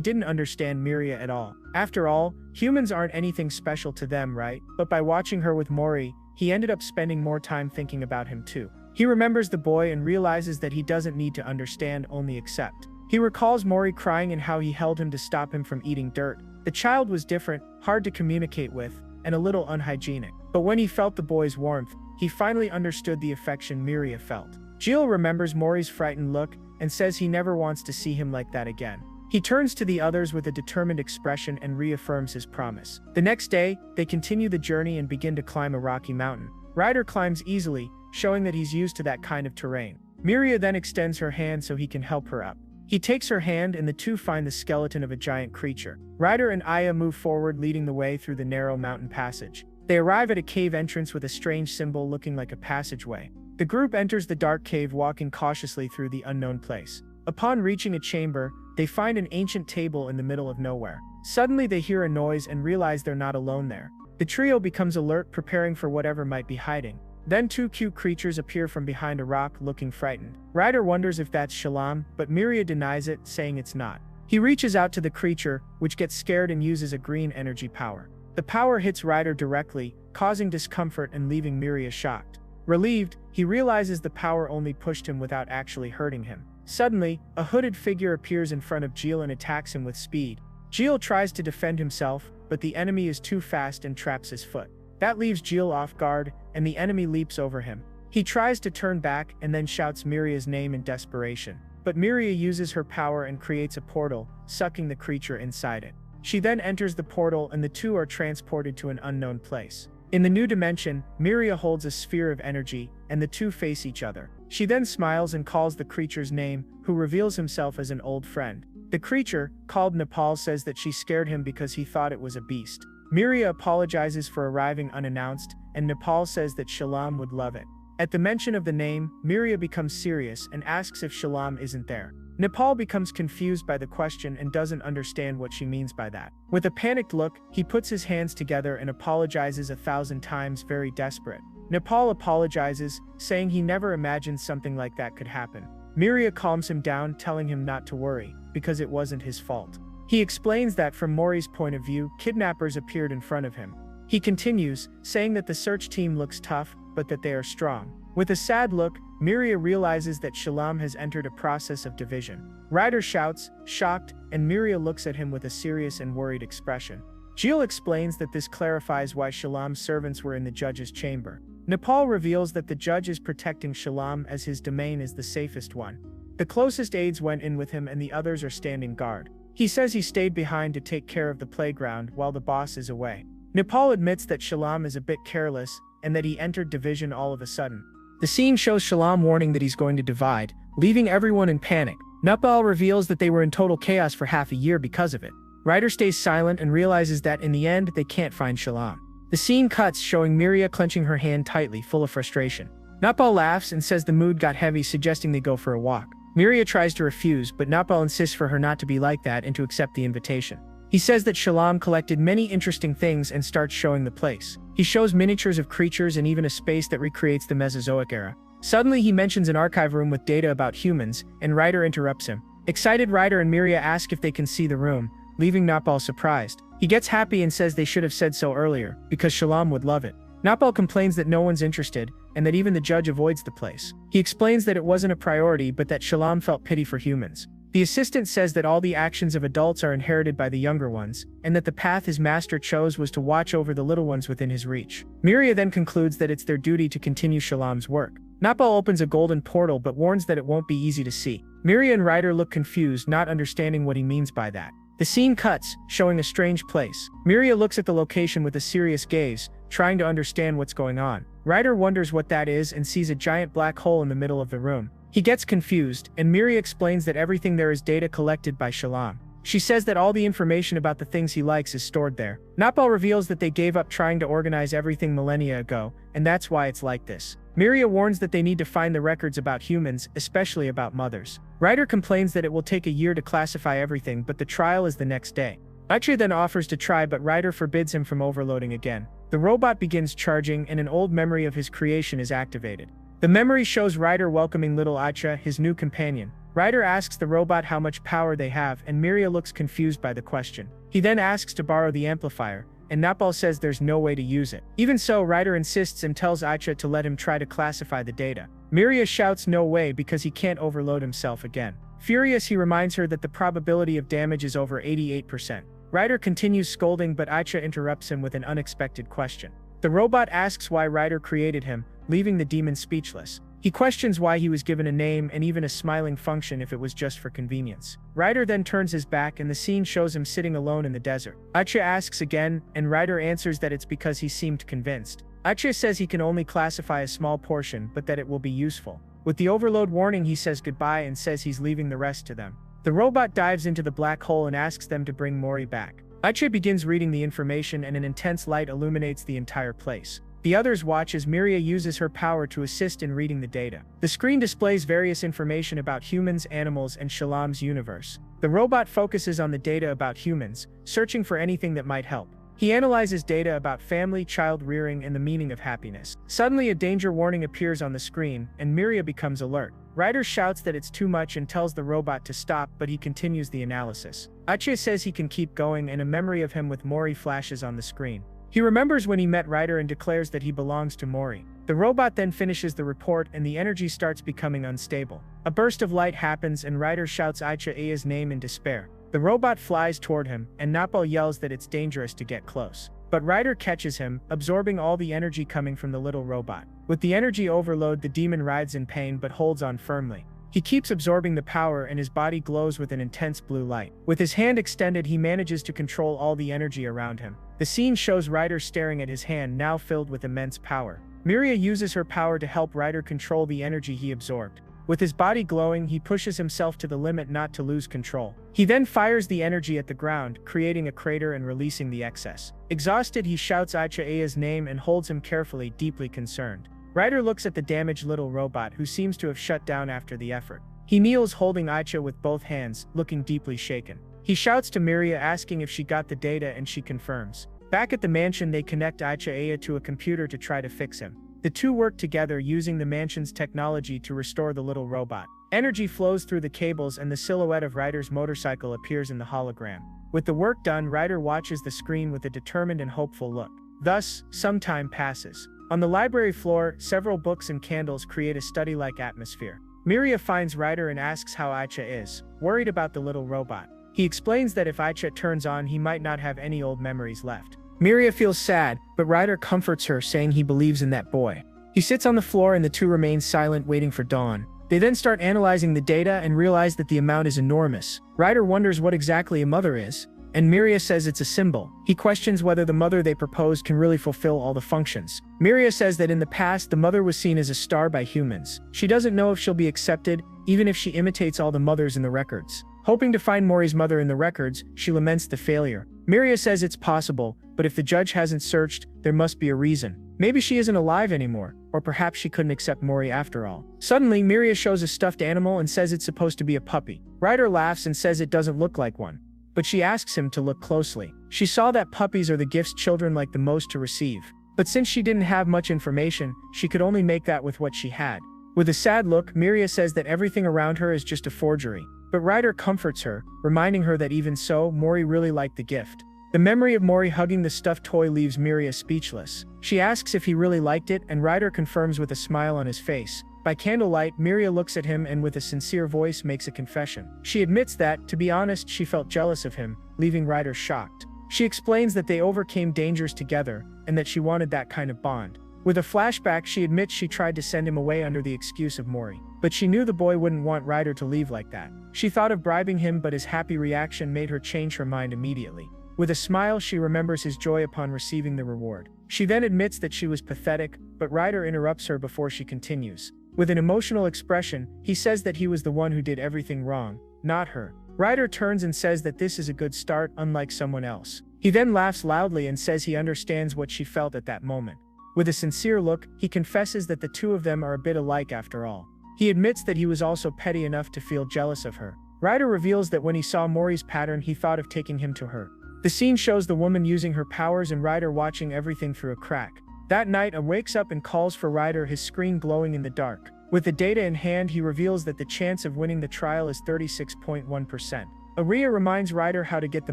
didn't understand Miria at all. After all, humans aren't anything special to them, right? But by watching her with Mori, he ended up spending more time thinking about him too. He remembers the boy and realizes that he doesn't need to understand, only accept. He recalls Mori crying and how he held him to stop him from eating dirt. The child was different, hard to communicate with, and a little unhygienic. But when he felt the boy's warmth, he finally understood the affection Miria felt. Jill remembers Mori's frightened look and says he never wants to see him like that again. He turns to the others with a determined expression and reaffirms his promise. The next day, they continue the journey and begin to climb a rocky mountain. Ryder climbs easily, showing that he's used to that kind of terrain. Miria then extends her hand so he can help her up. He takes her hand and the two find the skeleton of a giant creature. Ryder and Aya move forward, leading the way through the narrow mountain passage. They arrive at a cave entrance with a strange symbol looking like a passageway. The group enters the dark cave, walking cautiously through the unknown place. Upon reaching a chamber, they find an ancient table in the middle of nowhere. Suddenly they hear a noise and realize they're not alone there. The trio becomes alert, preparing for whatever might be hiding. Then two cute creatures appear from behind a rock, looking frightened. Ryder wonders if that's Shalom, but Miria denies it, saying it's not. He reaches out to the creature, which gets scared and uses a green energy power. The power hits Ryder directly, causing discomfort and leaving Miria shocked. Relieved, he realizes the power only pushed him without actually hurting him. Suddenly, a hooded figure appears in front of Jill and attacks him with speed. Jill tries to defend himself, but the enemy is too fast and traps his foot. That leaves Jill off guard, and the enemy leaps over him. He tries to turn back and then shouts Miria's name in desperation. But Miria uses her power and creates a portal, sucking the creature inside it. She then enters the portal and the two are transported to an unknown place. In the new dimension, Miria holds a sphere of energy, and the two face each other. She then smiles and calls the creature's name, who reveals himself as an old friend. The creature, called Nepal, says that she scared him because he thought it was a beast. Miria apologizes for arriving unannounced, and Nepal says that Shalom would love it. At the mention of the name, Miria becomes serious and asks if Shalom isn't there. Nepal becomes confused by the question and doesn't understand what she means by that. With a panicked look, he puts his hands together and apologizes 1,000 times, very desperate. Nepal apologizes, saying he never imagined something like that could happen. Miria calms him down, telling him not to worry, because it wasn't his fault. He explains that from Mori's point of view, kidnappers appeared in front of him. He continues, saying that the search team looks tough, but that they are strong. With a sad look, Miria realizes that Shalom has entered a process of division. Ryder shouts, shocked, and Miria looks at him with a serious and worried expression. Jill explains that this clarifies why Shalom's servants were in the judge's chamber. Nepal reveals that the judge is protecting Shalom as his domain is the safest one. The closest aides went in with him and the others are standing guard. He says he stayed behind to take care of the playground while the boss is away. Nepal admits that Shalom is a bit careless and that he entered division all of a sudden. The scene shows Shalom warning that he's going to divide, leaving everyone in panic. Nepal reveals that they were in total chaos for half a year because of it. Ryder stays silent and realizes that in the end, they can't find Shalom. The scene cuts, showing Miria clenching her hand tightly, full of frustration. Nepal laughs and says the mood got heavy, suggesting they go for a walk. Miria tries to refuse, but Nepal insists for her not to be like that and to accept the invitation. He says that Shalom collected many interesting things and starts showing the place. He shows miniatures of creatures and even a space that recreates the Mesozoic era. Suddenly he mentions an archive room with data about humans, and Ryder interrupts him. Excited, Ryder and Miria ask if they can see the room, leaving Nepal surprised. He gets happy and says they should have said so earlier, because Shalom would love it. Napal complains that no one's interested, and that even the judge avoids the place. He explains that it wasn't a priority but that Shalom felt pity for humans. The assistant says that all the actions of adults are inherited by the younger ones, and that the path his master chose was to watch over the little ones within his reach. Miria then concludes that it's their duty to continue Shalom's work. Napal opens a golden portal but warns that it won't be easy to see. Miria and Ryder look confused, not understanding what he means by that. The scene cuts, showing a strange place. Miria looks at the location with a serious gaze, trying to understand what's going on. Ryder wonders what that is and sees a giant black hole in the middle of the room. He gets confused, and Miria explains that everything there is data collected by Shalom. She says that all the information about the things he likes is stored there. Napal reveals that they gave up trying to organize everything millennia ago, and that's why it's like this. Miria warns that they need to find the records about humans, especially about mothers. Ryder complains that it will take a year to classify everything, but the trial is the next day. Aicha then offers to try, but Ryder forbids him from overloading again. The robot begins charging, and an old memory of his creation is activated. The memory shows Ryder welcoming little Aicha, his new companion. Ryder asks the robot how much power they have, and Miria looks confused by the question. He then asks to borrow the amplifier, and Napal says there's no way to use it. Even so, Ryder insists and tells Aicha to let him try to classify the data. Miria shouts no way because he can't overload himself again. Furious, he reminds her that the probability of damage is over 88%. Ryder continues scolding, but Aicha interrupts him with an unexpected question. The robot asks why Ryder created him, leaving the demon speechless. He questions why he was given a name and even a smiling function if it was just for convenience. Ryder then turns his back and the scene shows him sitting alone in the desert. Aicha asks again, and Ryder answers that it's because he seemed convinced. Aicha says he can only classify a small portion, but that it will be useful. With the overload warning, he says goodbye and says he's leaving the rest to them. The robot dives into the black hole and asks them to bring Mori back. Aicha begins reading the information and an intense light illuminates the entire place. The others watch as Miria uses her power to assist in reading the data. The screen displays various information about humans, animals, and Shalom's universe. The robot focuses on the data about humans, searching for anything that might help. He analyzes data about family, child rearing, and the meaning of happiness. Suddenly, a danger warning appears on the screen, and Miria becomes alert. Ryder shouts that it's too much and tells the robot to stop, but he continues the analysis. Aicha says he can keep going, and a memory of him with Mori flashes on the screen. He remembers when he met Ryder and declares that he belongs to Mori. The robot then finishes the report and the energy starts becoming unstable. A burst of light happens and Ryder shouts Aicha's name in despair. The robot flies toward him, and Napal yells that it's dangerous to get close. But Ryder catches him, absorbing all the energy coming from the little robot. With the energy overload, the demon writhes in pain but holds on firmly. He keeps absorbing the power and his body glows with an intense blue light. With his hand extended, he manages to control all the energy around him. The scene shows Ryder staring at his hand, now filled with immense power. Miria uses her power to help Ryder control the energy he absorbed. With his body glowing, he pushes himself to the limit not to lose control. He then fires the energy at the ground, creating a crater and releasing the excess. Exhausted, he shouts Aicha's name and holds him carefully, deeply concerned. Ryder looks at the damaged little robot, who seems to have shut down after the effort. He kneels holding Aicha with both hands, looking deeply shaken. He shouts to Miria, asking if she got the data, and she confirms. Back at the mansion, they connect Aicha to a computer to try to fix him. The two work together, using the mansion's technology to restore the little robot. Energy flows through the cables and the silhouette of Ryder's motorcycle appears in the hologram. With the work done, Ryder watches the screen with a determined and hopeful look. Thus, some time passes. On the library floor, several books and candles create a study-like atmosphere. Miria finds Ryder and asks how Aicha is, worried about the little robot. He explains that if Aicha turns on, he might not have any old memories left. Miria feels sad, but Ryder comforts her, saying he believes in that boy. He sits on the floor and the two remain silent, waiting for dawn. They then start analyzing the data and realize that the amount is enormous. Ryder wonders what exactly a mother is, and Miria says it's a symbol. He questions whether the mother they proposed can really fulfill all the functions. Miria says that in the past, the mother was seen as a star by humans. She doesn't know if she'll be accepted, even if she imitates all the mothers in the records. Hoping to find Mori's mother in the records, she laments the failure. Miria says it's possible, but if the judge hasn't searched, there must be a reason. Maybe she isn't alive anymore, or perhaps she couldn't accept Mori after all. Suddenly, Miria shows a stuffed animal and says it's supposed to be a puppy. Ryder laughs and says it doesn't look like one, but she asks him to look closely. She saw that puppies are the gifts children like the most to receive. But since she didn't have much information, she could only make that with what she had. With a sad look, Miria says that everything around her is just a forgery. But Ryder comforts her, reminding her that even so, Mori really liked the gift. The memory of Mori hugging the stuffed toy leaves Miria speechless. She asks if he really liked it, and Ryder confirms with a smile on his face. By candlelight, Miria looks at him and with a sincere voice makes a confession. She admits that, to be honest, she felt jealous of him, leaving Ryder shocked. She explains that they overcame dangers together, and that she wanted that kind of bond. With a flashback, she admits she tried to send him away under the excuse of Mori. But she knew the boy wouldn't want Ryder to leave like that. She thought of bribing him, but his happy reaction made her change her mind immediately. With a smile, she remembers his joy upon receiving the reward. She then admits that she was pathetic, but Ryder interrupts her before she continues. With an emotional expression, he says that he was the one who did everything wrong, not her. Ryder turns and says that this is a good start, unlike someone else. He then laughs loudly and says he understands what she felt at that moment. With a sincere look, he confesses that the two of them are a bit alike after all. He admits that he was also petty enough to feel jealous of her. Ryder reveals that when he saw Mori's pattern, he thought of taking him to her. The scene shows the woman using her powers and Ryder watching everything through a crack. That night, A wakes up and calls for Ryder, his screen glowing in the dark. With the data in hand, he reveals that the chance of winning the trial is 36.1%. Aria reminds Ryder how to get the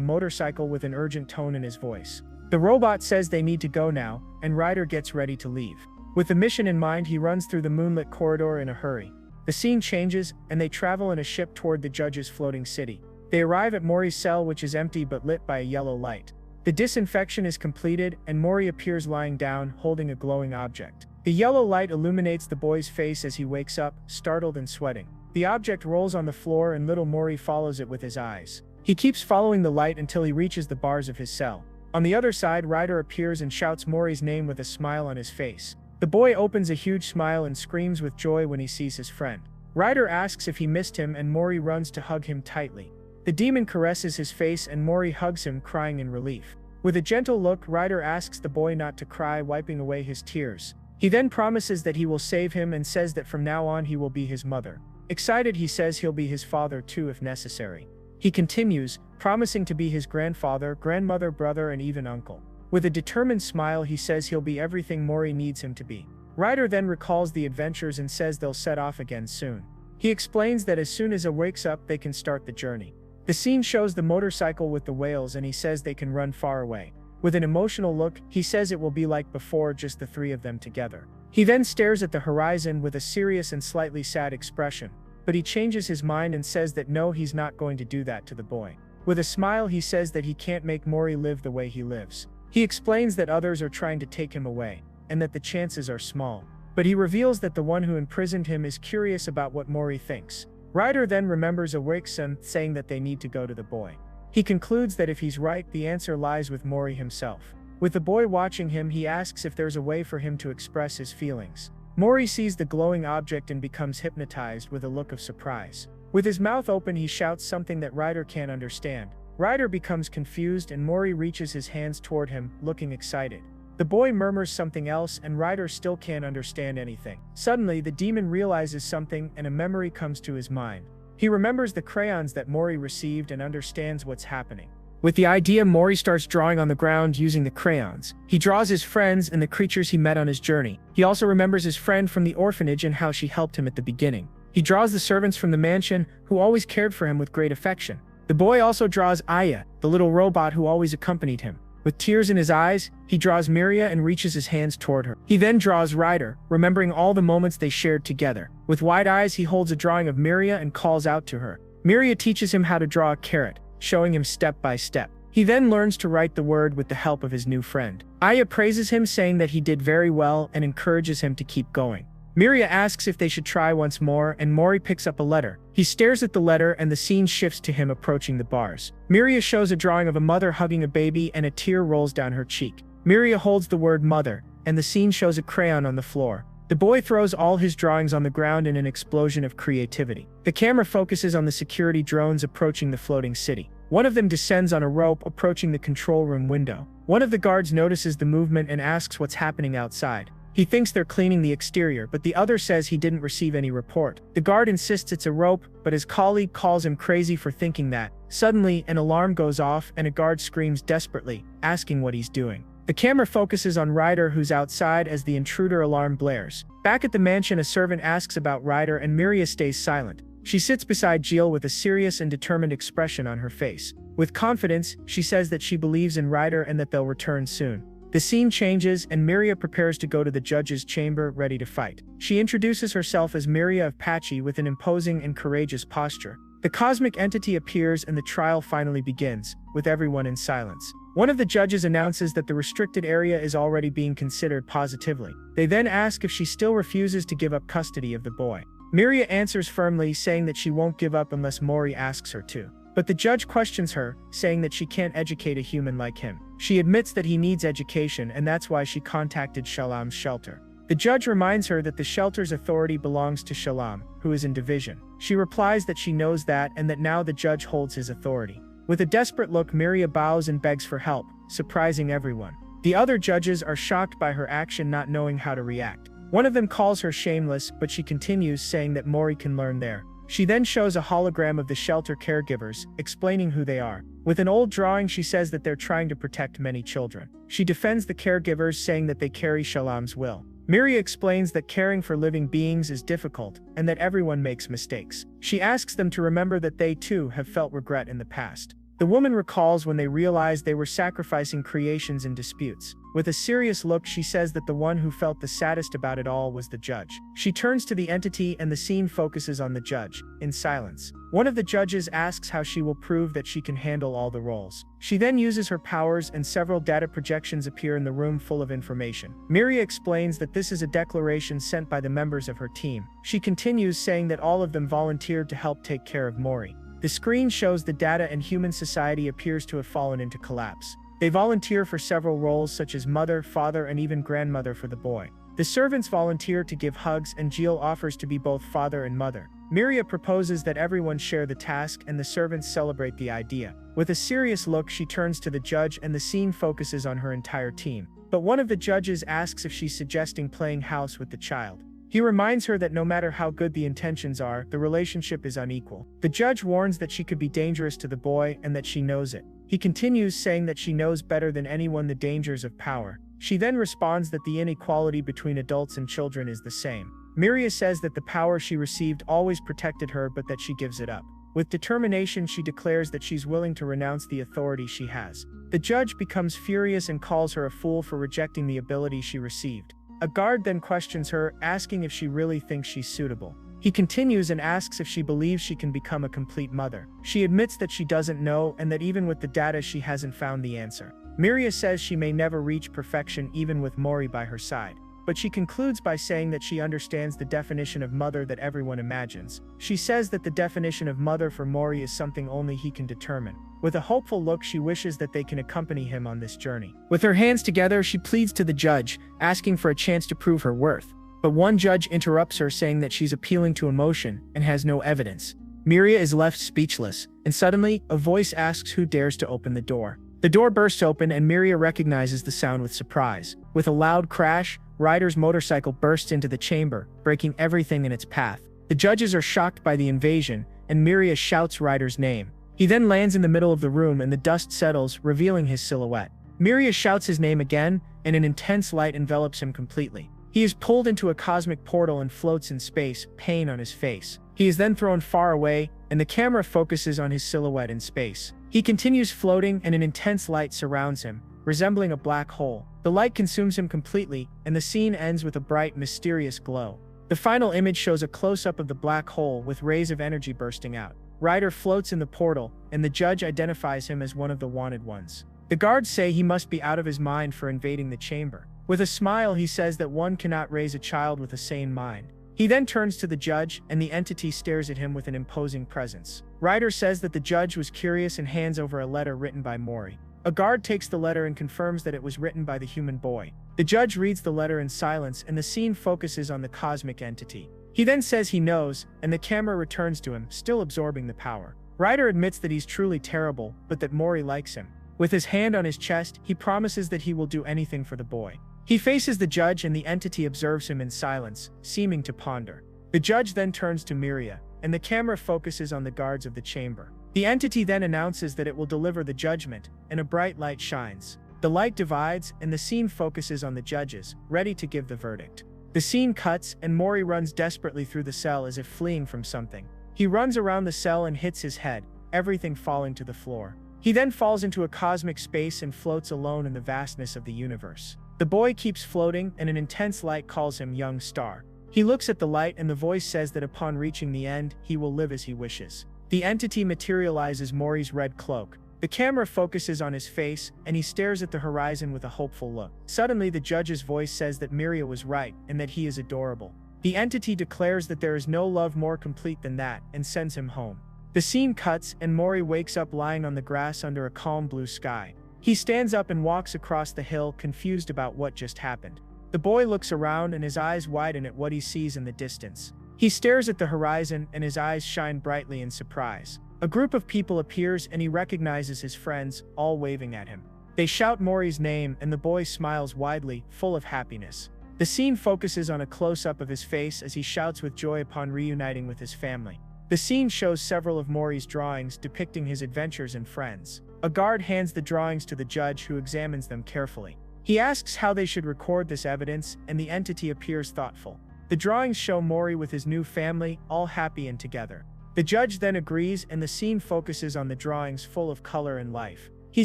motorcycle with an urgent tone in his voice. The robot says they need to go now, and Ryder gets ready to leave. With the mission in mind, he runs through the moonlit corridor in a hurry. The scene changes, and they travel in a ship toward the judge's floating city. They arrive at Mori's cell, which is empty but lit by a yellow light. The disinfection is completed, and Mori appears lying down, holding a glowing object. The yellow light illuminates the boy's face as he wakes up, startled and sweating. The object rolls on the floor and little Mori follows it with his eyes. He keeps following the light until he reaches the bars of his cell. On the other side, Ryder appears and shouts Mori's name with a smile on his face. The boy opens a huge smile and screams with joy when he sees his friend. Ryder asks if he missed him and Mori runs to hug him tightly. The demon caresses his face and Mori hugs him, crying in relief. With a gentle look, Ryder asks the boy not to cry, wiping away his tears. He then promises that he will save him and says that from now on he will be his mother. Excited, he says he'll be his father too if necessary. He continues, promising to be his grandfather, grandmother, brother, and even uncle. With a determined smile, he says he'll be everything Mori needs him to be. Ryder then recalls the adventures and says they'll set off again soon. He explains that as soon as A wakes up, they can start the journey. The scene shows the motorcycle with the whales and he says they can run far away. With an emotional look, he says it will be like before, just the three of them together. He then stares at the horizon with a serious and slightly sad expression, but he changes his mind and says that no, he's not going to do that to the boy. With a smile, he says that he can't make Mori live the way he lives. He explains that others are trying to take him away, and that the chances are small. But he reveals that the one who imprisoned him is curious about what Mori thinks. Ryder then remembers Awakson saying that they need to go to the boy. He concludes that if he's right, the answer lies with Mori himself. With the boy watching him, he asks if there's a way for him to express his feelings. Mori sees the glowing object and becomes hypnotized with a look of surprise. With his mouth open, he shouts something that Ryder can't understand. Ryder becomes confused and Mori reaches his hands toward him, looking excited. The boy murmurs something else and Ryder still can't understand anything. Suddenly, the demon realizes something and a memory comes to his mind. He remembers the crayons that Mori received and understands what's happening. With the idea, Mori starts drawing on the ground using the crayons. He draws his friends and the creatures he met on his journey. He also remembers his friend from the orphanage and how she helped him at the beginning. He draws the servants from the mansion, who always cared for him with great affection. The boy also draws Aya, the little robot who always accompanied him. With tears in his eyes, he draws Miria and reaches his hands toward her. He then draws Ryder, remembering all the moments they shared together. With wide eyes, he holds a drawing of Miria and calls out to her. Miria teaches him how to draw a carrot, showing him step by step. He then learns to write the word with the help of his new friend. Aya praises him, saying that he did very well and encourages him to keep going. Miria asks if they should try once more, and Mori picks up a letter. He stares at the letter and the scene shifts to him approaching the bars. Miria shows a drawing of a mother hugging a baby and a tear rolls down her cheek. Miria holds the word mother, and the scene shows a crayon on the floor. The boy throws all his drawings on the ground in an explosion of creativity. The camera focuses on the security drones approaching the floating city. One of them descends on a rope, approaching the control room window. One of the guards notices the movement and asks what's happening outside. He thinks they're cleaning the exterior, but the other says he didn't receive any report. The guard insists it's a rope, but his colleague calls him crazy for thinking that. Suddenly, an alarm goes off and a guard screams desperately, asking what he's doing. The camera focuses on Ryder, who's outside as the intruder alarm blares. Back at the mansion, a servant asks about Ryder and Miria stays silent. She sits beside Jill with a serious and determined expression on her face. With confidence, she says that she believes in Ryder and that they'll return soon. The scene changes and Miria prepares to go to the judge's chamber, ready to fight. She introduces herself as Miria of Pachi with an imposing and courageous posture. The cosmic entity appears and the trial finally begins, with everyone in silence. One of the judges announces that the restricted area is already being considered positively. They then ask if she still refuses to give up custody of the boy. Miria answers firmly, saying that she won't give up unless Mori asks her to. But the judge questions her, saying that she can't educate a human like him. She admits that he needs education and that's why she contacted Shalam's shelter. The judge reminds her that the shelter's authority belongs to Shalam, who is in division. She replies that she knows that and that now the judge holds his authority. With a desperate look, Miria bows and begs for help, surprising everyone. The other judges are shocked by her action, not knowing how to react. One of them calls her shameless, but she continues, saying that Mori can learn there. She then shows a hologram of the shelter caregivers, explaining who they are. With an old drawing, she says that they're trying to protect many children. She defends the caregivers, saying that they carry Shalam's will. Miria explains that caring for living beings is difficult, and that everyone makes mistakes. She asks them to remember that they too have felt regret in the past. The woman recalls when they realized they were sacrificing creations in disputes. With a serious look, she says that the one who felt the saddest about it all was the judge. She turns to the entity and the scene focuses on the judge, in silence. One of the judges asks how she will prove that she can handle all the roles. She then uses her powers and several data projections appear in the room full of information. Miria explains that this is a declaration sent by the members of her team. She continues, saying that all of them volunteered to help take care of Mori. The screen shows the data and human society appears to have fallen into collapse. They volunteer for several roles such as mother, father, and even grandmother for the boy. The servants volunteer to give hugs and Gil offers to be both father and mother. Miria proposes that everyone share the task and the servants celebrate the idea. With a serious look, she turns to the judge and the scene focuses on her entire team. But one of the judges asks if she's suggesting playing house with the child. He reminds her that no matter how good the intentions are, the relationship is unequal. The judge warns that she could be dangerous to the boy and that she knows it. He continues, saying that she knows better than anyone the dangers of power. She then responds that the inequality between adults and children is the same. Miria says that the power she received always protected her, but that she gives it up. With determination, she declares that she's willing to renounce the authority she has. The judge becomes furious and calls her a fool for rejecting the ability she received. A guard then questions her, asking if she really thinks she's suitable. He continues and asks if she believes she can become a complete mother. She admits that she doesn't know and that even with the data she hasn't found the answer. Miria says she may never reach perfection even with Mori by her side. But she concludes by saying that she understands the definition of mother that everyone imagines. She says that the definition of mother for Mori is something only he can determine. With a hopeful look, she wishes that they can accompany him on this journey. With her hands together, she pleads to the judge, asking for a chance to prove her worth. But one judge interrupts her, saying that she's appealing to emotion and has no evidence. Miria is left speechless, and suddenly, a voice asks who dares to open the door. The door bursts open and Miria recognizes the sound with surprise. With a loud crash, Ryder's motorcycle bursts into the chamber, breaking everything in its path. The judges are shocked by the invasion, and Miria shouts Ryder's name. He then lands in the middle of the room and the dust settles, revealing his silhouette. Miria shouts his name again, and an intense light envelops him completely. He is pulled into a cosmic portal and floats in space, pain on his face. He is then thrown far away, and the camera focuses on his silhouette in space. He continues floating, and an intense light surrounds him, resembling a black hole. The light consumes him completely, and the scene ends with a bright, mysterious glow. The final image shows a close-up of the black hole with rays of energy bursting out. Ryder floats in the portal, and the judge identifies him as one of the wanted ones. The guards say he must be out of his mind for invading the chamber. With a smile, he says that one cannot raise a child with a sane mind. He then turns to the judge, and the entity stares at him with an imposing presence. Ryder says that the judge was curious and hands over a letter written by Mori. A guard takes the letter and confirms that it was written by the human boy. The judge reads the letter in silence, and the scene focuses on the cosmic entity. He then says he knows, and the camera returns to him, still absorbing the power. Ryder admits that he's truly terrible, but that Mori likes him. With his hand on his chest, he promises that he will do anything for the boy. He faces the judge, and the entity observes him in silence, seeming to ponder. The judge then turns to Miria, and the camera focuses on the guards of the chamber. The entity then announces that it will deliver the judgment, and a bright light shines. The light divides, and the scene focuses on the judges, ready to give the verdict. The scene cuts, and Mori runs desperately through the cell as if fleeing from something. He runs around the cell and hits his head, everything falling to the floor. He then falls into a cosmic space and floats alone in the vastness of the universe. The boy keeps floating, and an intense light calls him young star. He looks at the light, and the voice says that upon reaching the end, he will live as he wishes. The entity materializes Mori's red cloak. The camera focuses on his face, and he stares at the horizon with a hopeful look. Suddenly, the judge's voice says that Miria was right, and that he is adorable. The entity declares that there is no love more complete than that, and sends him home. The scene cuts, and Mori wakes up lying on the grass under a calm blue sky. He stands up and walks across the hill, confused about what just happened. The boy looks around, and his eyes widen at what he sees in the distance. He stares at the horizon, and his eyes shine brightly in surprise. A group of people appears, and he recognizes his friends, all waving at him. They shout Mori's name, and the boy smiles widely, full of happiness. The scene focuses on a close-up of his face as he shouts with joy upon reuniting with his family. The scene shows several of Mori's drawings depicting his adventures and friends. A guard hands the drawings to the judge, who examines them carefully. He asks how they should record this evidence, and the entity appears thoughtful. The drawings show Mori with his new family, all happy and together. The judge then agrees, and the scene focuses on the drawings full of color and life. He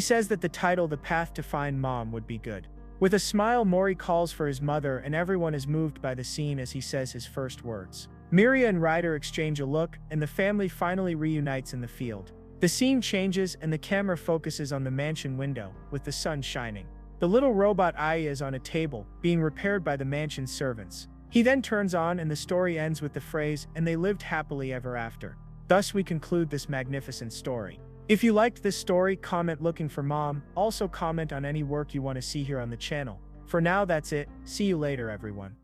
says that the title "The Path to Find Mom" would be good. With a smile, Mori calls for his mother, and everyone is moved by the scene as he says his first words. Miria and Ryder exchange a look, and the family finally reunites in the field. The scene changes, and the camera focuses on the mansion window, with the sun shining. The little robot Aya is on a table, being repaired by the mansion's servants. He then turns on, and the story ends with the phrase, "and they lived happily ever after." Thus we conclude this magnificent story. If you liked this story, comment "looking for mom." Also comment on any work you want to see here on the channel. For now, that's it. See you later, everyone.